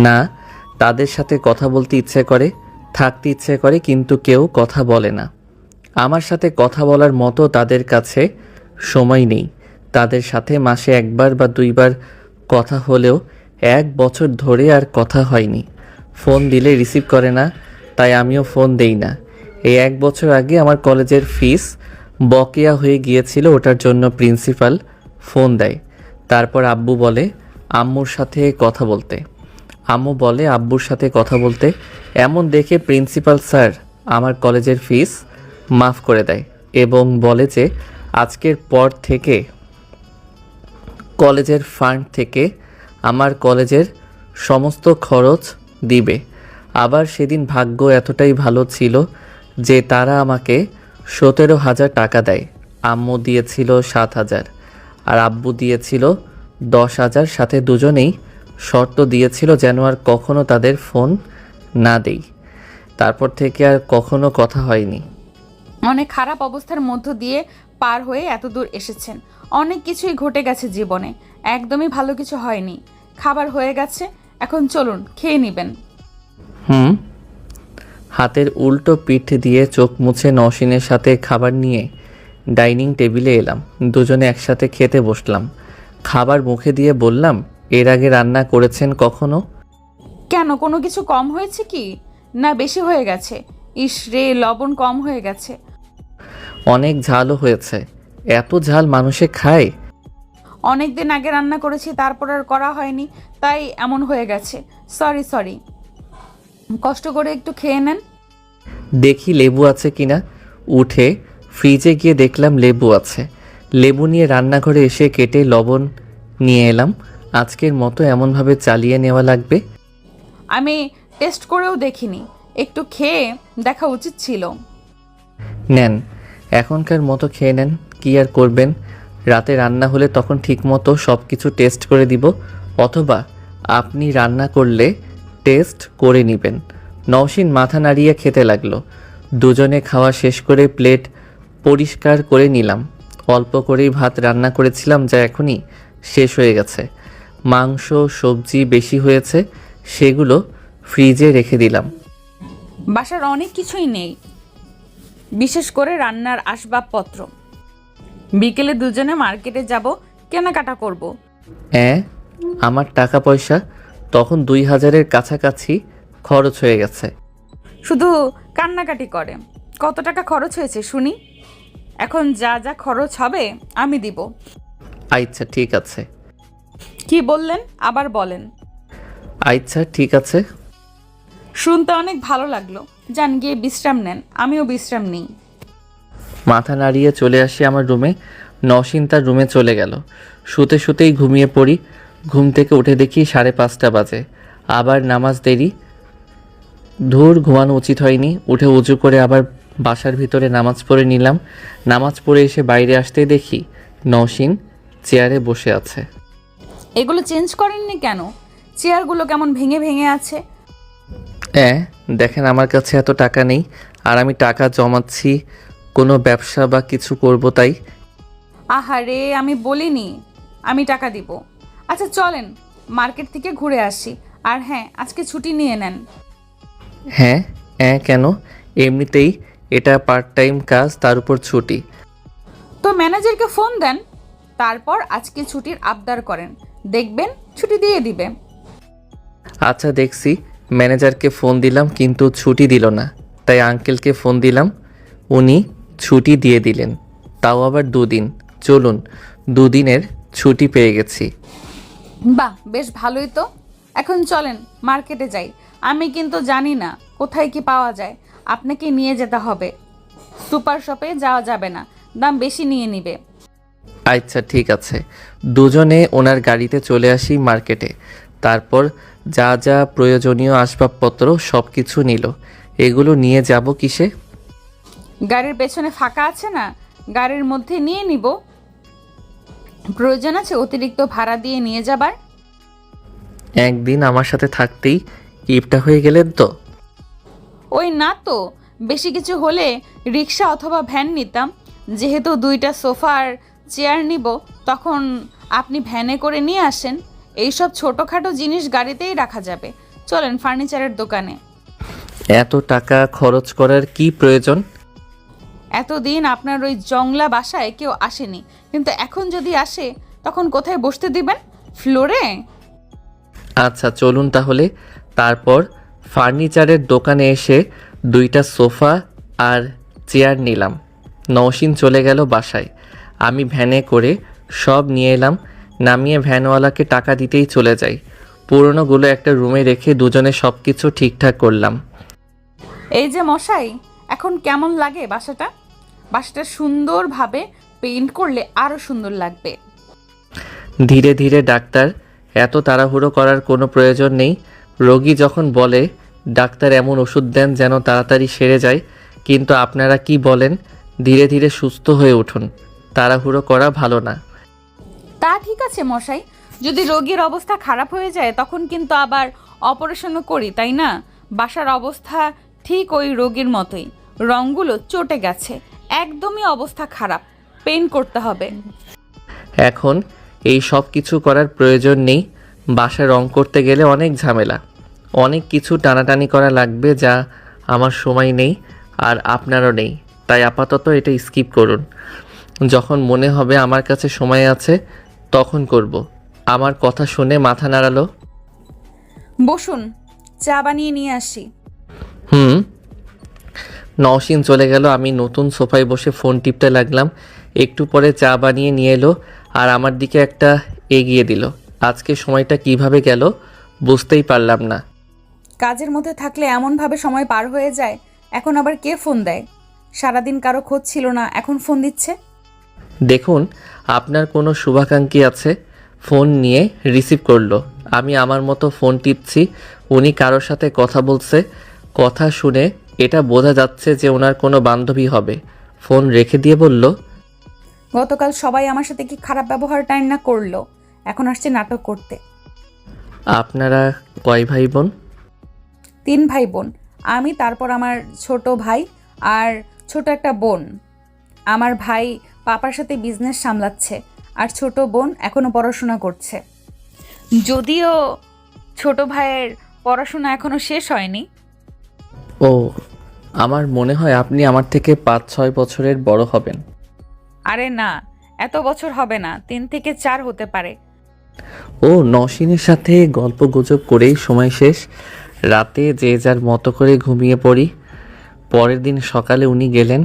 না, তাদের সাথে কথা বলতে ইচ্ছে করে, থাকতে ইচ্ছে করে, কিন্তু কেউ কথা বলে না। আমার সাথে কথা বলার মতো তাদের কাছে সময় নেই। তাদের সাথে মাসে 1বার বা 2বার কথা হলেও 1 বছর ধরে আর কথা হয়নি। ফোন দিলে রিসিভ করে না, তাই আমিও ফোন দেই না। এই 1 বছর আগে আমার কলেজের ফিস বকেয়া হয়ে গিয়েছিল, ওটার জন্য প্রিন্সিপাল ফোন দেয়। তারপর আব্বু বলে আম্মুর সাথে কথা বলতে, আম্মু বলে আব্বুর সাথে কথা বলতে। এমন দেখে প্রিন্সিপাল স্যার আমার কলেজের ফিস মাফ করে দেয় এবং বলে যে আজকের পর থেকে কলেজের ফান্ড থেকে আমার কলেজের সমস্ত খরচ দিবে। আবার সেদিন ভাগ্য এতটাই ভালো ছিল যে তারা আমাকে 17,000 টাকা দেয়। আম্মু দিয়েছিল 7,000 আর আব্বু দিয়েছিল 10,000। সাথে দুজনেই শর্ত দিয়েছিল যেন আর কখনো তাদের ফোন না দেই। তারপর থেকে আর কখনো কথা হয়নি। অনেক খারাপ অবস্থার মধ্য দিয়ে পার হয়ে এত দূর এসেছেন। অনেক কিছুই ঘটে গেছে জীবনে, একদমই ভালো কিছু হয়নি। খাবার হয়ে গেছে, এখন চলুন খেয়ে নেবেন। হাতের উল্টো পিঠ দিয়ে চোখ মুছে নওশিনের সাথে খাবার নিয়ে ডাইনিং টেবিলে এলাম। দুজনে একসাথে খেতে বসলাম। খাবার মুখে দিয়ে বললাম, এর আগে রান্না করেছেন কখনো? কেন, কোনো কিছু কম হয়েছে কি? না বেশি হয়ে গেছে? ইস রে, লবণ কম হয়ে গেছে। অনেক ঝালও হয়েছে। এত ঝাল মানুষে খায়? অনেক দিন আগে রান্না করেছি, তারপর আর করা হয়নি, তাই এমন হয়ে গেছে। সরি। কষ্ট করে একটু খেয়ে নেন। দেখি লেবু আছে কিনা। উঠে ফ্রিজে গিয়ে দেখলাম লেবু আছে। লেবু নিয়ে রান্নাঘরে এসে কেটে লবণ নিয়ে এলাম। আজকের মতো এমনভাবে চালিয়ে নেওয়া লাগবে। আমি টেস্ট করেও দেখিনি, একটু খেয়ে দেখা উচিত ছিল। নেন, এখনকার মতো খেয়ে নেন। কি আর করবেন, রাতে রান্না হলে তখন ঠিকমতো সব কিছু টেস্ট করে দিব, অথবা আপনি রান্না করলে টেস্ট করে নেবেন। নওশিন মাথা নাড়িয়ে খেতে লাগলো। দুজনে খাওয়া শেষ করে প্লেট পরিষ্কার করে নিলাম। অল্প করেই ভাত রান্না করেছিলাম, যা এখনই শেষ হয়ে গেছে। মাংস সবজি বেশি হয়েছে, সেগুলো ফ্রিজে রেখে দিলাম। বাসার অনেক কিছুই নেই, বিশেষ করে রান্নার আসবাবপত্র। বিকেলে দুজনে মার্কেটে যাব, কেনাকাটা করব। আমার টাকা পয়সা তখন 2,000-এর কাছাকাছি খরচ হয়ে গেছে। শুধু কান্নাকাটি করে। কত টাকা খরচ হয়েছে শুনি? এখন যা যা খরচ হবে আমি দিব। আচ্ছা ঠিক আছে। কি বললেন, আবার বলেন। আচ্ছা ঠিক আছে। শুনতে অনেক ভালো লাগলো। যান গিয়ে বিশ্রাম নেন, আমিও বিশ্রাম নিই। মাথা নাড়িয়ে চলে আসি আমার রুমে। নওশিন তার রুমে চলে গেল। শুতে শুতেই ঘুমিয়ে পড়ি। ঘুম থেকে উঠে দেখি 5:30 বাজে। আবার নামাজ দেরি। ধুর, ঘুমানো উচিত হয়নি। উঠে উজু করে আবার বাসার ভিতরে নামাজ পড়ে নিলাম। নামাজ পড়ে এসে বাইরে আসতেই দেখি নওশিন চেয়ারে বসে আছে। এগুলো চেঞ্জ করেননি কেন? চেয়ারগুলো কেমন ভেঙে ভেঙে আছে। দেখেন আমার কাছে এত টাকা নেই, আর আমি টাকা জমাচ্ছি কোনো ব্যবসা বা কিছু করব তাই। আহারে, আমি বলিনি আমি টাকা দিব। আচ্ছা চলেন মার্কেট থেকে ঘুরে আসি। আর হ্যাঁ, আজকে ছুটি নিয়ে নেন। হ্যাঁ হ্যাঁ, কেন? এমনিতেই এটা পার্ট টাইম কাজ, তার উপর ছুটি। তো ম্যানেজারকে ফোন দেন, তারপর আজকে ছুটির আবদার করেন, দেখবেন ছুটি দিয়ে দিবে। আচ্ছা দেখছি। ম্যানেজারকে ফোন দিলাম কিন্তু ছুটি দিল না, তাই আঙ্কেলকে ফোন দিলাম, উনি ছুটি দিয়ে দিলেন, তাও আবার 2 দিন। চলুন, 2 দিনের ছুটি পেয়ে গেছি। বাহ, বেশ ভালোই তো। এখন চলেন মার্কেটে যাই। আমি কিন্তু জানি না কোথায় কি পাওয়া যায়, আপনাকে নিয়ে যেতে হবে। সুপার শপে যাওয়া যাবে না, দাম বেশি নিয়ে নিবে। আচ্ছা ঠিক আছে। দুজনে ওনার গাড়িতে চলে আসি মার্কেটে। তারপর যা যা প্রয়োজনীয় আসবাবপত্র সব কিছু নিল। এগুলো নিয়ে যাব কিসে? গাড়ির পেছনে ফাঁকা আছে না, গাড়ির মধ্যে নিয়ে নিব। প্রয়োজন আছে অতিরিক্ত ভাড়া দিয়ে নিয়ে যাবার? একদিন আমার সাথে থাকতেই কিপটা হয়ে গেলেন তো। ওই না তো, বেশি কিছু হলে রিক্সা অথবা ভ্যান নিতাম। যেহেতু 2টা সোফার চেয়ার নিব, তখন আপনি ভ্যানে করে নিয়ে আসেন। এইসব ছোটোখাটো জিনিস গাড়িতেই রাখা যাবে। চলেন ফার্নিচারের দোকানে। এত টাকা খরচ করার কি প্রয়োজন? এতদিন আপনার ওই জংলা বাসায় কেউ আসেনি, কিন্তু এখন যদি আসে তখন কোথায় বসতে দিবেন? ফ্লোরে? আচ্ছা চলুন তাহলে। তারপর ফার্নিচারের দোকানে এসে 2টা সোফা আর চেয়ার নিলাম। নওশিন চলে গেল বাসায়। আমি ভ্যানে করে সব নিয়ে এলাম, নামিয়ে ভ্যানওয়ালাকে টাকা দিতেই চলে যাই। পুরনোগুলো একটা রুমে রেখে দুজনে সব কিছু ঠিকঠাক করলাম। এই যে মশাই, এখন কেমন লাগে বাসাটা? বাসাটা সুন্দরভাবে পেইন্ট করলে আরও সুন্দর লাগবে। ধীরে ধীরে ডাক্তার, এত তাড়াহুড়ো করার কোনো প্রয়োজন নেই। রোগী যখন বলে ডাক্তার এমন ওষুধ দেন যেন তাড়াতাড়ি সেরে যায়, কিন্তু আপনারা কি বলেন ধীরে ধীরে সুস্থ হয়ে উঠুন। তাড়াহুড়ো করা ভালো না। তা ঠিক আছে মশাই, যদি রোগীর অবস্থা খারাপ হয়ে যায় তখন কিন্তু আবার অপারেশনও করি, তাই না? বাসার অবস্থা ঠিক ওই রোগীর মতোই, রঙগুলো চটে গেছে, একদমই অবস্থা খারাপ, পেইন্ট করতে হবে। এখন এই সব কিছু করার প্রয়োজন নেই। বাসায় রং করতে গেলে অনেক ঝামেলা, অনেক কিছু টানাটানি করা লাগবে, যা আমার সময় নেই আর আপনারও নেই। তাই আপাতত এটা স্কিপ করুন। যখন মনে হবে আমার কাছে সময় আছে তখন করব। আমার কথা শুনে মাথা নাড়ালো। বসুন, চা বানিয়ে নিয়ে আসি। নওশিন চলে গেল। আমি নতুন সোফায় বসে ফোন টিপতে লাগলাম। একটু পরে চা বানিয়ে নিয়ে এলো আর আমার দিকে একটা এগিয়ে দিল। আজকে সময়টা কিভাবে গেল বুঝতেই পারলাম না। কাজের মধ্যে থাকলে এমনভাবে সময় পার হয়ে যায়। এখন আবার কে ফোন দেয়? সারাদিন কারো খোঁজ ছিল না, এখন ফোন দিচ্ছে। দেখুন, আপনার কোনো শুভাকাঙ্ক্ষী আছে, ফোন নিয়ে রিসিভ করলো। আমি আমার মতো ফোন টিপছি, উনি কারোর সাথে কথা বলছে। কথা শুনে এটা বোঝা যাচ্ছে যে ওনার কোনো বান্ধবী হবে। ফোন রেখে দিয়ে বলল, গতকাল সবাই আমার সাথে কি খারাপ ব্যবহারটাই না করলো, এখন আসছে নাটক করতে। আপনারা কয় ভাই বোন? 3 ভাই বোন, আমি, তারপর আমার ছোট ভাই আর ছোট একটা বোন। আমার ভাই পাপার সাথে বিজনেস সামলাচ্ছে আর ছোট বোন এখনো পড়াশোনা করছে। যদিও ছোট ভাইয়ের পড়াশোনা এখনো শেষ হয়নি। ও, আমার মনে হয় আপনি আমার থেকে 5-6 বছরের বড় হবেন। আরে না, এত বছর হবে না, 3 থেকে 4 হতে পারে। ও, নওশিনের সাথে গল্প গুজব করেই সময় শেষ। রাতে যে যার মতো করে ঘুমিয়ে পড়ি। পরের দিন সকালে উনি গেলেন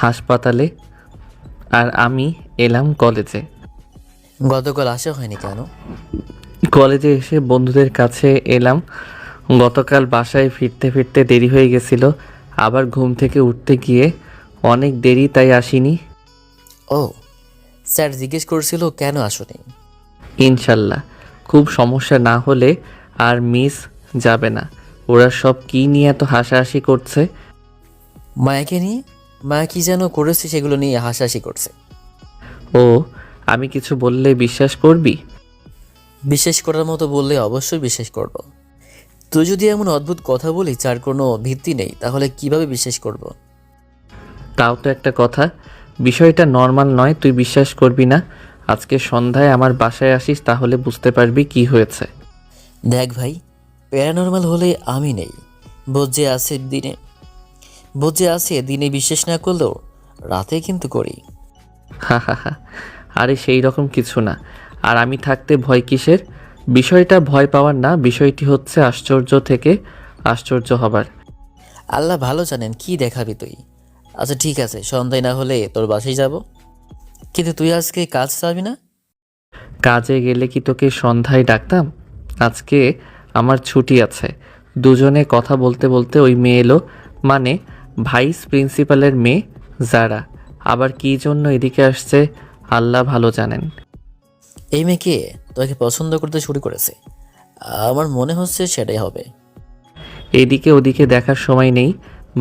হাসপাতালে আর আমি এলাম কলেজে। গতকাল আসা হয়নি কেন? কলেজে এসে বন্ধুদের কাছে এলাম। গতকাল বাসায় ফিরতে ফিরতে দেরি হয়ে গেছিল, আবার ঘুম থেকে উঠতে গিয়ে অনেক দেরি, তাই আসিনি। ও, স্যার জিজ্ঞেস করছিল কেন আসোনি। ইনশাল্লাহ খুব সমস্যা না হলে আর মিস যাবে না। ওরা সব কি নিয়ে এত হাসাহাসি করছে? মায়াকে নিয়ে। মায়া কি যেন করেছে সেগুলো নিয়ে হাসাহাসি করছে। ও, আমি কিছু বললে বিশ্বাস করবি? বিশ্বাস করার মতো বললে অবশ্যই বিশ্বাস করব। তুই যদি এমন অদ্ভুত কথা বলি যার কোনো ভিত্তি নেই, তাহলে কিভাবে বিশ্বাস করব? তাও তো একটা কথা। বিষয়টা নর্মাল নয়, তুই বিশ্বাস করবি না। আজকে সন্ধ্যায় আমার বাসায় আসিস, তাহলে বুঝতে পারবি কি হয়েছে। দেখ ভাই, প্যারানর্মাল হলে আমি নেই, বোঝে আছে দিনে বিশ্বাস না করলেও রাতে কিন্তু করি। হা হা হা। আরে সেই রকম কিছু না। আর আমি থাকতে ভয় কিসের? বিষয়টা ভয় পাওয়ার না, বিষয়টি হচ্ছে আশ্চর্য থেকে আশ্চর্য হবার। আল্লাহ ভালো জানেন কি দেখাবি তুই। আচ্ছা ঠিক আছে, সন্ধ্যায় না হলে তোর বাসায় যাব। কিন্তু তুই আজকে কাজ যাবি না? কাজে গেলে কি তোকে সন্ধ্যায় ডাকতাম? আজকে আমার ছুটি আছে। দুজনে কথা বলতে বলতে ওই মেয়ে এলো, মানে ভাইস প্রিন্সিপালের মেয়ে যারা। আবার কী জন্য এদিকে আসছে আল্লাহ ভালো জানেন। এই মেয়েকে তোকে পছন্দ করতে শুরু করেছে। আমার মনে হচ্ছে সেটাই হবে। এদিকে ওদিকে দেখার সময় নেই,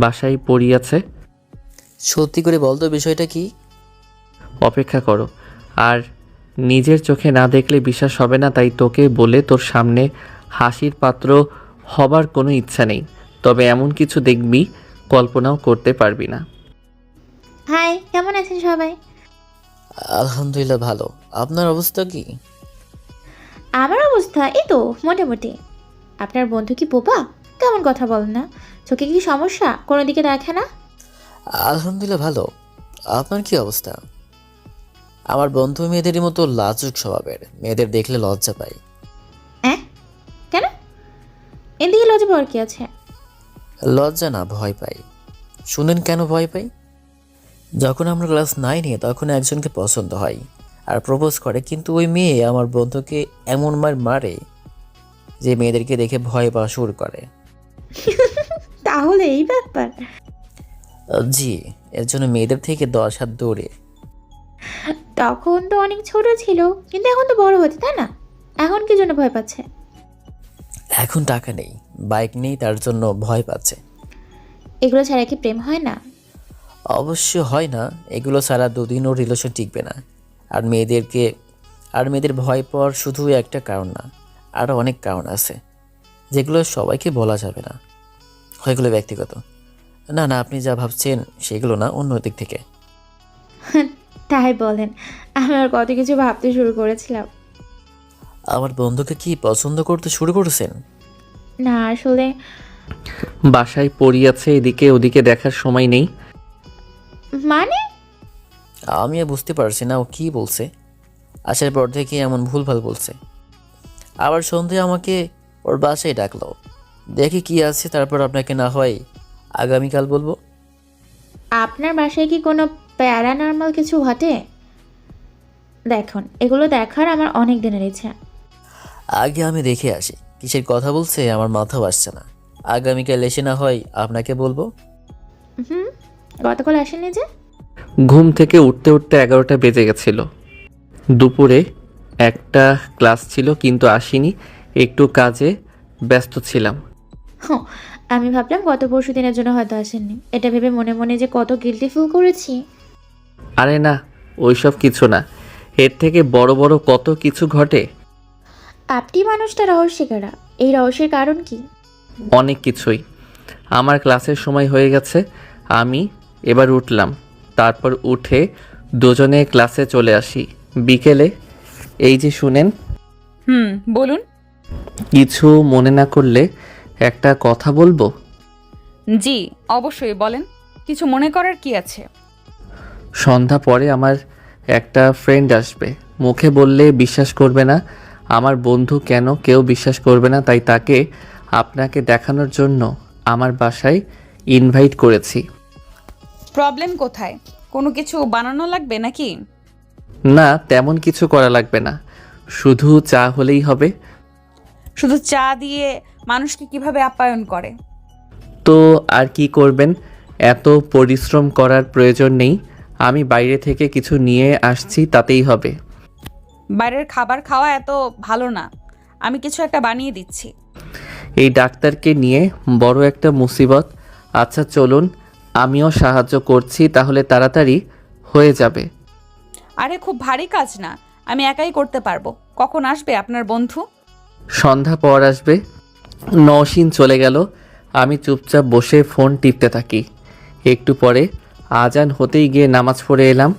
বাসায় পড়িয়াছে। সত্যি করে বল তো বিষয়টা কি? অপেক্ষা করো। আর নিজের চোখে না দেখলে বিশ্বাস হবে না, তাই তোকে বলে তোর সামনে হাসির পাত্র হবার কোনো ইচ্ছা নেই। তবে এমন কিছু দেখবি কল্পনাও করতে পারবি না। হাই, কেমন আছেন সবাই? আলহামদুলিল্লাহ ভালো। আপনার অবস্থা কি? আমার অবস্থা এই তো মোটামুটি। আপনার বন্ধু কি বোবা? কেমন কথা বলেন না? চোখে কি সমস্যা? কোনো দিকে দেখে না? আলহামদুলিল্লাহ ভালো। আপনার কি অবস্থা? আমার বন্ধু মেয়েদেরই মতো লাজুক স্বভাবের, মেয়েদের দেখলে লজ্জা পায়। কেন? এদিকে লজ্জা পাওয়ার কি আছে? লজ্জা না, ভয় পাই। শুনেন কেন ভয় পাই? যখন আমরা ক্লাস 9-এ তখন একজনকে পছন্দ হয় আর প্রপোজ করে, কিন্তু ওই মেয়ে আমার বন্ধুকে এমন মারে যে মেয়েদেরকে দেখে ভয় পাওয়া শুরু করে। তাহলে এই ব্যাপার। জি, এর জন্য মেয়েদের থেকে 10 হাত দূরে। তখন তো অনেক ছোট ছিল, কিন্তু এখন তো বড় হচ্ছে, তাই না? এখন কি জন্য ভয় পাচ্ছে? এখন টাকা নেই, বাইক নেই, তার জন্য ভয় পাচ্ছে। এগুলো ছাড়া কি প্রেম হয় না? অবশ্য হয় না, এগুলো ছাড়া দুদিনও রিলেশন টিকবে না। আর মেয়েদের ভয় পাওয়ার শুধু একটা কারণ না, আরও অনেক কারণ আছে যেগুলো সবাইকে বলা যাবে না। ওইগুলো ব্যক্তিগত। না না, আপনি যা ভাবছেন সেগুলো না, অন্য দিক থেকে। তাই বলেন? আমি আর কত কিছু ভাবতে শুরু করেছিলাম। আমার বন্ধুকে কি পছন্দ করতে শুরু করেছেন? না আসলে বাসায় পড়িয়াছে, এদিকে ওদিকে দেখার সময় নেই। মানে আমি বুঝতে পারছি না ও কি বলছে। আসার পর থেকে এমন ভুলভাল বলছে। আবার সন্ধ্যায় আমাকে ওর বাসায় ডাকলো। দেখি কি আছে, তারপর আপনাকে না হয় আগামীকাল বলবো। আপনার বাসায় কি কোনো প্যারানর্মাল কিছু ঘটে? দেখুন, এগুলো দেখার আমার অনেক দিনের ইচ্ছা। আগে আমি দেখে আসি কিসের কথা বলছে, আমার মাথাও আসছে না। আগামীকাল এসে না হয় আপনাকে বলবো। গতকাল আসেননি যে? ঘুম থেকে উঠতে উঠতে 11টা বেজে গেছিল। দুপুরে একটা ক্লাস ছিল কিন্তু আসিনি, একটু কাজে ব্যস্ত ছিলাম। আমি ভাবলাম গত পরশু দিনের জন্য হয়তো আসেননি। এটা ভেবে মনে মনে যে কত গিল্টি ফিল করেছি। আরে না, ওইসব কিছু না, এর থেকে বড় বড় কত কিছু ঘটে। আপনি মানুষটা রহস্যকারা, এই রহস্যের কারণ কি? অনেক কিছুই। আমার ক্লাসের সময় হয়ে গেছে, আমি এবার উঠলাম। তারপর উঠে দুজনে ক্লাসে চলে আসি। বিকেলে এই যে শুনেন। বলুন। কিছু মনে না করলে একটা কথা বলবো? জি অবশ্যই বলেন, কিছু মনে করার কি আছে? সন্ধ্যা পরে আমার একটা ফ্রেন্ড আসবে। মুখে বললে বিশ্বাস করবে না, আমার বন্ধু কেন কেউ বিশ্বাস করবে না, তাই তাকে আপনাকে দেখানোর জন্য আমার বাসায় ইনভাইট করেছি। প্রবলেম কোথায়? কোনো কিছু বানানো লাগবে নাকি? না, তেমন কিছু করা লাগবে না, শুধু চা হলেই হবে। শুধু চা দিয়ে মানুষকে কিভাবে আপ্যায়ন করে? তো আর কি করবেন, এত পরিশ্রম করার প্রয়োজন নেই। আমি বাইরে থেকে কিছু নিয়ে আসছি, তাতেই হবে। বাইরের খাবার খাওয়া এত ভালো না, আমি কিছু একটা বানিয়ে দিচ্ছি। এই ডাক্তারকে নিয়ে বড় একটা মুসিবত। আচ্ছা চলুন, আমিও সাহায্য করছি, তাহলে তাড়াতাড়ি হয়ে যাবে। আরে খুব ভারী কাজ না, আমি একাই করতে পারবো। কখন আসবে আপনার বন্ধু? সন্ধ্যা পর আসবে। নওশিন চলে গেল। আমি চুপচাপ বসে ফোন টিপতে থাকি। একটু পরে আজান হতেই গিয়ে নামাজ পড়ে এলাম।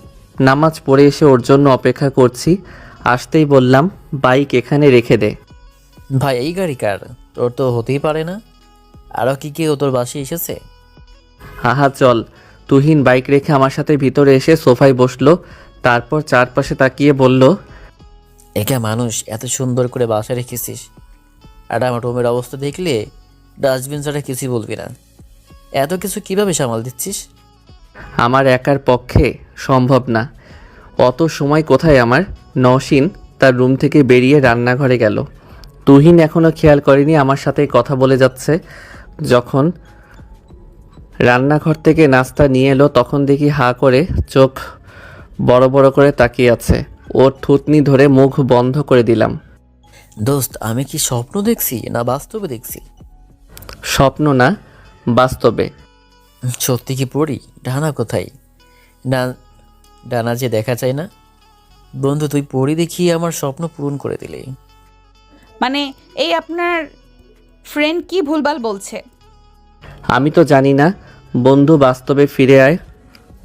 নামাজ পড়ে এসে ওর জন্য অপেক্ষা করছি। আসতেই বললাম, বাইক এখানে রেখে দে। ভাই এই গাড়ি কার? তোর তো হতেই পারে না। আরও কি কেউ তোর বাসায় এসেছে? হাহা চল। তুহিন বাইক রেখে আমার সাথে ভিতরে এসে সোফায় বসলো, তারপর চারপাশে তাকিয়ে বলল, একা মানুষ এত সুন্দর করে বাসায় রেখেছিস, আর আমার রুমের অবস্থা দেখলে ডাস্টবিন ছাড়া কিছুই বলবি না। এত কিছু কিভাবে সামাল দিচ্ছিস? আমার একার পক্ষে সম্ভব না। অত সময় কোথায় আমার। নওশিন তার রুম থেকে বেরিয়ে রান্নাঘরে গেল। তুহিন এখনও খেয়াল করেনি আমার সাথে কথা বলে যাচ্ছে। যখন রান্নাঘর থেকে নাস্তা নিয়ে এলো তখন দেখি হা করে চোখ বড় বড় করে তাকিয়ে আছে। ওর থুতনি ধরে মুখ বন্ধ করে দিলাম। দোস্ত, আমি কি স্বপ্ন দেখছি না বাস্তবে দেখছি? স্বপ্ন না, বাস্তবে। সত্যি কি পড়ি? ডানা কোথায়? ডানা যে দেখা যায় না। বন্ধু, তুই পড়ি দেখিয়ে আমার স্বপ্ন পূরণ করে দিলি। মানে এই আপনার ফ্রেন্ড কি ভুলভাল বলছে? আমি তো জানি না। বন্ধু, বাস্তবে ফিরে আয়।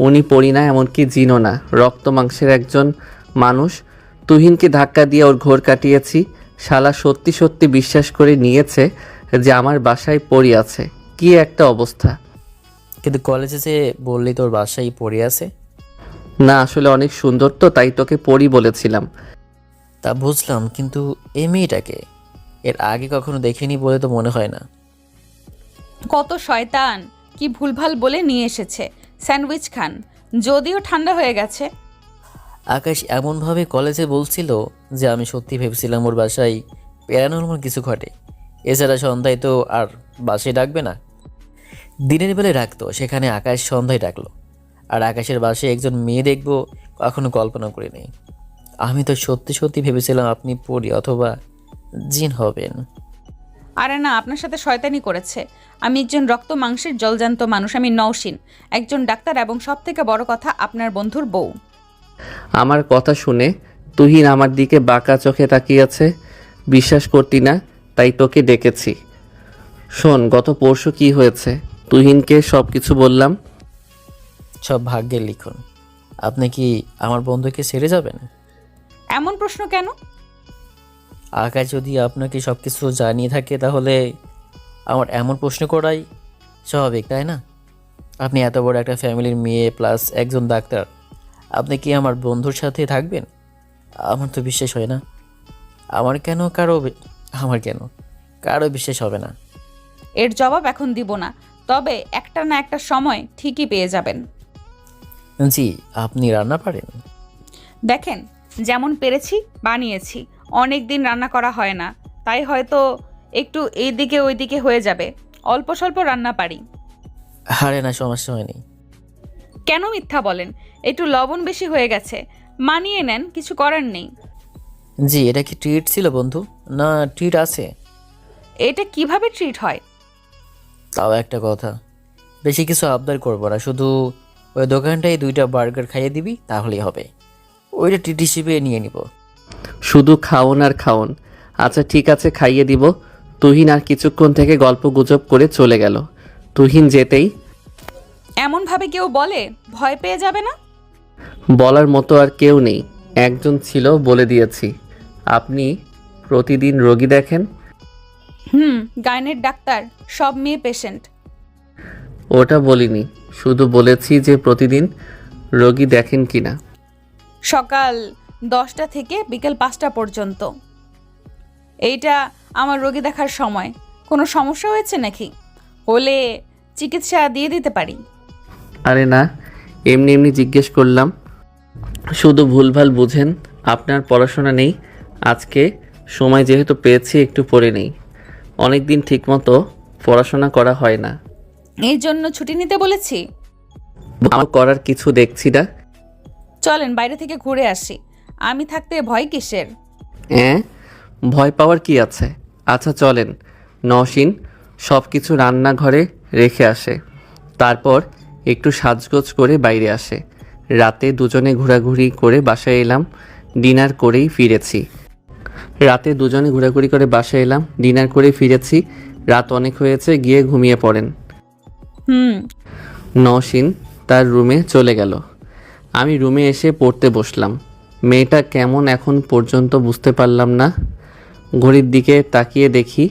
উনি পড়ি না, এমনকি জিনও না, রক্ত মাংসের একজন মানুষ। তুহিনকে ধাক্কা দিয়ে ওর ঘোর কাটিয়েছি। শালা সত্যি সত্যি বিশ্বাস করে নিয়েছে যে আমার বাসায় পড়ি আছে। কি একটা অবস্থা। কিন্তু কলেজে যে বললি তোর বাসায় পড়ে আছে। না, আসলে অনেক সুন্দর তো, তাই তোকে পড়ি বলেছিলাম। তা বুঝলাম, কিন্তু এই মেয়েটাকে এর আগে কখনো দেখিনি বলে তো মনে হয় না। কত শয়তান, কি ভুলভাল বলে নিয়ে এসেছে। স্যান্ডউইচ খান, যদিও ঠান্ডা হয়ে গেছে। আকাশ এমনভাবে কলেজে বলছিল যে আমি সত্যি ভেবেছিলাম ওর বাসায় প্যারানর্মাল কিছু ঘটে। এছাড়া সন্ধ্যায় তো আর বাসায় ডাকবে না। দিনের বেলায় ডাকতো, সেখানে আকাশ সন্ধ্যায় ডাকলো। আর আকাশের বাসায় একজন মেয়ে দেখবো কখনো কল্পনা করিনি। আমি তো সত্যি সত্যি ভেবেছিলাম আপনি পড়ি অথবা জিন হবেন। আরে না, আপনার সাথে শয়তানি করেছে। আমি একজন রক্ত মাংসের জলজান্ত মানুষ। আমি নওশিন, একজন ডাক্তার, এবং সব থেকে বড় কথা আপনার বন্ধুর বউ। আমার কথা শুনে তুহিন আমার দিকে বাঁকা চোখে তাকিয়ে আছে। বিশ্বাস করতি না, তাই তোকে ডেকেছি। শোন, গত পরশু কি হয়েছে। তুহিনকে সব কিছু বললাম। সব ভাগ্যের লিখন। আপনি কি আমার বন্ধুকে ছেড়ে যাবেন? এমন প্রশ্ন কেন? আকাশ যদি আপনাকে সব কিছু জানিয়ে থাকে তাহলে আমার এমন প্রশ্ন করাই স্বাভাবিক, তাই না? আপনি এত বড় একটা ফ্যামিলির মেয়ে প্লাস একজন ডাক্তার, আপনি কি আমার বন্ধুর সাথে থাকবেন? আমার তো বিশ্বাস হয় না। আমার কেন কারো বিশ্বাস হবে না। এর জবাব এখন দিব না, তবে একটা না একটা সময় ঠিকই পেয়ে যাবেন। জি, আপনি রান্না পারেন? দেখেন, যেমন পেরেছি বানিয়েছি। অনেক দিন রান্না করা হয় না, তাই হয়তো একটু এইদিকে ওইদিকে হয়ে যাবে। অল্প স্বল্প রান্না পারি। আরে না, সমস্যা হয়নি। কেন মিথ্যা বলেন? একটু লবণ বেশি হয়ে গেছে, মানিয়ে নেন, কিছু করার নেই। জি, এটা কি ট্রিট ছিল বন্ধু, না ট্রিট আছে? এটা কিভাবে ট্রিট হয়? তাও একটা কথা, বেশি কিছু আবদার করবো না, শুধু ওই দোকানটায় 2টা বার্গার খাইয়ে দিবি, তাহলেই হবে। ওইটা ট্রিট হিসেবে নিয়ে নিব। শুধু খাওন আর খাওন। আচ্ছা ঠিক আছে, খাইয়ে দিব। তুহিন আর কিছুক্ষণ থেকে গল্প গুজব করে চলে গেল। তুহিন যেতেই, এমনভাবে কেউ বলে ভয় পেয়ে যাবে না? বলার মতো আর কেউ নেই। একজন ছিল, বলে দিয়েছি। আপনি প্রতিদিন রোগী দেখেন? গাইনের ডাক্তার, সব মেয়ে পেশেন্ট। ওটা বলিনি, শুধু বলেছি যে প্রতিদিন রোগী দেখেন কিনা। সকাল 10টা থেকে বিকেল 5টা পর্যন্ত। এইটা আমার রোগী দেখার সময়। কোনো সমস্যা হয়েছে নাকি? হলে চিকিৎসা দিয়ে দিতে পারি। আরে না, এমনি এমনি জিজ্ঞেস করলাম। শুধু ভুলভাল বুঝেন। আপনার পড়াশোনা নেই? আজকে সময় যেহেতু পেয়েছি একটু পড়ে নেই। অনেক দিন ঠিকমতো পড়াশোনা করা হয় না। এই জন্য ছুটি নিতে বলেছি। আমার করার কিছু দেখছি না। চলেন বাইরে থেকে ঘুরে আসি। আমি থাকতে ভয় কিসের? ভয় পাওয়ার কি আছে? আচ্ছা চলেন। নওশিন সব কিছু রান্নাঘরে রেখে আসে, তারপর একটু সাজগোজ করে বাইরে আসে। রাতে দুজনে ঘোরাঘুরি করে বাসায় এলাম। ডিনার করেই ফিরেছি। রাত অনেক হয়েছে, গিয়ে ঘুমিয়ে পড়েন। নওশিন তার রুমে চলে গেল। আমি রুমে এসে পড়তে বসলাম। মেয়েটা কেমন এখন পর্যন্ত বুঝতে পারলাম না। ঘড়ির দিকে তাকিয়ে দেখি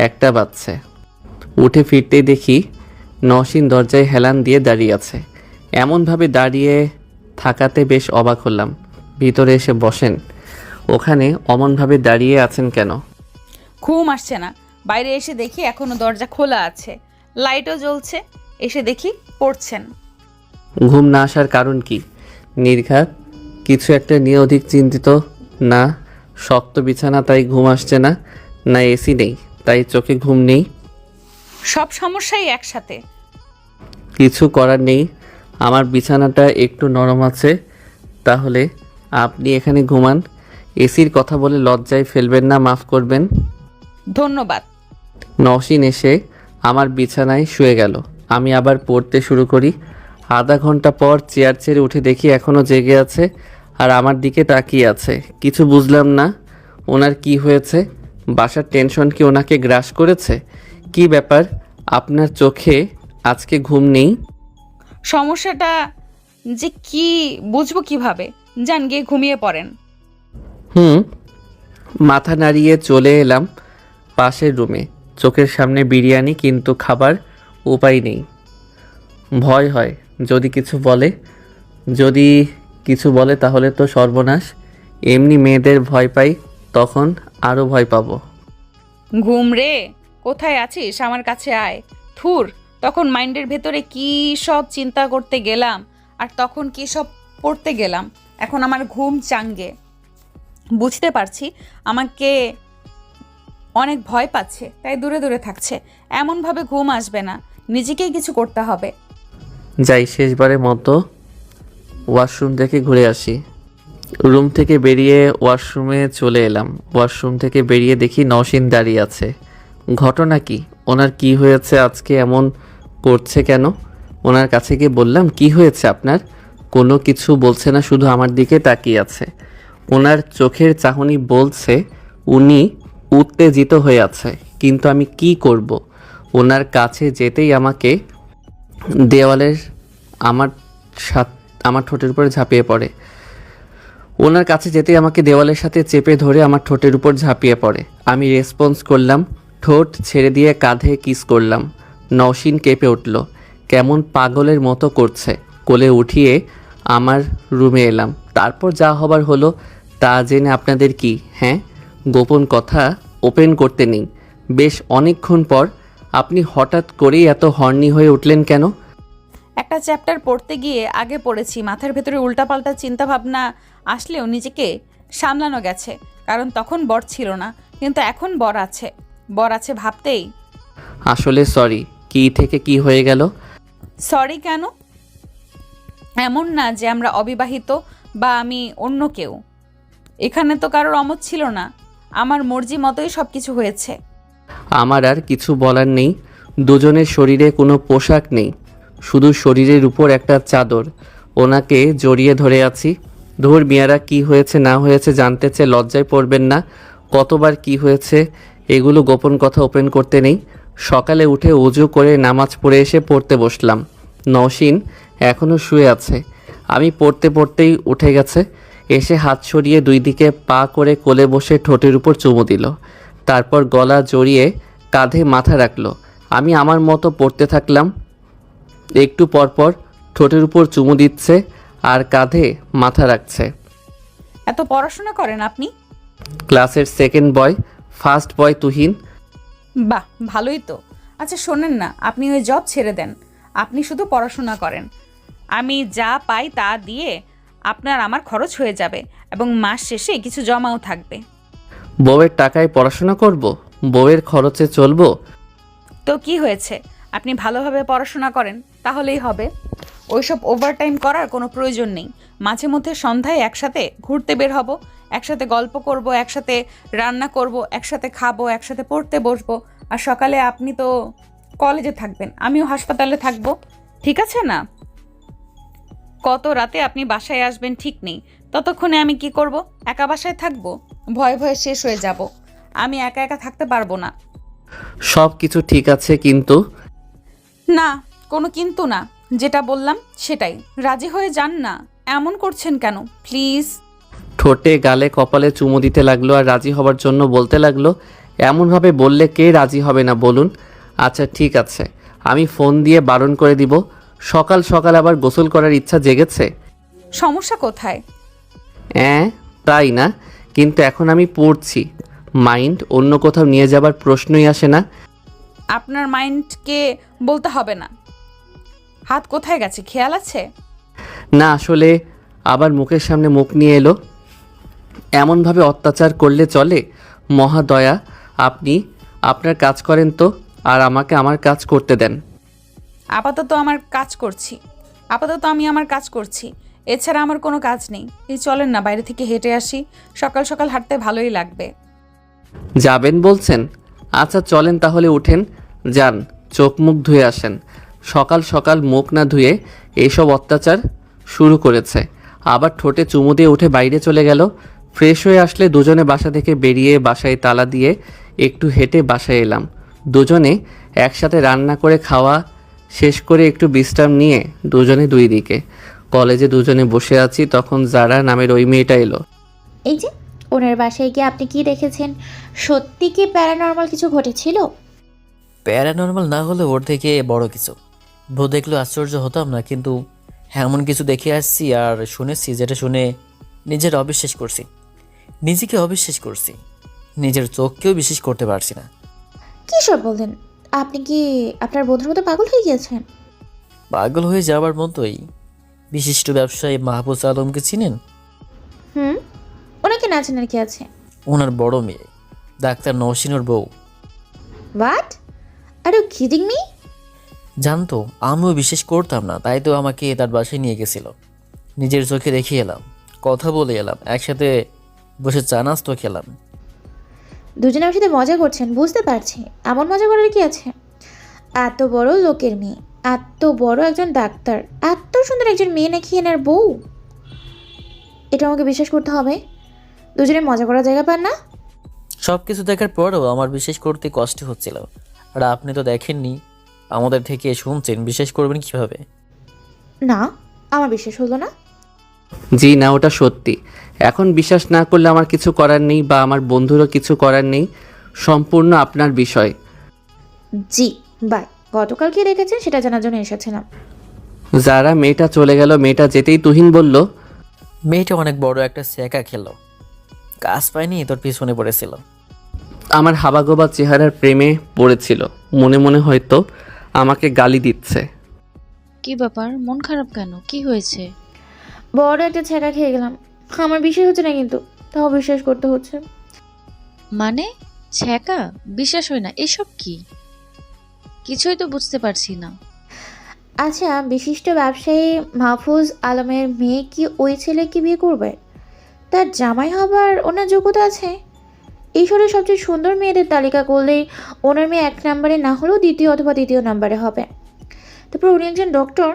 1টা বাজছে। উঠে ফিরতেই দেখি নওশিন দরজায় হেলান দিয়ে দাঁড়িয়ে আছে। এমনভাবে দাঁড়িয়ে থাকাতে বেশ অবাক হলাম। ভিতরে এসে বসেন। ওখানে অমনভাবে দাঁড়িয়ে আছেন কেন? ঘুম আসছে না। বাইরে এসে দেখি এখনো দরজা খোলা আছে, লাইটও জ্বলছে। এসে দেখি পড়ছেন। ঘুম না আসার কারণ কি? নির্ঘাত কিছু একটা নিয়ে অধিক চিন্তিত? না শক্ত বিছানা তাই ঘুম আসছে না, না এসি নেই তাই চোখে ঘুম নেই? সব সমস্যাই একসাথে। কিছু করার নেই, আমার বিছানাটা একটু নরম আছে। তাহলে আপনি এখানে ঘুমান। এসির কথা বলে লজ্জায় ফেলবেন না, মাফ করবেন। ধন্যবাদ। নওশিন এসে আমার বিছানায় শুয়ে গেল। আমি আবার পড়তে শুরু করি। আধা ঘন্টা পর চেয়ার ছেড়ে উঠে দেখি এখনও জেগে আছে আর আমার দিকে তাকিয়ে আছে। কিছু বুঝলাম না ওনার কি হয়েছে। বাসার টেনশন কি ওনাকে গ্রাস করেছে? কি ব্যাপার আপনার চোখে আজকে ঘুম নেই? সমস্যাটা যে কি বুঝবো কিভাবে? যান গিয়ে ঘুমিয়ে পড়েন। মাথা নাড়িয়ে চলে এলাম পাশের রুমে। চোখের সামনে বিরিয়ানি, কিন্তু খাবার উপায় নেই। ভয় হয় যদি কিছু বলে তাহলে তো সর্বনাশ। এমনি মেয়েদের ভয় পাই, তখন আরও ভয় পাবো। ঘুম রে, কোথায় আছিস? আমার কাছে আয়। থুর, তখন মাইন্ডের ভেতরে কি সব চিন্তা করতে গেলাম, আর তখন কি সব পড়তে গেলাম। এখন আমার ঘুম চাঙ্গে। বুঝতে পারছি আমাকে অনেক ভয় পাচ্ছে, তাই দূরে দূরে থাকছে। এমনভাবে ঘুম আসবে না, নিজেকেই কিছু করতে হবে। যাই শেষবারের মতো ওয়াশরুম থেকে ঘুরে আসি। রুম থেকে বেরিয়ে ওয়াশরুমে চলে এলাম। ওয়াশরুম থেকে বেরিয়ে দেখি নওশিন দাঁড়িয়ে আছে। ঘটনা কি? ওনার কি হয়েছে আজকে এমন করছে কেন? ওনার কাছে গিয়ে বললাম, কি হয়েছে আপনার? কোনো কিছু বলছে না, শুধু আমার দিকে তাকিয়ে আছে। ওনার চোখের চাহনি বলছে উনি উত্তেজিত হয়ে আছে, কিন্তু আমি কি করব? ওনার কাছে যেতেই আমাকে দেওয়ালের আমার ঠোঁটের উপরে ঝাঁপিয়ে পড়ে। ওনার কাছে যেতেই আমাকে দেওয়ালের সাথে চেপে ধরে আমার ঠোঁটের উপর ঝাঁপিয়ে পড়ে। আমি রেসপন্স করলাম, ঠোঁট ছেড়ে দিয়ে কাঁধে কিস করলাম। নওশিন কেঁপে উঠল, কেমন পাগলের মতো করছে। কোলে উঠিয়ে আমার রুমে এলাম। তারপর যা হবার হলো তা জেনে আপনাদের কি? হ্যাঁ, গোপন কথা ওপেন করতে নেই। বেশ অনেকক্ষণ পর আপনি হঠাৎ করেই এত হর্নি হয়ে উঠলেন কেন? একটা চ্যাপ্টার পড়তে গিয়ে আগে পড়েছি, মাথার ভেতরে উল্টাপাল্টা চিন্তা ভাবনা আসলেও নিজেকে সামলানো গেছে, কারণ তখন বর ছিল না, কিন্তু এখন বর আছে ভাবতেই। আসলে সরি, কি থেকে কি হয়ে গেল? সরি কেন? এমন না যে আমরা অবিবাহিত বা আমি অন্য কেউ। এখানে তো কারোর অমত ছিল না, আমার মর্জি মতোই সব কিছু হয়েছে। আমার আর কিছু বলার নেই। দুজনের শরীরে কোনো পোশাক নেই, শুধু শরীরের উপর একটা চাদর। ওনাকে জড়িয়ে ধরে আছি। ধুর মিয়ারা, কি হয়েছে না হয়েছে জানতে চেয়ে লজ্জায় পড়বেন না? কতবার কি হয়েছে এগুলো গোপন কথা ওপেন করতে নেই। সকালে উঠে উজু করে নামাজ পড়ে এসে পড়তে বসলাম। নওশিন এখনও শুয়ে আছে। আমি পড়তে পড়তেই উঠে গেছে। এসে হাত সরিয়ে দুই দিকে পা করে কোলে বসে ঠোঁটের উপর চুমু দিল। তারপর গলা জড়িয়ে কাঁধে মাথা রাখলো। আমি আমার মতো পড়তে থাকলাম। একটু পরপর ঠোঁটের উপর চুমু দিচ্ছে আর কাঁধে মাথা রাখছে। এত পড়াশোনা করেন আপনি? ক্লাসের second boy, first boy Tuhin. বাহ, ভালোই তো। আচ্ছা শোনেন না, আপনি ওই জব ছেড়ে দেন, আপনি শুধু পড়াশোনা করেন। আমি যা পাই তা দিয়ে আপনার আমার খরচ হয়ে যাবে, এবং মাস শেষে কিছু জমাও থাকবে। বউয়ের টাকায় পড়াশোনা করব? বউয়ের খরচে চলবো? তো কি হয়েছে, আপনি ভালোভাবে পড়াশোনা করেন তাহলেই হবে। ওইসব ওভারটাইম করার কোনো প্রয়োজন নেই। মাঝে মধ্যে সন্ধ্যায় একসাথে ঘুরতে বের হব, একসাথে গল্প করব, একসাথে রান্না করব, একসাথে খাবো, একসাথে পড়তে বসবো। আর সকালে আপনি তো কলেজে থাকবেন, আমিও হাসপাতালে থাকবো, ঠিক আছে না? কত রাতে আপনি বাসায় আসবেন ঠিক নেই। ততক্ষণে আমি কি করব? একা বাসায় থাকবো? ভয়ে ভয়ে শেষ হয়ে যাব। আমি একা একা থাকতে পারবো না। সব কিছু ঠিক আছে, কিন্তু না, কোনো কিন্তু না, যেটা বললাম সেটাই। রাজি হয়ে যান না, এমন করছেন কেন প্লিজ? ঠোঁটে গালে কপালে চুমু দিতে লাগলো আর রাজি হবার জন্য বলতে লাগলো, এমনভাবে বললে কে রাজি হবে না বলুন? আচ্ছা ঠিক আছে, আমি ফোন দিয়ে বারণ করে দিব। সকাল সকাল আবার গোসল করার ইচ্ছা জেগেছে। সমস্যা কোথায়? তাই না, কিন্তু এখন আমি পড়ছি। মাইন্ড অন্য কোথাও নিয়ে যাবার প্রশ্নই আসে না। আপনার মাইন্ডকে বলতে হবে না। হাত কোথায় গেছে খেয়াল আছে? না আসলে আবার মুখের সামনে মুখ নিয়ে এলো। এমনভাবে অত্যাচার করলে চলে? মহাদয়া, আপনি আপনার কাজ করেন তো, আর আমাকে আমার কাজ করতে দেন। আপাতত আমি আমার কাজ করছি। এছাড়া আমার কোনো কাজ নেই। এই চলেন না বাইরে থেকে হেঁটে আসি, সকাল সকাল হাঁটতে ভালোই লাগবে। যাবেন বলছেন? আচ্ছা চলেন তাহলে, উঠেন, যান, চোখ মুখ ধুয়ে আসেন। সকাল সকাল মুখ না ধুয়ে এইসব অত্যাচার শুরু করেছে। আবার ঠোঁটে চুমু দিয়ে উঠে বাইরে চলে গেল। ফ্রেশ হয়ে আসলে দুজনে বাসা থেকে বেরিয়ে বাসায় তালা দিয়ে একটু হেঁটে বাসায় এলাম। দুজনে একসাথে রান্না করে খাওয়া শেষ করে একটু বিশ্রাম নিয়ে দুজনে দুই দিকে কলেজে দুজনে বসে আছি, তখন যারা নামের ওই মেয়েটা এলো। এই যে ওনার বাসায় গিয়ে আপনি কি দেখেছেন? সত্যি কি প্যারানর্মাল কিছু ঘটেছিল? প্যারানর্মাল না হলে ওর থেকে বড় কিছু। বউ দেখলেও আশ্চর্য হতাম না, কিন্তু এমন কিছু দেখে আসছি আর শুনেছি যেটা শুনে নিজেকে অবিশ্বাস করছি, নিজের চোখকেও বিশ্বাস করতে পারছি না। কী সব বললেন? আপনি কি আপনার বন্ধুর মতো পাগল হয়ে গিয়েছেন? পাগল হয়ে যাওয়ার মতোই। বিশিষ্ট ব্যবসায়ী মাহফুজ আলমকে চিনেন? ওনাকে না চেনার কি আছে? ওনার বড় মেয়ে ডাক্তার নওশিনোর বউ। What are you kidding me? জানতো, আমিও বিশ্বাস করতাম না, তাই তো আমাকে তার বাসায় নিয়ে গেছিল। নিজের চোখে দেখে এলাম, কথা বলে এলাম, একসাথে বসে চা নাস্তো খেলাম। দুজনে আমার সাথে মজা করছেন বুঝতে পারছি। এমন মজা করার কি আছে? এত বড় লোকের মেয়ে, এত বড় একজন ডাক্তার, এত সুন্দর একজন মেয়ে নাকি এনার বউ? এটা আমাকে বিশ্বাস করতে হবে? দুজনে মজা করার জায়গা পান না? সব কিছু দেখার পরেও আমার বিশ্বাস করতে কষ্ট হচ্ছিল। আর আপনি তো দেখেননি, আমাদের থেকে শুনছেন, বিশ্বাস করবেন কিভাবে? না, আমার বিশ্বাস হলো না। জি না, ওটা সত্যি। এখন বিশ্বাস না করলে আমার কিছু করার নেই, বা আমার বন্ধুরও কিছু করার নেই। সম্পূর্ণ আপনার বিষয়। জি বাই। গতকাল কি রেখেছেন সেটা জানার জন্য এসেছিলাম। যারা মেয়েটা চলে গেল, মেয়েটা যেতেই তুহিন বলল, মেয়েটা অনেক বড় একটা শেখা খেলো, কাজ পায়নি, তোর পিছনে পড়েছিল। আমার হাবাগোবা চেহারার প্রেমে পড়েছিল। মনে মনে হয়তো আমাকে গালি দিচ্ছে। কি ব্যাপার, মন খারাপ কেন? কি হয়েছে? বড় একটা ছেঁকা খেয়ে গেলাম। আমার বিশ্বাস হচ্ছে না, কিন্তু তাও বিশ্বাস করতে হচ্ছে। মানে ছ্যাঁকা? বিশ্বাস হয় না? এসব কি? কিছুই তো বুঝতে পারছি না। আচ্ছা, বিশিষ্ট ব্যবসায়ী মাহফুজ আলমের মেয়ে কি ওই ছেলেকে বিয়ে করবে? তার জামাই হবার ওনার যোগ্যতা আছে? এই শহরের সবচেয়ে সুন্দর মেয়েদের তালিকা করলেই ওনার মেয়ে 1 নম্বরে না হলেও 2য় অথবা 3য় নম্বরে হবে। তারপর উনি একজন ডক্টর।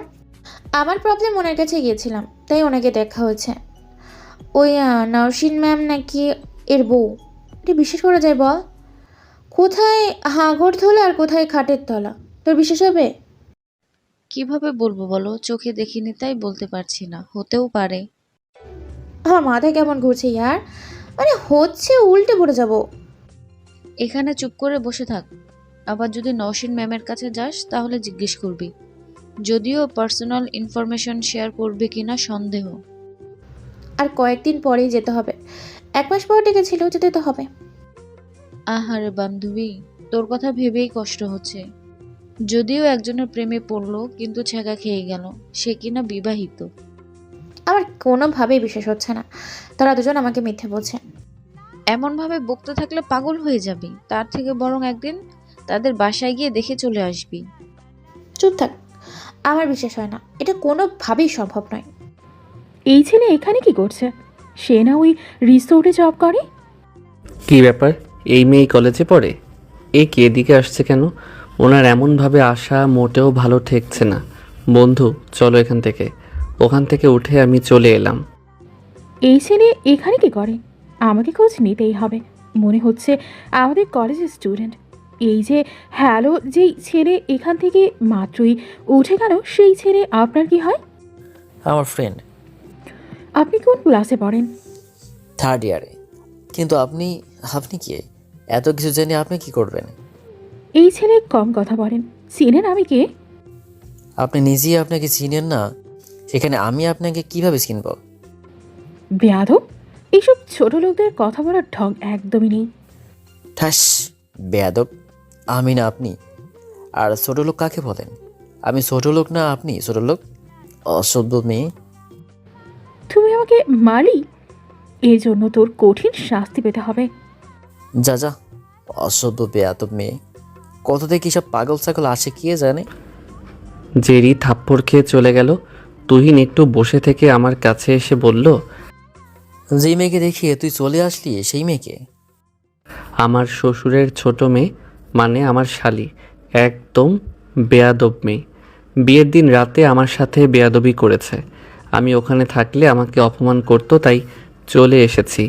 আমার প্রবলেম ওনার কাছে গিয়েছিলাম, তাই ওনাকে দেখা হয়েছে। ওই নওশিন ম্যাম নাকি এর বউ। এটা বিশ্বাস করা যায় বল? কোথায় হাঙর থলা আর কোথায় খাটের তলা? তোর বিশ্বাস হবে? কিভাবে বলবো বলো, চোখে দেখিনি তাই বলতে পারছি না। হতেও পারে। আমার মাথায় কেমন ঘুরছে ইয়ার, মানে হচ্ছে উল্টে পড়ে যাব। এখানে চুপ করে বসে থাক। আবার যদি নওশিন ম্যামের কাছে যাস তাহলে জিজ্ঞেস করবি। যদিও পার্সোনাল ইনফরমেশন শেয়ার করবে কিনা সন্দেহ। আর কয়েকদিন পরেই যেতে হবে। 1 মাস পর ডেকেছিল, যেতে তো হবে। আহারে বান্ধবী, তোর কথা ভেবেই কষ্ট হচ্ছে। যদিও একজনের প্রেমে পড়লো, কিন্তু ছ্যাঁকা খেয়ে গেল, সে কিনা বিবাহিত। আমার কোনোভাবেই বিশ্বাস হচ্ছে না। তারা দুজন আমাকে মিথ্যে বলছে। এমনভাবে বকতে থাকলে পাগল হয়ে যাবি। তার থেকে বরং একদিন তাদের বাসায় গিয়ে দেখে চলে আসবি। চুপ থাক, আমার বিশ্বাস হয় না। এটা কোনোভাবেই সম্ভব নয়। এই ছেলে এখানে কি করছে? সে না ওই রিসোর্টে জব করে? কি ব্যাপার, এই মেয়ে কলেজে পড়ে? এ কি এদিকে আসছে কেন? ওনার এমনভাবে আসা মোটেও ভালো ঠেকছে না। বন্ধু চলো এখান থেকে। ওখান থেকে উঠে আমি চলে এলাম। এই ছেলে এখানে কি করে? আমাকে খোঁজ নিতেই হবে। মনে হচ্ছে আমাদের কলেজের স্টুডেন্ট। এই যে হ্যালো, যেই ছেলে এখান থেকে মাত্রই উঠে গেল, সেই ছেলে আপনার কি হয়? আমার ফ্রেন্ড। আপনি কোন ক্লাসে পড়েন? 3rd ইয়ারে। কিন্তু আপনি কি এত কিছু জেনে আপনি কি করবেন? এই ছেলে কম কথা বলেন। চিনেন আমি কে? আপনি নিজেই আপনাকে চিনেন না, সেখানে আমি আপনাকে কিভাবে চিনব? বেয়াদব! এইসব ছোট লোকদের কথা বলার ঢং একদমই নেই। ঠাস! বেয়াদব আমি না আপনি? আর ছোট লোক কাকে বলেন? আমি ছোট লোক না আপনি ছোট লোক? অসভ্য মেয়ে! তুমি আমাকে মারলি, এর জন্য তোর কঠিন শাস্তি পেতে হবে। যা যা, অসভ্য বেয়াদব মেয়ে! কত থেকে সব পাগল ছাগল আসে কে জানে। জেরি থাপ্পড় খেয়ে চলে গেল। তুহিন একটু বসে থেকে আমার কাছে এসে বলল, যেই মেয়েকে দেখিয়ে তুই চলে আসলি সেই মেয়েকে? আমার শ্বশুরের ছোট মেয়ে, মানে আমার শালি। একদম বেয়াদব মেয়ে। বিয়ের দিন রাতে আমার সাথে বেয়াদবি করেছে। আমি ওখানে থাকলে আমাকে অপমান করতো, তাই চলে এসেছি।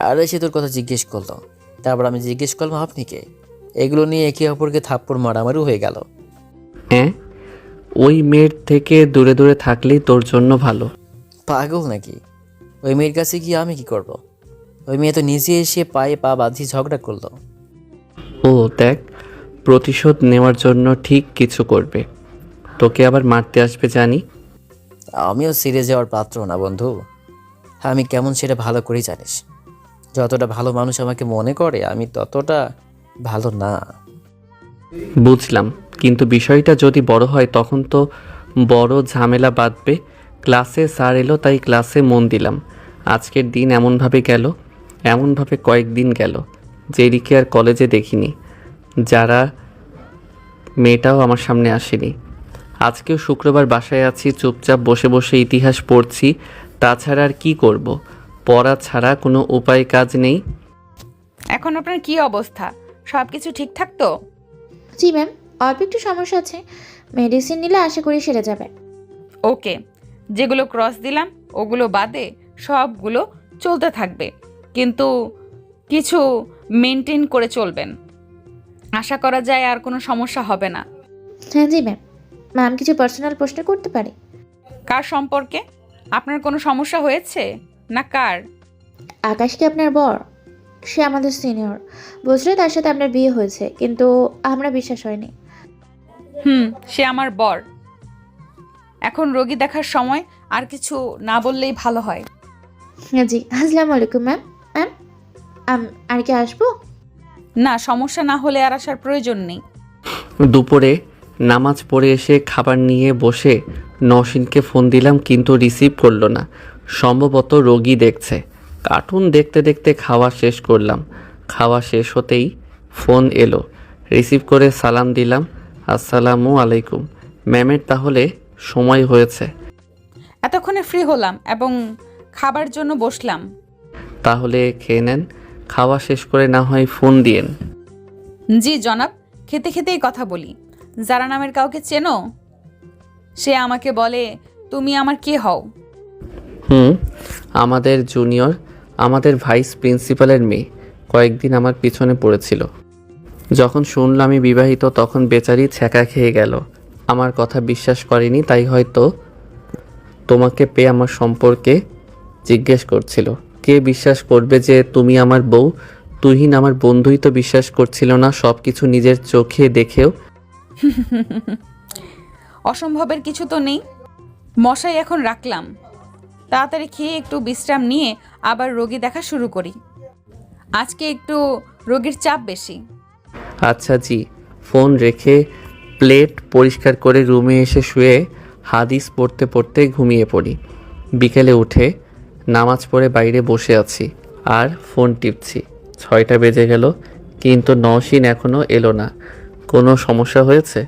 আরে সে তোর কথা জিজ্ঞেস করলো, তারপর আমি জিজ্ঞেস করলাম আপনি কে। এগুলো নিয়ে একে অপরকে থাপ্পড় মারামারি হয়ে গেল। হ্যাঁ, ওই মেয়ের থেকে দূরে দূরে থাকলেই তোর জন্য ভালো। পাগল নাকি? ওই মেয়ের কাছে গিয়ে আমি কি করব? ওই মেয়ে তো নিজে এসে পায়ে পা বাঁধিয়ে ঝগড়া করলো। ও দেখ, প্রতিশোধ নেওয়ার জন্য ঠিক কিছু করবে। তোকে আবার মারতে আসবে জানি। আমিও সিরে যাওয়ার পাত্র না বন্ধু। আমি কেমন সেটা ভালো করেই জানিস। যতটা ভালো মানুষ আমাকে মনে করে আমি ততটা ভালো না। বুঝলাম, কিন্তু বিষয়টা যদি বড় হয় তখন তো বড় ঝামেলা বাঁধবে। ক্লাসে স্যার এলো তাই ক্লাসে মন দিলাম। আজকের দিন এমনভাবে কয়েকদিন গেল। জেরিকে আর কলেজে দেখিনি। যারা মেয়েটাও আমার সামনে আসেনি। আজকেও শুক্রবার বাসায় আছি, চুপচাপ বসে বসে ইতিহাস পড়ছি। তাছাড়া আর কি করব? পড়া ছাড়া কোনো উপায় কাজ নেই। এখন আপনার কি অবস্থা? সব কিছু ঠিকঠাক তো? জি ম্যাম, অল্প একটু সমস্যা আছে, মেডিসিন নিলে আশা করি সেরে যাবে। ওকে, যেগুলো ক্রস দিলাম ওগুলো বাদে সবগুলো চলতে থাকবে, কিন্তু কিছু মেনটেন করে চলবেন। আশা করা যায় আর কোনো সমস্যা হবে না। হ্যাঁ জি ম্যাম। ম্যাম কিছু পার্সোনাল প্রশ্ন করতে পারি? কার সম্পর্কে? আপনার কোনো সমস্যা হয়েছে না কার? আকাশ কি আপনার বর? সে আমাদের সিনিয়র। বুঝলে তার সাথে আপনার বিয়ে হয়েছে, কিন্তু আমরা বিশ্বাস হয়নি। সে আমার বর। এখন রোগী দেখার সময়, আর কিছু না বললেই ভালো হয়। হ্যাঁ জি, আসসালামু আলাইকুম ম্যাম। ম্যাম আর কি আসবো? না, সমস্যা না হলে আর আসার প্রয়োজন নেই। দুপুরে নামাজ পড়ে এসে খাবার নিয়ে বসে নওশিনকে ফোন দিলাম, কিন্তু রিসিভ করলো না। সম্ভবত রোগী দেখছে। কার্টুন দেখতে দেখতে খাওয়া শেষ করলাম। খাওয়া শেষ হতেই ফোন এলো। রিসিভ করে সালাম দিলাম, আসসালামু আলাইকুম ম্যামের তাহলে সময় হয়েছে? এতক্ষণে ফ্রি হলাম এবং খাবার জন্য বসলাম। তাহলে খেয়ে নেন, খাওয়া শেষ করে না হয় ফোন দিয়েন। জি জনাব, খেতে খেতেই কথা বলি। যারা নামের কাউকে চেনো? সে আমাকে বলে, তুমি আমার কে হও? আমাদের জুনিয়র, আমাদের ভাইস প্রিন্সিপালের মেয়ে। কয়েকদিন আমার পিছনে পড়েছিল। যখন শুনল আমি বিবাহিত তখন বেচারি ছ্যাঁকা খেয়ে গেল। আমার কথা বিশ্বাস করেনি, তাই হয়তো তোমাকে পেয়ে আমার সম্পর্কে জিজ্ঞেস করছিল। কে বিশ্বাস করবে যে তুমি আমার বউ? তুহিন আমার বন্ধুই তো বিশ্বাস করছিল না, সব কিছু নিজের চোখে দেখেও। অসম্ভবের কিছু তো নেই। মশাই এখন রাখলাম, তাড়াতাড়ি খেয়ে একটু বিশ্রাম নিয়ে আবার রোগী দেখা শুরু করি। আজকে একটু রোগীর চাপ বেশি। আচ্ছা জি। ফোন রেখে প্লেট পরিষ্কার করে রুমে এসে শুয়ে হাদিস পড়তে পড়তে ঘুমিয়ে পড়ি। বিকেলে উঠে নামাজ পড়ে বাইরে বসে আছি আর ফোন টিপছি। 6টা বেজে গেল, কিন্তু নওশিন এখনও এলো না। কোনো সমস্যা হয়েছে?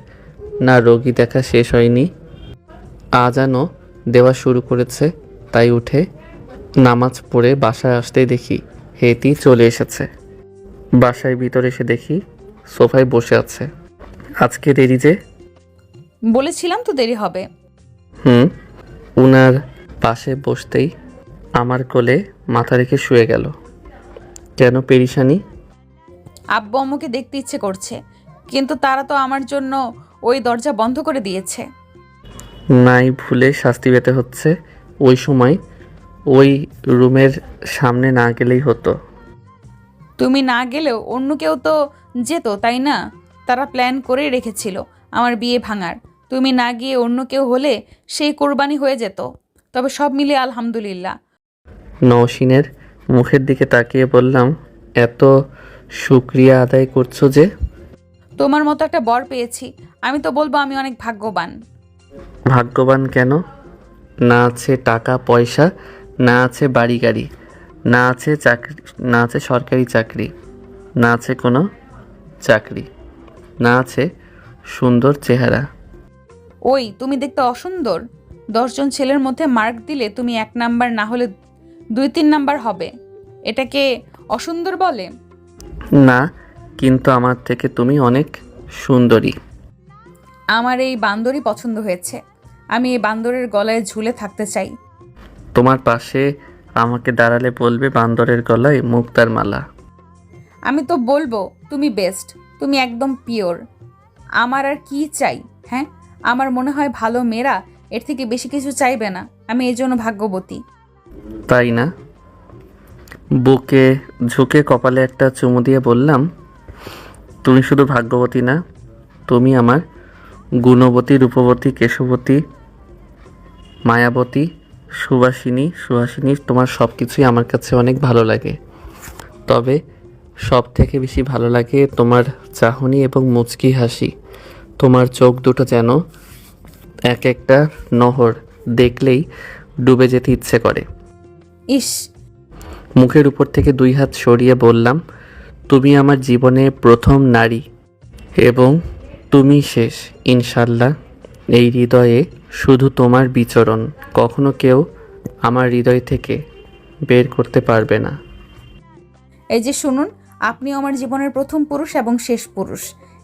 না, রোগী দেখা শেষ হয়নি। আজানও দেওয়া শুরু করেছে, তাই উঠে নামাজ পড়ে বাসায় আসতেই দেখি হেতি চলে এসেছে। বাসায় ভিতরে এসে দেখি সোফায় বসে আছে। আজকে দেরি যে? বলেছিলাম তো দেরি হবে। উনার পাশে বসতেই আমার কোলে মাথা রেখে শুয়ে গেল। কেন পেরিশানি? আব্বু আম্মুকে দেখতে ইচ্ছে করছে, কিন্তু তারা তো আমার জন্য ওই দরজা বন্ধ করে দিয়েছে। নাই, ভুলে শাস্তি পেতে হচ্ছে। ওই সময় ওই রুমের সামনে না গেলেই হতো। তুমি না গেলেও অন্য কেউ তো যেত, তাই না? তারা প্ল্যান করেই রেখেছিল আমার বিয়ে ভাঙার। তুমি না গিয়ে অন্য কেউ হলে সেই কোরবানি হয়ে যেত। তবে সব মিলিয়ে আলহামদুলিল্লাহ। নওশিনের মুখের দিকে তাকিয়ে বললাম, এত শুক্রিয়া আদায় করছো যে? তোমার মতো একটা বর পেয়েছি, আমি তো বলবো আমি অনেক ভাগ্যবান। ভাগ্যবান কেন? না আছে টাকা পয়সা, না আছে বাড়ি গাড়ি, না আছে চাকরি, না আছে সরকারি চাকরি, না আছে কোনো চাকরি, না আছে সুন্দর চেহারা। ওই তুমি দেখতে অসুন্দর। 10 জন ছেলের মধ্যে মার্ক দিলে তুমি 1 নাম্বার, না হলে 2-3 নাম্বার হবে। এটাকে অসুন্দর বলে? না, কিন্তু আমার থেকে তুমি অনেক সুন্দরী। আমার এই বান্দরই পছন্দ হয়েছে। আমি এই বান্দরের গলায় ঝুলে থাকতে চাই। তোমার পাশে আমাকে দাঁড়ালে বলবে বান্দরের গলায় মুক্তার মালা। আমি তো বলবো তুমি বেস্ট, তুমি একদম পিওর। আমার আর কি চাই? হ্যাঁ, আমার মনে হয় ভালো মেয়েরা এর থেকে বেশি কিছু চাইবে না। আমি এই জন্য ভাগ্যবতী। তাই না? বুকে ঝুঁকে কপালে একটা চুমু দিয়ে বললাম, তুমি শুধু ভাগ্যবতী না, তুমি আমার গুণবতী, রূপবতী, কেশবতী, মায়াবতী, সুহাসিনী। তোমার সব কিছুই আমার কাছে অনেক ভালো লাগে। তবে সব থেকে বেশি ভালো লাগে তোমার চাহনি এবং মুচকি হাসি। তোমার চোখ দুটো যেন এক একটা নহর, দেখলেই ডুবে যেতে ইচ্ছে করে। ইস, মুখের উপর থেকে 2 হাত সরিয়ে বললাম, তুমি আমার জীবনে প্রথম নারী এবং তুমি শেষ। ইনশাল্লাহ এই হৃদয়ে শুধু তোমার বিচরণ, কখনো কেউ আমার হৃদয় থেকে বের করতে পারবে না। এই যে শুনুন, আপনি আমার জীবনের প্রথম পুরুষ এবং শেষ পুরুষ।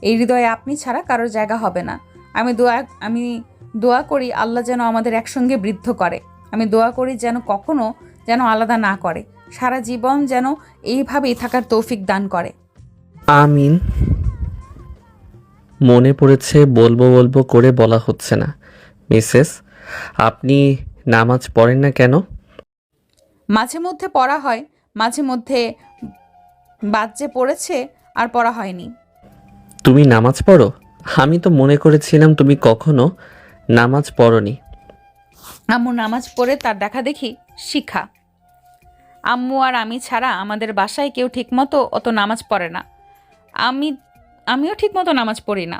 এই হৃদয়ে আপনি ছাড়া কারোর জায়গা হবে না। আমি দোয়া করি আল্লাহ যেন আমাদের একসঙ্গে বৃদ্ধ করে। আমি দোয়া করি যেন কখনো যেন আলাদা না করে, সারা জীবন যেন এইভাবেই থাকার তৌফিক দান করে। আমিন। মনে পড়েছে বলবো করে বলা হচ্ছে না। মিসেস, আপনি নামাজ পড়েন না কেন? মাঝে মধ্যে পড়া হয়, মাঝে মধ্যে বাদ যে পড়েছে আর পড়া হয়নি। তুমি নামাজ পড়ো? আমি তো মনে করেছিলাম তুমি কখনো নামাজ পড়নি। আম্মু নামাজ পড়ে তার দেখা দেখি শিখা। আম্মু আর আমি ছাড়া আমাদের বাসায় কেউ ঠিকমতো অত নামাজ পড়ে না। আমিও ঠিকমতো নামাজ পড়ি না।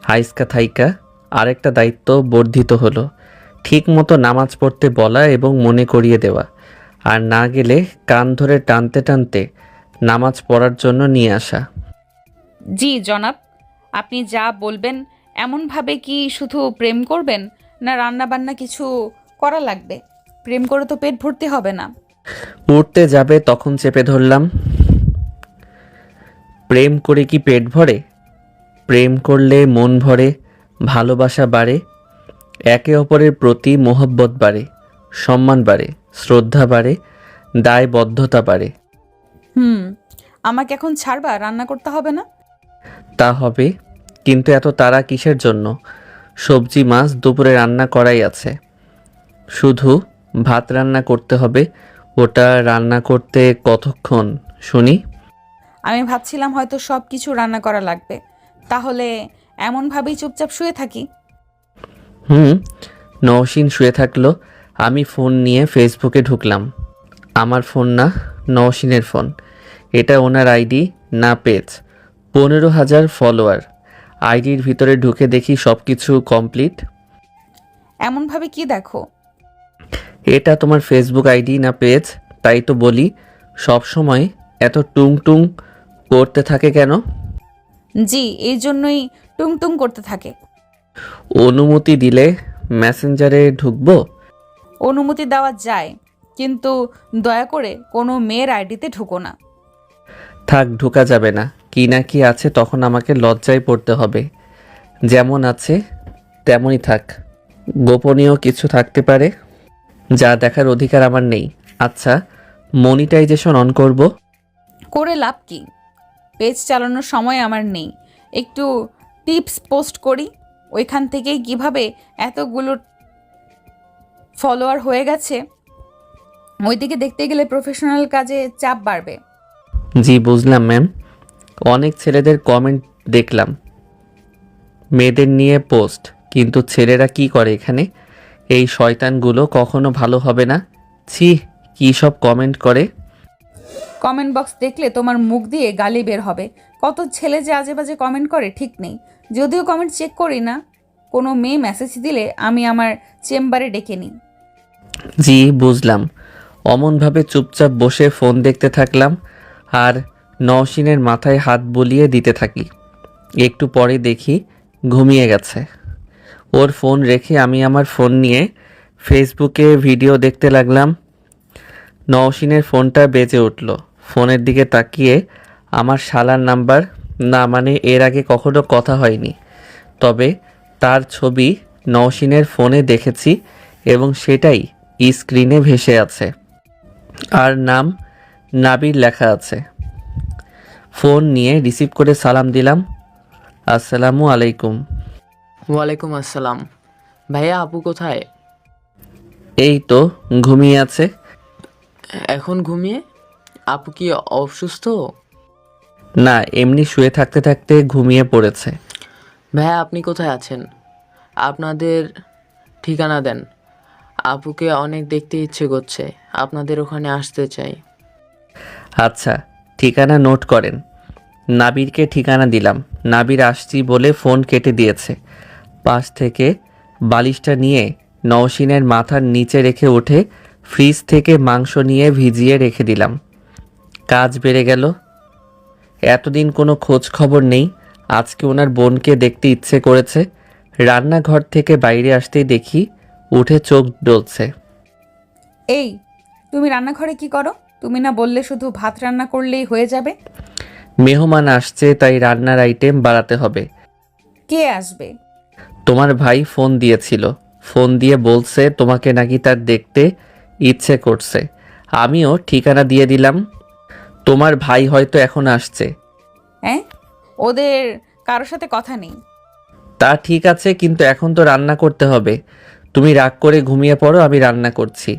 হাইস্কা থাইকা আরেকটা দায়িত্ব বর্ধিত হলো, ঠিক মতো নামাজ পড়তে বলা এবং মনে করিয়ে দেওয়া, আর না গেলে কান ধরে টানতে টানতে নামাজ পড়ার জন্য নিয়ে আসা। জি জনাব, আপনি যা বলবেন এমনভাবে কি শুধু প্রেম করবেন, না রান্না বান্না কিছু করা লাগবে? প্রেম করে তো পেট ভর্তি হবে না। উঠতে যাবে তখন চেপে ধরলাম। প্রেম করে কি পেট ভরে? প্রেম করলে মন ভরে, ভালোবাসা বাড়ে, একে অপরের প্রতি মোহব্বত বাড়ে, সম্মান বাড়ে, শ্রদ্ধা বাড়ে, দায়বদ্ধতা বাড়ে। আমাকে এখন ছাড়বা? রান্না করতে হবে না? তা হবে, কিন্তু এত তাড়া কিসের জন্য? সবজি মাছ দুপুরে রান্না করাই আছে, শুধু ভাত রান্না করতে হবে। ওটা রান্না করতে কতক্ষণ শুনি? আমি ভাবছিলাম হয়তো সব কিছু রান্না করা লাগবে, তাহলে এমনভাবেই চুপচাপ শুয়ে থাকি। নওশিন শুয়ে থাকলো, আমি ফোন নিয়ে ফেসবুকে ঢুকলাম। আমার ফোন না, নওশিনের ফোন। এটা ওনার আইডি না পেজ। 15,000 ফলোয়ার। আইডির ভিতরে ঢুকে দেখি সব কিছু কমপ্লিট। এমনভাবে কি দেখো? এটা তোমার ফেসবুক আইডি না পেজ? তাই তো বলি, সব সময় এত টুং টুং করতে থাকে কেন? জি, এই জন্যই টুংটুং করতে থাকে। অনুমতি দিলে মেসেঞ্জারে ঢুকবো? অনুমতি দেওয়া যায়, কিন্তু দয়া করে কোনো মেয়ের আইডিতে ঢুকো না। থাক, ঢোকা যাবে না। কি না কি আছে তখন আমাকে লজ্জায় পড়তে হবে। যেমন আছে তেমনই থাক। গোপনীয় কিছু থাকতে পারে, যা দেখার অধিকার আমার নেই। আচ্ছা, মনিটাইজেশন অন করব? করে লাভ কি? পেজ চালানোর সময় আমার নেই। একটু টিপস পোস্ট করি, ওইখান থেকেই কিভাবে এতগুলো ফলোয়ার হয়ে গেছে। ওইদিকে দেখতে গেলে প্রফেশনাল কাজে চাপ বাড়বে। জি বুঝলাম ম্যাম। অনেক ছেলেদের কমেন্ট দেখলাম মেয়েদের নিয়ে পোস্ট, কিন্তু ছেলেরা কি করে এখানে? এই শয়তানগুলো কখনো ভালো হবে না। ছি, কী সব কমেন্ট করে। কমেন্ট বক্স দেখলে তোমার মুখ দিয়ে গালি বের হবে। কত ছেলে যে আজে বাজে কমেন্ট করে ঠিক নেই। যদিও কমেন্ট চেক করি না, কোনো মেয়ে মেসেজ দিলে আমি আমার চেম্বারে ডেকে নিই। জি বুঝলাম। অমনভাবে চুপচাপ বসে ফোন দেখতে থাকলাম আর নওশিনের মাথায় হাত বুলিয়ে দিতে থাকি। একটু পরে দেখি ঘুমিয়ে গেছে। ওর ফোন রেখে আমি আমার ফোন নিয়ে ফেসবুকে ভিডিও দেখতে লাগলাম। নওশিনের ফোনটা বেজে উঠল। ফোনের দিকে তাকিয়ে আমার শালার নাম্বার, না মানে এর আগে কখনো কথা হয়নি, তবে তার ছবি নওশিনের ফোনে দেখেছি এবং সেটাই স্ক্রিনে ভেসে আছে আর নাম নাবির লেখা আছে। ফোন নিয়ে রিসিভ করে সালাম দিলাম, আসসালামু আলাইকুম। ওয়ালাইকুম আসসালাম। ভাইয়া আপু কোথায়? এই তো ঘুমিয়ে আছে। এখন ঘুমিয়ে? আপু কি অসুস্থ? না, এমনি শুয়ে থাকতে থাকতে ঘুমিয়ে পড়েছে। ভাইয়া আপনি কোথায় আছেন? আপনাদের ঠিকানা দেন, আপুকে অনেক দেখতে ইচ্ছে করছে, আপনাদের ওখানে আসতে চাই। আচ্ছা, ঠিকানা নোট করেন। নাবিরকে ঠিকানা দিলাম। নাবির আসছি বলে ফোন কেটে দিয়েছে। পাশ থেকে বালিশটা নিয়ে নওশিনের মাথার নিচে রেখে উঠে ফ্রিজ থেকে মাংস নিয়ে ভিজিয়ে রেখে দিলাম। কাজ বেড়ে গেল। এতদিন কোনো খোঁজ খবর নেই। আজকে ওনার বোনকে দেখতে ইচ্ছে করেছে। রান্নাঘর থেকে বাইরে আসতেই দেখি উঠে চোখ ডলছে। এই, তুমি রান্নাঘরে কি করো? তুমি না বললে শুধু ভাত রান্না করলেই হয়ে যাবে? মেহমান আসছে, তাই রান্নার আইটেম বাড়াতে হবে। কে আসবে? তোমার ভাই ফোন দিয়েছিল। ফোন দিয়ে বলছে তোমাকে নাকি তার দেখতে ইচ্ছে করছে। আমিও ঠিকানা দিয়ে দিলাম। তোমার ভাই হয়তো এখন আসছে। হ্যাঁ, ওদের কারোর সাথে কথা নেই। তা ঠিক আছে, কিন্তু এখন তো রান্না করতে হবে। তুমি রাগ করে ঘুমিয়ে পড়ো, আমি রান্না করছি।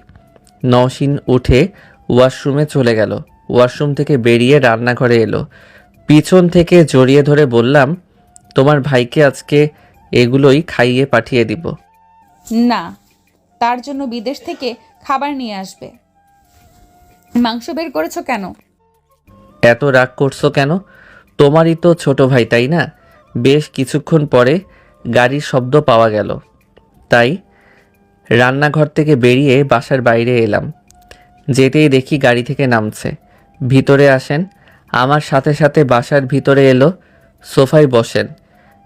নওশিন উঠে ওয়াশরুমে চলে গেল। ওয়াশরুম থেকে বেরিয়ে রান্নাঘরে এলো। পিছন থেকে জড়িয়ে ধরে বললাম, তোমার ভাইকে আজকে এগুলোই খাইয়ে পাঠিয়ে দিব। না, তার জন্য বিদেশ থেকে খাবার নিয়ে আসবে। মাংস বের করেছো কেন? এত রাগ করছো কেন? তোমারই তো ছোট ভাই, তাই না? বেশ কিছুক্ষণ পরে গাড়ির শব্দ পাওয়া গেল, তাই রান্নাঘর থেকে বেরিয়ে বাসার বাইরে এলাম। যেতেই দেখি গাড়ি থেকে নামছে। ভিতরে আসেন। আমার সাথে সাথে বাসার ভিতরে এলো। সোফায় বসেন।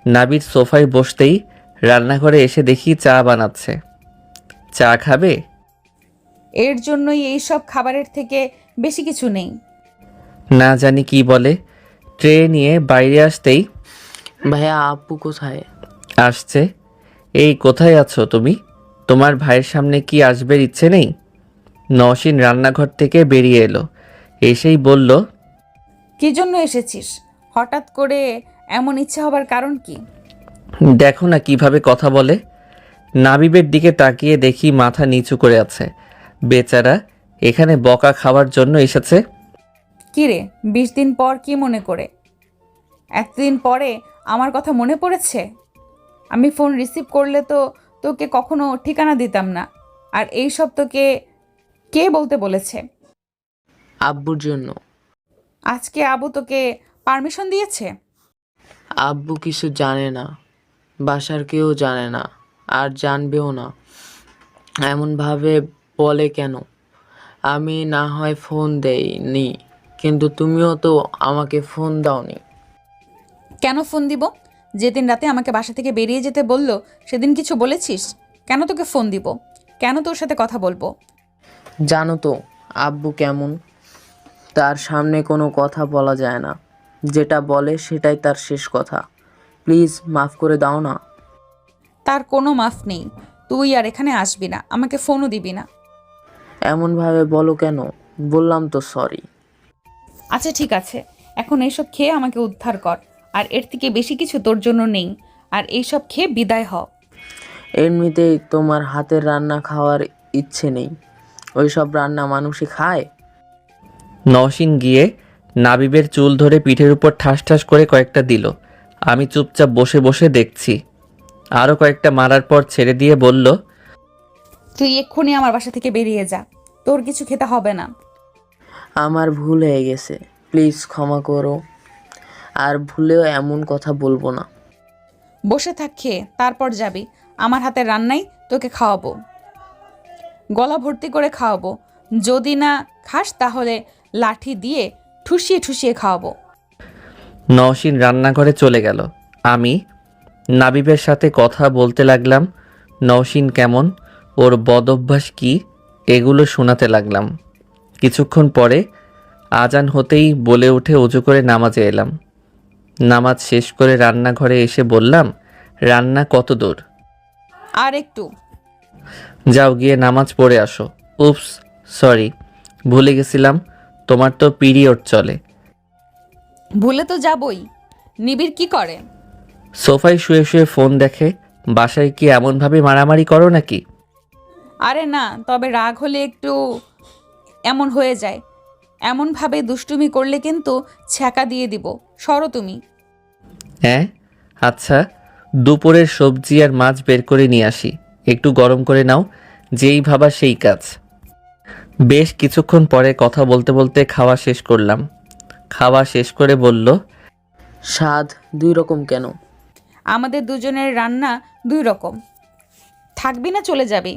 নাবির সোফায় বসতেই রান্নাঘরে এসে দেখি চা বানাচ্ছে। চা খাবে? এর জন্যই এই সব খাবারের থেকে বেশি কিছু নেই। না জানি কি বলে। ট্রে নিয়ে বাইরে আসতেই, ভাইয়া আপু কোথায়? আসছে। এই কোথায় আছো তুমি? তোমার ভাইয়ের সামনে কি আসবার ইচ্ছে নেই? নওশিন রান্নাঘর থেকে বেরিয়ে এলো। এসেই বলল, কি জন্য এসেছিস? হঠাৎ করে এমন ইচ্ছা হবার কারণ কি? দেখো না কিভাবে কথা বলে। নাবিবের দিকে তাকিয়ে দেখি মাথা নিচু করে আছে। বেচারা এখানে বকা খাওয়ার জন্য এসেছে। কি রে, 20 দিন পর কি মনে করে? এতদিন পরে আমার কথা মনে পড়েছে? আমি ফোন রিসিভ করলে তো তোকে কখনো ঠিকানা দিতাম না। আর এই সব তোকে কে বলতে বলেছে? আব্বুর জন্য। আজকে আবু তোকে পারমিশন দিয়েছে? আব্বু কিছু জানে না, বাসার কেউ জানে না, আর জানবেও না। এমনভাবে বলে কেন? আমি না হয় ফোন দেইনি, কিন্তু তুমিও তো আমাকে ফোন দাওনি। কেন ফোন দিব? যেদিন রাতে আমাকে বাসা থেকে বেরিয়ে যেতে বলল সেদিন কিছু বলেছিস? কেন তোকে ফোন দিব? কেন তোর সাথে কথা বলবো? জানো তো আব্বু কেমন, তার সামনে কোনো কথা বলা যায় না। যেটা বলে সেটাই তার শেষ কথা। প্লিজ মাফ করে দাও না। তার কোনো মাফ নেই। তুই আর এখানে আসবি না, আমাকে ফোনও দিবি না। এমনভাবে বলো কেন? বললাম তো সরি। আচ্ছা ঠিক আছে, এখন এইসব খেয়ে আমাকে উদ্ধার কর। আর এর থেকে বেশি কিছু তোর জন্য নেই। আর এইসব খেয়ে বিদায় হ। এমনিতেই তোমার হাতের রান্না খাওয়ার ইচ্ছে নেই। ওই সব রান্না মানুষই খায়? নওশিন গিয়ে নাবিবের চুল ধরে পিঠের উপর ঠাস ঠাস করে কয়েকটা দিল। আমি চুপচাপ বসে বসে দেখছি। আরও কয়েকটা মারার পর ছেড়ে দিয়ে বলল, তুই এক্ষুনি আমার বাসা থেকে বেরিয়ে যা, তোর কিছু খেতে হবে না। আমার ভুল হয়ে গেছে, প্লিজ ক্ষমা করো। আর ভুলেও এমন কথা বলবো না। বসে থাক, খেয়ে তারপর যাবি। আমার হাতের রান্নাই তোকে খাওয়াবো, গলা ভর্তি করে খাওয়াবো। যদি না খাস তাহলে লাঠি দিয়ে ঠুসিয়ে ঠুসিয়ে খাওয়াবো। নওশিন রান্নাঘরে চলে গেল। আমি নাবিবের সাথে কথা বলতে লাগলাম। নওশিন কেমন, ওর বদঅভ্যাস কী, এগুলো শোনাতে লাগলাম। কিছুক্ষণ পরে আজান হতেই বলে উঠে অজু করে নামাজে এলাম। নামাজ শেষ করে রান্নাঘরে এসে বললাম, রান্না কত দূর? আর একটু। যাও গিয়ে নামাজ পড়ে আসো। উপস, সরি, ভুলে গেছিলাম, তোমার তো পিরিয়ড চলে। ভুলে তো যাবই। নিবিড় কি করে? সোফায় শুয়ে শুয়ে ফোন দেখে। বাসায় কি এমনভাবে মারামারি করো নাকি? আরে না, তবে রাগ হলে একটু এমন হয়ে যায়। এমনভাবে দুষ্টুমি করলে কিন্তু ছ্যাঁকা দিয়ে দিব। সরো তুমি। হ্যাঁ আচ্ছা, দুপুরের সবজি আর মাছ বের করে নিয়ে আসি, একটু গরম করে নাও। যেই ভাবা সেই কাজ। বেশ কিছুক্ষণ পরে কথা বলতে বলতে খাওয়া শেষ করলাম। খাওয়া শেষ করে বলল, স্বাদ দুই রকম কেন? আমাদের দুজনের রান্না দুই রকম। থাকবি না চলে যাবি?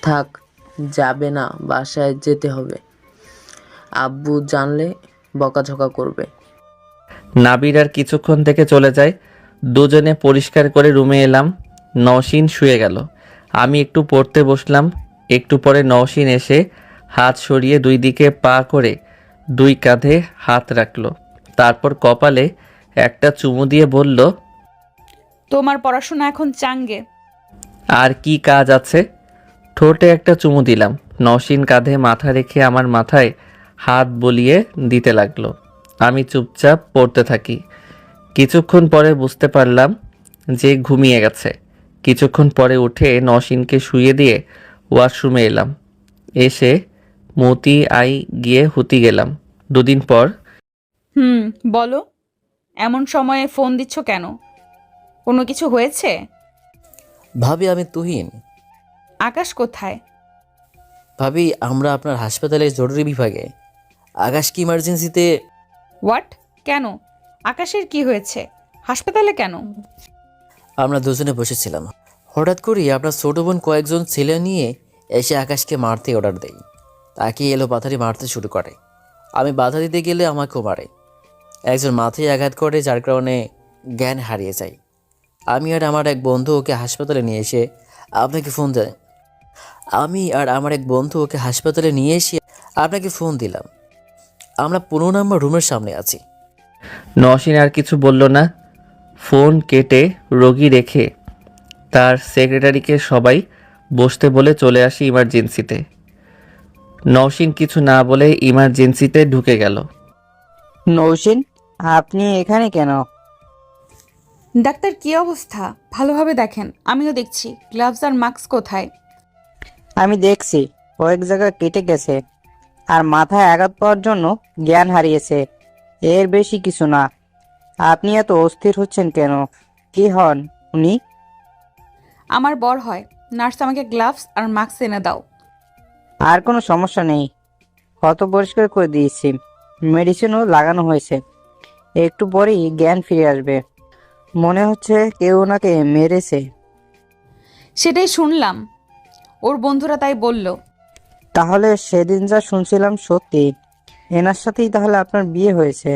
থাক, যাবে না, বাসায় যেতে হবে। আব্বু জানলে বকাঝকা করবে। নাবির আর কিছুক্ষণ থেকে চলে যায়। দুজনে পরিষ্কার করে রুমে এলাম। নওশিন শুয়ে গেল। আমি একটু পড়তে বসলাম। একটু পরে নওশিন এসে হাত সরিয়ে দুই দিকে পা করে দুই কাঁধে হাত রাখলো। তারপর কপালে একটা চুমু দিয়ে বলল, তোমার পড়াশোনা এখন চাঙ্গে। আর কি কাজ আছে? ঠোঁটে একটা চুমু দিলাম। নওশিন কাঁধে মাথা রেখে আমার মাথায় হাত বলিয়ে দিতে লাগলো। আমি চুপচাপ পড়তে থাকি। কিছুক্ষণ পরে বুঝতে পারলাম যে ঘুমিয়ে গেছে। কিছুক্ষণ পরে উঠে নওশিনকে শুইয়ে দিয়ে ওয়াশরুমে এলাম। এসে মতি আই গিয়ে হুতি গেলাম। দুদিন পর, বলো, এমন সময়ে ফোন দিচ্ছ কেন? কোনো কিছু হয়েছে? ভাবি আমি তুহিন। আকাশ কোথায়? ভাবি আমরা আপনার হাসপাতালের জরুরি বিভাগে। আকাশকে ইমার্জেন্সিতে। হোয়াট? কেন? আকাশের কি হয়েছে? হাসপাতালে কেন? আমরা দুজনে বসেছিলাম, হঠাৎ করেই আপনার ছোট বোন কয়েকজন ছেলে নিয়ে এসে আকাশকে মারতে অর্ডার দেয়। তাকে এলো পাথারি মারতে শুরু করে। আমি বাধা দিতে গেলে আমাকেও মারে। একজন মাথায় আঘাত করে, যার কারণে জ্ঞান হারিয়ে যায়। আমি আর আমার এক বন্ধু ওকে হাসপাতালে নিয়ে এসে আপনাকে ফোন দেয়। আপনাকে ফোন দিলাম। আমরা 15 নম্বর রুমের সামনে আছি। নওশিন আর কিছু বলল না। ফোন কেটে রোগী রেখে তার সেক্রেটারিকে সবাই বসতে বলে চলে আসি ইমার্জেন্সিতে। নওশিন কিছু না বলে ইমার্জেন্সিতে ঢুকে গেল। নৌশিন, আপনি এখানে কেন? ডাক্তার কি অবস্থা? ভালোভাবে দেখেন। আমিও দেখছি। গ্লাভস আর মাস্ক কোথায়? আমি দেখছি কয়েক জায়গায় কেটে গেছে আর মাথায় আঘাত পাওয়ার জন্য জ্ঞান হারিয়েছে, এর বেশি কিছু না। আপনি এত অস্থির হচ্ছেন কেন? কি হন উনি? আমার বর হয়। নার্স, আমাকে গ্লাভস আর মাস্ক এনে দাও। আর কোনো সমস্যা নেই, ক্ষত পরিষ্কার করে দিয়েছি, মেডিসিনও লাগানো হয়েছে। একটু পরেই জ্ঞান ফিরে আসবে। মনে হচ্ছে কেউ ওনাকে মেরেছে। সেটাই শুনলাম, ওর বন্ধুরা তাই বলল। তাহলে সেদিন যা শুনছিলাম সত্যি? এনার সাথেই তাহলে আপনার বিয়ে হয়েছে?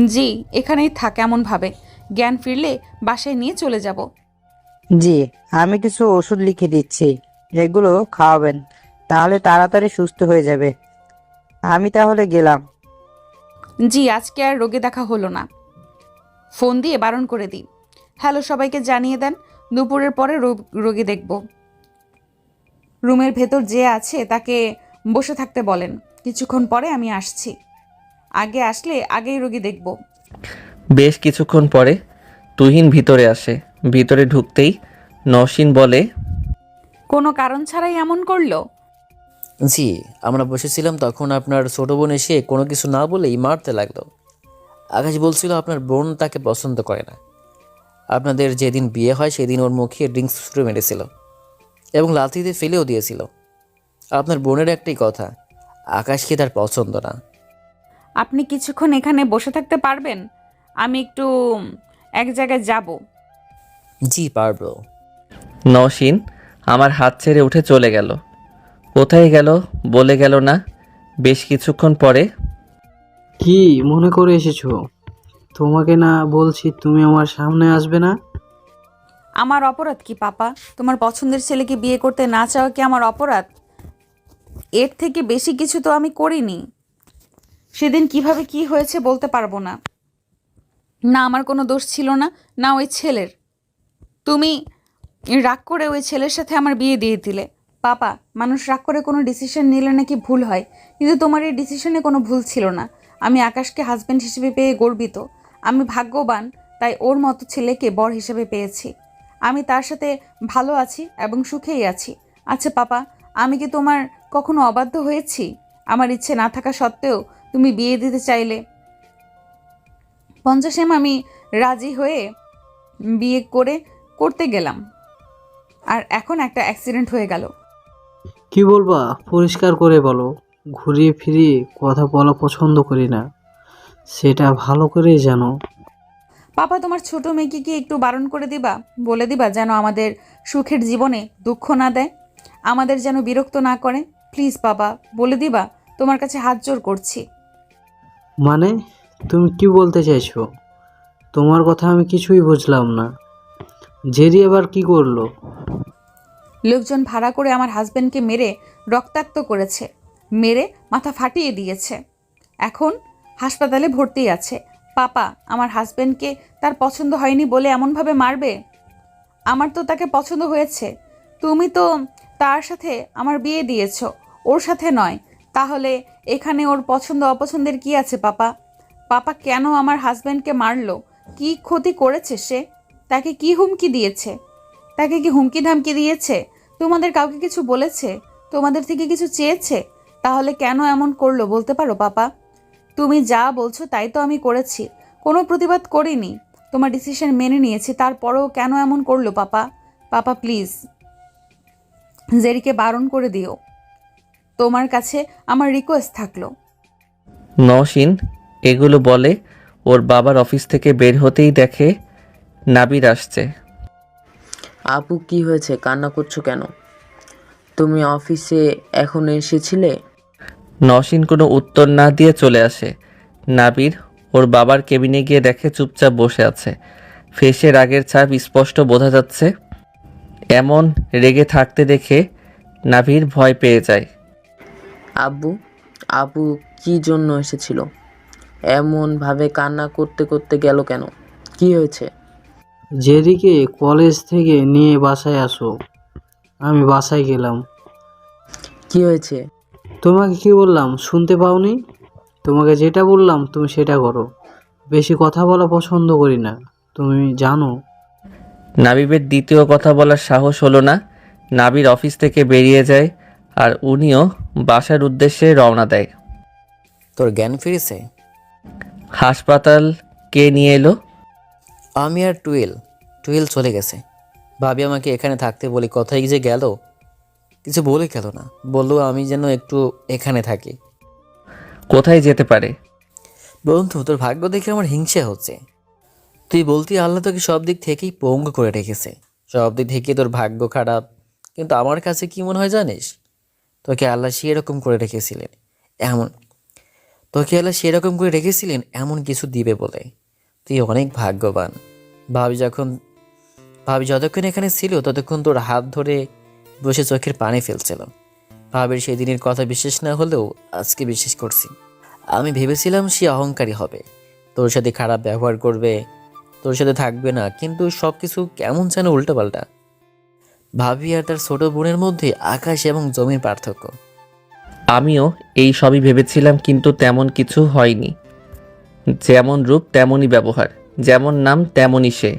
জি, এখানেই থাক এমনভাবে। জ্ঞান ফিরলে বাসায় নিয়ে চলে যাব। জি, আমি কিছু ওষুধ লিখে দিচ্ছি, এগুলো খাওয়াবেন, তাহলে তাড়াতাড়ি সুস্থ হয়ে যাবে। আমি তাহলে গেলাম। জি, আজকে আর রোগী দেখা হলো না। ফোন দিয়ে বারণ করে দিই। হ্যালো, সবাইকে জানিয়ে দেন দুপুরের পরে রোগী দেখব। রুমের ভেতর যে আছে তাকে বসে থাকতে বলেন। কিছুক্ষণ পরে আমি আসছি। আগে আসলে আগেই রোগী দেখব। বেশ কিছুক্ষণ পরে তুহিন ভিতরে আসে। ভিতরে ঢুকতেই নওশিন বলে, কোনো কারণ ছাড়াই এমন করলো? জি, আমরা বসেছিলাম, তখন আপনার ছোট বোন এসে কোনো কিছু না বলেই মারতে লাগলো। আকাশ বলছিল আপনার বোন তাকে পছন্দ করে না। আপনাদের যেদিন বিয়ে হয় সেদিন ওর মুখে ড্রিঙ্কস ছুঁড়ে মেরেছিল এবং লাথিতে ফেলেও দিয়েছিল। আপনার বোনের একটাই কথা, আকাশকে তার পছন্দ না। আপনি কিছুক্ষণ এখানে বসে থাকতে পারবেন? আমি একটু এক জায়গায় যাব। জি পারবো। নওশিন আমার হাত ছেড়ে উঠে চলে গেল। কোথায় গেল বলে গেল না। বেশ কিছুক্ষণ পরে, কি মনে করে এসেছো? তোমাকে না বলছি তুমি আমার সামনে আসবে না? আমার অপরাধ কি পাপা? তোমার পছন্দের ছেলেকে বিয়ে করতে না চাওয়া কি আমার অপরাধ? এর থেকে বেশি কিছু তো আমি করিনি। সেদিন কিভাবে কি হয়েছে বলতে পারবো না। না আমার কোনো দোষ ছিল না, না ওই ছেলের। তুমি রাগ করে ওই ছেলের সাথে আমার বিয়ে দিয়ে দিলে। পাপা, মানুষ রাগ করে কোনো ডিসিশন নিলে নাকি ভুল হয়, কিন্তু তোমার এই ডিসিশনে কোনো ভুল ছিল না। আমি আকাশকে হাজব্যান্ড হিসেবে পেয়ে গর্বিত। আমি ভাগ্যবান, তাই ওর মতো ছেলেকে বর হিসেবে পেয়েছি। আমি তার সাথে ভালো আছি এবং সুখেই আছি। আচ্ছা পাপা, আমি কি তোমার কখনো অবাধ্য হয়েছি? আমার ইচ্ছে না থাকা সত্ত্বেও তুমি বিয়ে দিতে চাইলে। 50 আমি রাজি হয়ে বিয়ে করতে গেলাম, আর এখন একটা অ্যাক্সিডেন্ট হয়ে গেল। কি বলবা পরিষ্কার করে বলো। ঘুরিয়ে ফিরিয়ে কথা বলা পছন্দ করি না, সেটা ভালো করেই জানো। পাপা, তোমার ছোট মেয়েকে কি একটু বারণ করে দিবা? বলে দিবা যেন আমাদের সুখের জীবনে দুঃখ না দেয়, আমাদের যেন বিরক্ত না করে। প্লিজ বাবা, বলে দিবা? তোমার কাছে হাত জোড় করছি। মানে তুমি কি বলতে চাইছো? তোমার কথা আমি কিছুই বুঝলাম না। জেরি এবার কি করলো? লোকজন ভাড়া করে আমার হাজবেন্ডকে মেরে রক্তাক্ত করেছে, মেরে মাথা ফাটিয়ে দিয়েছে। এখন হাসপাতালে ভর্তি আছে। পাপা, আমার হাজবেন্ডকে তার পছন্দ হয়নি বলে এমনভাবে মারবে? আমার তো তাকে পছন্দ হয়েছে। তুমি তো তার সাথে আমার বিয়ে দিয়েছ, ওর সাথে নয়। তাহলে এখানে ওর পছন্দ অপছন্দের কি আছে পাপা? পাপা কেন আমার হাজবেন্ডকে মারলো? কি ক্ষতি করেছে সে? তাকে কি হুমকি দিয়েছে? তাকে কি হুমকি ধামকি দিয়েছে? তোমাদের কাউকে কিছু বলেছে? তোমাদের থেকে কিছু চেয়েছে? তাহলে কেন এমন করলো বলতে পারো পাপা? তুমি যা বলছো তাই তো আমি করেছি, কোনো প্রতিবাদ করিনি। তোমার ডিসিশন মেনে নিয়েছি, তারপরেও কেন এমন করলো পাপা? পাপা প্লিজ, জেরিকে বারণ করে দিও। তোমার কাছে আমার রিকোয়েস্ট থাকলো। নওশিন এগুলো বলে ওর বাবার অফিস থেকে বের হতেই দেখে নাবির আসছে। আপু কি হয়েছে, কান্না করছো কেন? তুমি অফিসে এখন এসেছিলে? নওশিন কোনো উত্তর না দিয়ে চলে আসে। নাবির ওর বাবার কেবিনে গিয়ে দেখে চুপচাপ বসে আছে। ফেসে রাগের ছাপ স্পষ্ট বোঝা যাচ্ছে। এমন রেগে থাকতে দেখে নাবির ভয় পেয়ে যায়। আব্বু আপু কি জন্য এসেছিল? এমন ভাবে কান্না করতে করতে গেল কেন? কি হয়েছে? জেরিকে কলেজ থেকে নিয়ে বাসায় আসো। আমি বাসায় গেলাম। কি হয়েছে? তোমাকে কি বললাম শুনতে পাওনি? তোমাকে যেটা বললাম তুমি সেটা করো। বেশি কথা বলা পছন্দ করি না, তুমি জানো। নাবিবের দ্বিতীয় কথা বলার সাহস হলো না। নাবির অফিস থেকে বেরিয়ে যায় আর উনিও বাসার উদ্দেশ্যে রওনা দেয়। তোর জ্ঞান ফিরেছে? হাসপাতাল কে নিয়ে এলো? আমি আর টুয়েল চলে গেছে। ভাবি আমাকে এখানে থাকতে বলি, কোথায় যে গেল কিছু বলে গেল না। বললো আমি যেন একটু এখানে থাকি। কোথায় যেতে পারে? বন্ধু, তোর ভাগ্য দেখে আমার হিংসা হচ্ছে। তুই বলতি আল্লাহ তোকে সব দিক থেকেই পঙ্গু করে রেখেছে, সব দিক থেকে তোর ভাগ্য খারাপ। কিন্তু আমার কাছে কি মনে হয় জানিস? তোকে আল্লাহ সেরকম করে রেখেছিলেন এমন কিছু দিবে বলে। তুই অনেক ভাগ্যবান। ভাবি যতক্ষণ এখানে ছিল ততক্ষণ তোর হাত ধরে বসে চোখের পানি ফেলছিল। ভাবির সেদিনের কথা বিশ্বাস না হলেও আজকে বিশ্বাস করছি। আমি ভেবেছিলাম সে অহংকারী হবে, তোর সাথে খারাপ ব্যবহার করবে, তোর সাথে থাকবে না, কিন্তু সব কিছু কেমন যেন উল্টোপাল্টা। ভাবি আর তার ছোট বোনের মধ্যে আকাশ এবং জমির পার্থক্য। আমিও এই সবই ভেবেছিলাম, কিন্তু তেমন কিছু হয়নি। যেমন রূপ তেমনই ব্যবহার, যেমন নাম তেমনই সে।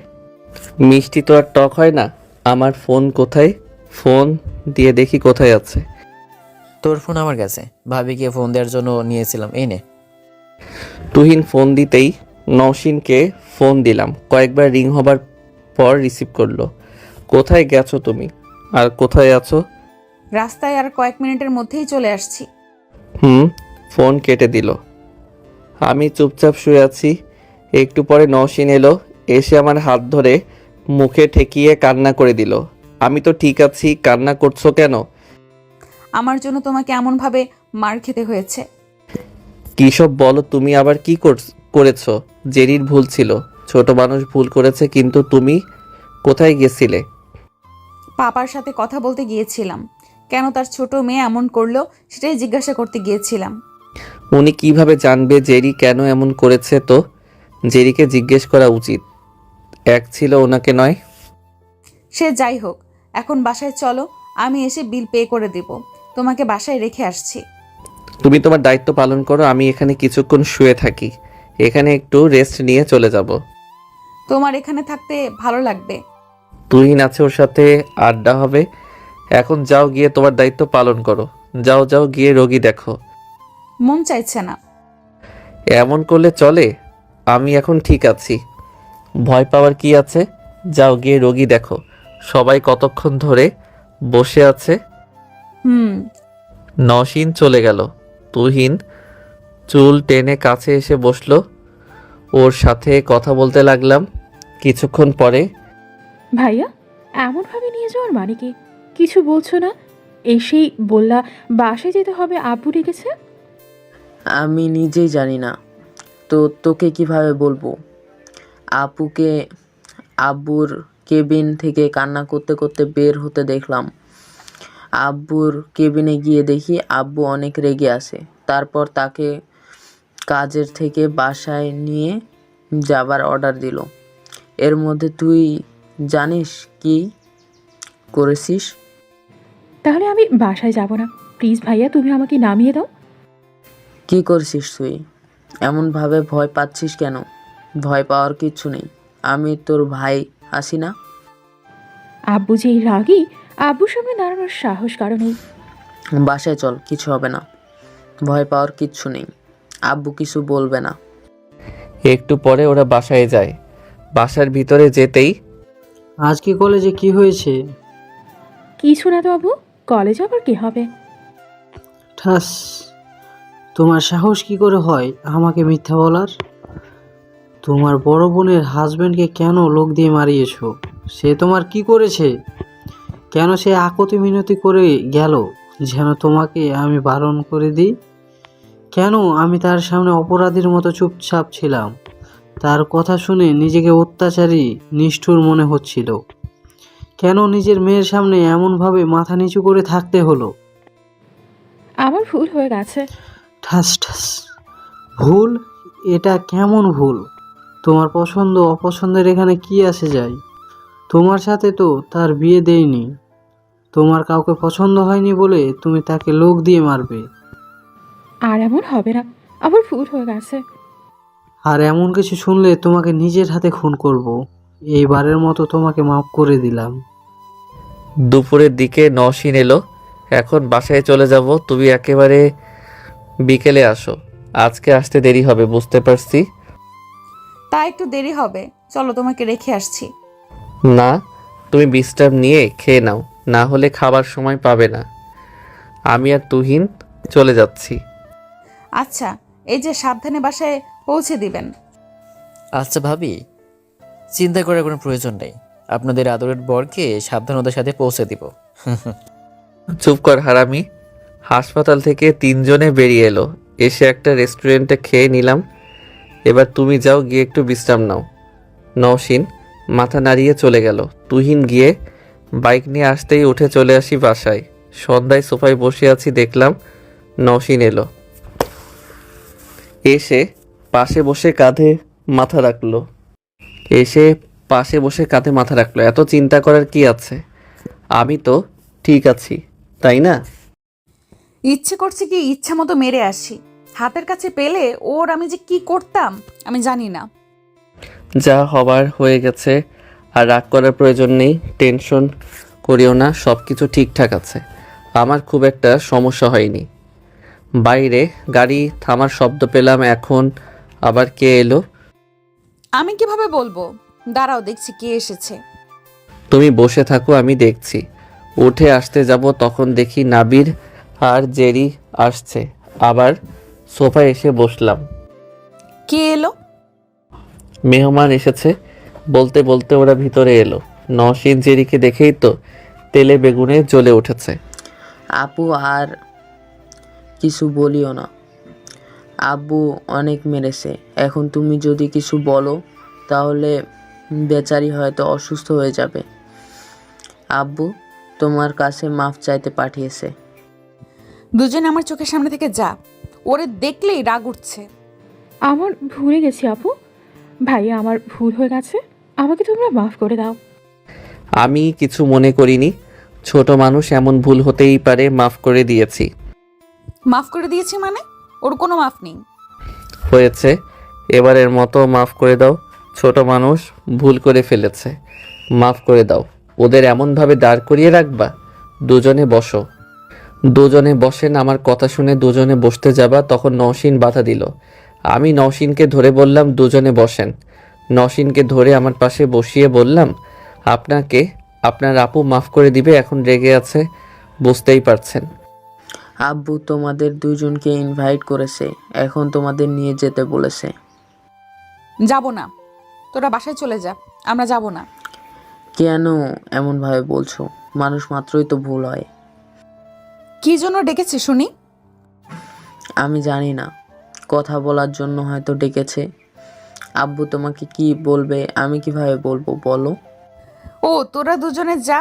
মিষ্টি তো আর টক হয় না। আমার ফোন কোথায়? ফোন দিয়ে দেখি কোথায় আছে। তোর ফোন আমার কাছে, ভাবিকে ফোন দেওয়ার জন্য নিয়েছিলাম, এই নে। তুহিন ফোন দিতেই নওশিনকে ফোন দিলাম, কয়েকবার রিং হবার পর রিসিভ করলো। কোথায় গেছো তুমি, আর কোথায় আছো? রাস্তায় আর কয়েক মিনিটের মধ্যেই চলে আসছি। ফোন কেটে দিল। আমি চুপচাপ শুয়ে আছি। একটু পরে নওশিন এলো, এসে আমার হাত ধরে মুখে ঠেকিয়ে কান্না করে দিল। আমি তো ঠিক আছি, কান্না করছো কেন? আমার জন্য তোমাকে এমনভাবে মার খেতে হয়েছে। কী সব বলো তুমি, আবার কি করেছো? জেরির ভুল ছিল, ছোট মানুষ ভুল করেছে, কিন্তু তুমি কোথায় গেছিলে? পাপার সাথে কথা বলতে গিয়েছিলাম। কেন তার ছোট মেয়ে এমন করলো সেটাই জিজ্ঞাসা করতে গিয়েছিলাম। উনি কিভাবে জানবে জেরি কেন এমন করেছে? তো জেরিকে জিজ্ঞেস করা উচিত, এক ছিল ওনাকে নয়। সে যাই হোক, এখন বাসায় চলো, আমি এসে বিল পে করে দেব। তোমাকে বাসায় রেখে আসছি। তুমি তোমার দায়িত্ব পালন করো, আমি এখানে কিছুক্ষণ শুয়ে থাকি, এখানে একটু রেস্ট নিয়ে চলে যাব। তোমার এখানে থাকতে ভালো লাগবে। তুহিন আছে, ওর সাথে আড্ডা হবে। এখন যাও, গিয়ে তোমার দায়িত্ব পালন করো। যাও যাও, গিয়ে রোগী দেখো। মন চাইছে না। এমন করলে চলে? আমি এখন ঠিক আছি, ভয় পাওয়ার কি আছে? যাও গিয়ে রোগী দেখো। সবাই কতক্ষণ ধরে বসে আছে। নওশিন চলে গেল। তুহিন চুল টেনে কাছে এসে বসলো, ওর সাথে কথা বলতে লাগলাম। কিছুক্ষণ পরে, ভাইয়া এমনভাবে নিয়ে যাওয়ার মানে কি? কিছু বলছো না? এসেই বললা বাসায় যেতে হবে, আব্বু ডেকেছে। আমি নিজেই জানি না তো তোকে কিভাবে বলবো। আপুকে আব্বুর কেবিন থেকে কান্না করতে করতে বের হতে দেখলাম। আব্বুর কেবিনে গিয়ে দেখি আব্বু অনেক রেগে আছে। তারপর তাকে কাজের থেকে বাসায় নিয়ে যাবার অর্ডার দিল। এর মধ্যে তুই জানিস কি করেছিস? তাহলে আমি বাসায় যাব না। প্লিজ ভাইয়া, তুমি আমাকে নামিয়ে দাও। কি করছিস তুই? এমনভাবে ভয় পাচ্ছিস কেন? ভয় পাওয়ার কিচ্ছু নেই, আমি তোর ভাই আছি না? আব্বু যেই রাগী, আব্বুর সামনে দাঁড়ানোর সাহস কারো নেই। বাসায় চল, কিছু হবে না, ভয় পাওয়ার কিচ্ছু নেই, আব্বু কিছু বলবে না। একটু পরে ওরা বাসায় যায়। বাসার ভিতরে যেতেই, আজকে কলেজে কি হয়েছে? কিছু না তো আব্বু, কলেজে আবার কি হবে? ঠাস, তোমার সাহস কি করে হয় আমাকে মিথ্যা বলার? তোমার বড় বোনের হাজবেন্ডকে কেন লোক দিয়ে মারিয়েছো? সে তোমার কি করেছে? কেন সে আকতি মিনতি করে গেল যেন তোমাকে আমি বারণ করে দিই? কেন আমি তার সামনে অপরাধীর মতো চুপচাপ ছিলাম? তার কথা শুনে নিজেকে অত্যাচারী, নিষ্ঠুর মনে হচ্ছিল। কেন নিজের মেয়ের সামনে এমনভাবে মাথা নিচু করে থাকতে হলো? আমার ভুল হয়ে গেছে। ঠাস ঠাস, ভুল? এটা কেমন ভুল? তোমার পছন্দ অপছন্দের এখানে কি আসে যায়? তোমার সাথে তো তার বিয়ে দেয়নি। তোমার কাউকে পছন্দ হয়নি বলে তুমি তাকে লোক দিয়ে মারবে? আর এমন হবে না, আমার ভুল হয়ে গেছে। আর এমন কিছু শুনলে তোমাকে নিজের হাতে খুন করব। এইবারের মতো তোমাকে মাফ করে দিলাম। দুপুরের দিকে নওশিন এলো। এখন বাসায় চলে যাব, তুমি একেবারে বিকেলে আসো। আজকে আসতে দেরি হবে, বুঝতে পারছি। তা একটু দেরি হবে, চলো তোমাকে রেখে আসছি। না, তুমি বিশ্রাম নিয়ে খেয়ে নাও, না হলে খাবার সময় পাবে না। আমি আর তুহিন চলে যাচ্ছি। আচ্ছা, এই যে সাবধানে বাসায় পৌঁছে দিবেন। আচ্ছা ভাবি, চিন্তা করার কোনো প্রয়োজন নেই, আপনাদের আদরের বরকে সাবধানতার সাথে পৌঁছে দিব। চুপ কর হারামি। হাসপাতাল থেকে 3 জনে বেরিয়ে এলো, এসে একটা রেস্টুরেন্টে খেয়ে নিলাম। এবার তুমি যাও, গিয়ে একটু বিশ্রাম নাও। নওশিন মাথা নাড়িয়ে চলে গেল। তুহিন গিয়ে বাইক নিয়ে আসতেই উঠে চলে আসি বাসায়। সন্ধ্যায় সোফায় বসে আছি, দেখলাম নওশিন এলো। এসে পাশে বসে কাঁধে মাথা রাখলো। এত চিন্তা করার কি আছে? আমি তো ঠিক আছি, তাই না? ইচ্ছে করছে কি ইচ্ছা মতো মেরে আসি। হাতের কাছে পেলে ওর আমি যে কি করতাম আমি জানি না। যা হবার হয়ে গেছে, আর রাগ করার প্রয়োজন নেই। টেনশন করিও না, সব কিছু ঠিকঠাক আছে। আমার খুব একটা সমস্যা হয়নি। বাইরে গাড়ি থামার শব্দ পেলাম, এখন আবার কে এলো? আমি কিভাবে বলবো? দাঁড়াও, দেখছি কে এসেছে। তুমি বসে থাকো, আমি দেখছি। উঠে আসতে যাব তখন দেখি নাবির আর জেরি আসছে। আবার সোফায় এসে বসলাম। কে এলো? মেহমান এসেছে বলতে বলতে ওরা ভিতরে এলো। নওশীন জেরিকে দেখেই তো তেলে বেগুনে জ্বলে উঠেছে। আপু আর কিছু বলিও না, আব্বু অনেক মেরেছে। এখন তুমি যদি কিছু বলো তাহলে বেচারি হয়তো অসুস্থ হয়ে যাবে। আব্বু তোমার কাছে মাফ চাইতে পাঠিয়েছে। দুজনে আমার চোখের সামনে থেকে যা, ওরে দেখলেই রাগ উঠছে। আমার ভুলে গেছি আপু, ভাইয়া আমার ভুল হয়ে গেছে, আমাকে তোমরা মাফ করে দাও। আমি কিছু মনে করিনি, ছোট মানুষ, এমন ভুল হতেই পারে, মাফ করে দিয়েছি। মাফ করে দিয়েছি মানে? ওর কোনো মাফ নেই। হয়েছে, এবারের মতো মাফ করে দাও। ছোট মানুষ, ভুল করে ফেলেছে, মাফ করে দাও। ওদের এমনভাবে দাঁড় করিয়ে রাখবা? দুজনে বসো। দুজনে বসেন। আমার কথা শুনে দুজনে বসতে যাবা, তখন নওশীন বাধা দিল। আমি নওশীনকে ধরে বললাম দুজনে বসেন। নওশীনকে ধরে আমার পাশে বসিয়ে বললাম, আপনাকে আপনার আপু মাফ করে দিবে, এখন রেগে আছে, বুঝতেই পারছেন। আব্বু তোমাদের দুজনকে ইনভাইট করেছে, এখন তোমাদের নিয়ে যেতে বলেছে। যাব না, তোরা বাসায় চলে যা, আমরা যাব না। কেন এমনভাবে বলছো? মানুষ মাত্রই তো ভুল হয়। কি জন্য ডেকেছি শুনি? আমি জানি না, কথা বলার জন্য হয়তো ডেকেছে। আব্বু তোমাকে কি বলবে আমি কিভাবে বলবো বলো? ও, তোরা দুজনে যা,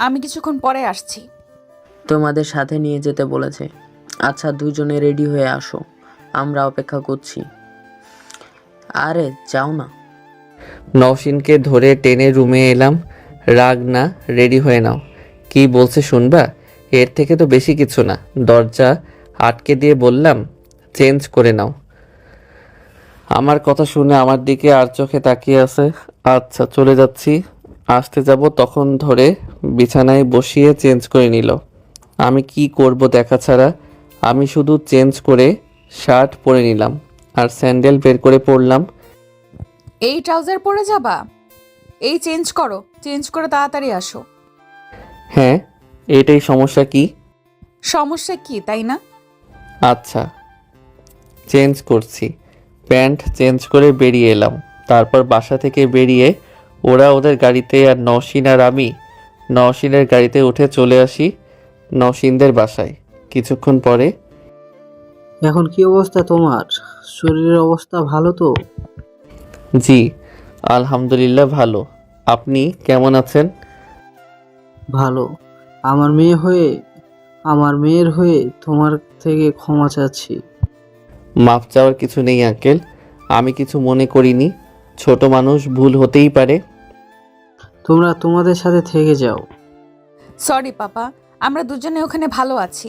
আমি কিছুক্ষণ পরে আসছি। তোমাদের সাথে নিয়ে যেতে বলেছে। আচ্ছা দুজনে রেডি হয়ে আসো, আমরা অপেক্ষা করছি। আরে যাও না। নওশীনকে ধরে টেনে রুমে এলাম। রাগ না, রেডি হয়ে নাও। কি বলছে শুনবা? এর থেকে তো বেশি কিছু না। দরজা আটকে দিয়ে বললাম, চেঞ্জ করে নাও। আমার কথা শুনে আমার দিকে আর চোখে তাকিয়ে আছে। আচ্ছা চলে যাচ্ছি। আসতে যাব তখন ধরে বিছানায় বসিয়ে চেঞ্জ করে নিল। আমি কি করব দেখা ছাড়া? আমি শুধু চেঞ্জ করে শার্ট পরে নিলাম আর স্যান্ডেল বের করে পরলাম। এই ট্রাউজার পরে যাবা? এই চেঞ্জ করো, চেঞ্জ করে তাড়াতাড়ি আসো। হ্যাঁ, এইটাই সমস্যা। কি সমস্যা কি, তাই না? আচ্ছা, চেঞ্জ করছি। প্যান্ট চেঞ্জ করে বেরিয়ে এলাম। তারপর বাসা থেকে বেরিয়ে ওরা ওদের গাড়িতে, আর নওশীন আর আমি নওশীনের গাড়িতে উঠে চলে আসি নওশীনদের বাসায়। কিছুক্ষণ পরে, এখন কি অবস্থা তোমার? শরীরের অবস্থা ভালো তো? জি আলহামদুলিল্লাহ ভালো। আপনি কেমন আছেন? ভালো। আমার মেয়ের হয়ে তোমার থেকে ক্ষমা চাচ্ছি। মাফ চাওয়ার কিছু নেই আঙ্কেল, আমি কিছু মনে করিনি। ছোট মানুষ, ভুল হতেই পারে। তোমরা তোমাদের সাথে থেকে যাও। সরি পাপা, আমরা দুজনে ওখানে ভালো আছি।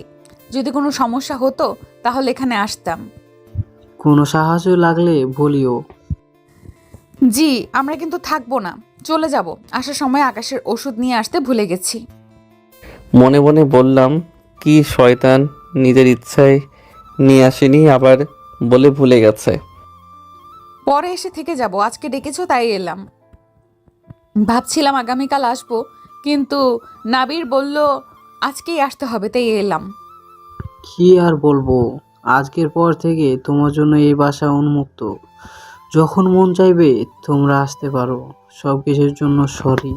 যদি কোনো সমস্যা হতো তাহলে এখানে আসতাম। কোনো সাহায্য লাগলে বলিও। জি, আমরা কিন্তু থাকবো না, চলে যাব। আসার সময় আকাশের ওষুধ নিয়ে আসতে ভুলে গেছি। মনে মনে বললাম, কি শয়তান, নিজের ইচ্ছায় নিয়ে আসেনি, আবার বলে ভুলে গেছে। পরে এসে থেকে যাব, আজকে ডেকেছো তাই এলাম। ভাবছিলাম আগামীকাল আসবো, কিন্তু নাবির বলল আজকেই আসতে হবে, তাই এলাম। কি আর বলবো, আজকের পর থেকে তোমার জন্য এই বাসা উন্মুক্ত। যখন মন চাইবে তোমরা আসতে পারো। সব কিছুর জন্য সরি।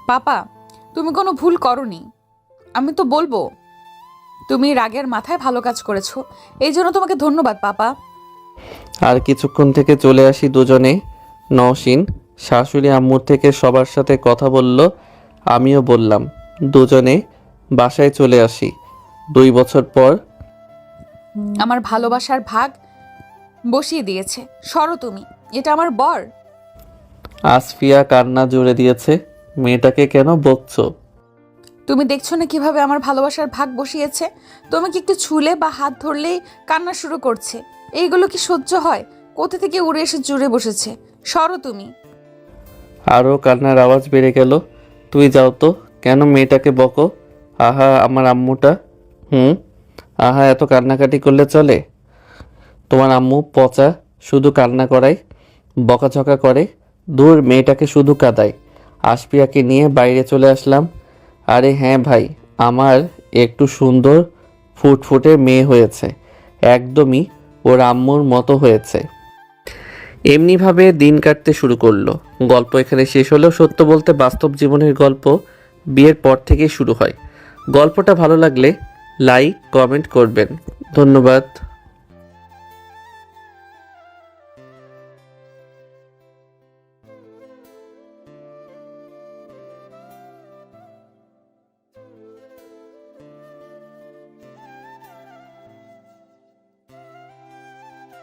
পাপা, তুমি কোনো ভুল করনি, আমি তো বলবো। তুমি রাগের মাথায় ভালো কাজ করেছো, এই জন্য তোমাকে ধন্যবাদ পাপা। আর কিছুক্ষণ থেকে চলে আসি দুজনে। নওশীন শাশুড়ি আম্মুর থেকে সবার সাথে কথা বলল, আমিও বললাম। দুজনে বাসায় চলে আসি 2 বছর পর। আমার ভালোবাসার ভাগ বসিয়ে দিয়েছে। সরো তুমি, এটা আমার বর। আসফিয়া কান্না জুড়ে দিয়েছে। মেয়েটাকে কেন বকছো? তুমি দেখছো না কিভাবে আমার ভালোবাসার ভাগ বসিয়েছে? তুমি কি একটু ছুলে বা হাত ধরলেই কান্না শুরু করছে? এইগুলো কি সহ্য হয়? কোথা থেকে উড়ে এসে জুড়ে বসেছে। সরো তুমি। আরও কান্নার আওয়াজ বেড়ে গেল। তুই যাও তো, কেন মেয়েটাকে বকো? আহা আমার আম্মুটা। আহা, এত কান্নাকাটি করলে চলে? তোমার আম্মু পচা, শুধু কান্না করায়। বকাঝকা করে। দূর, মেয়েটাকে শুধু কাঁদায়। আশপিয়াকে নিয়ে বাইরে চলে আসলাম। আরে হ্যাঁ ভাই, আমার একটু সুন্দর ফুটফুটে মেয়ে হয়েছে, একদমই ওর আম্মুর মতো হয়েছে। এমনিভাবে দিন কাটতে শুরু করলো। গল্প এখানে শেষ হলেও সত্য বলতে বাস্তব জীবনের গল্প বিয়ের পর থেকেই শুরু হয়। গল্পটা ভালো লাগলে লাইক কমেন্ট করবেন। ধন্যবাদ।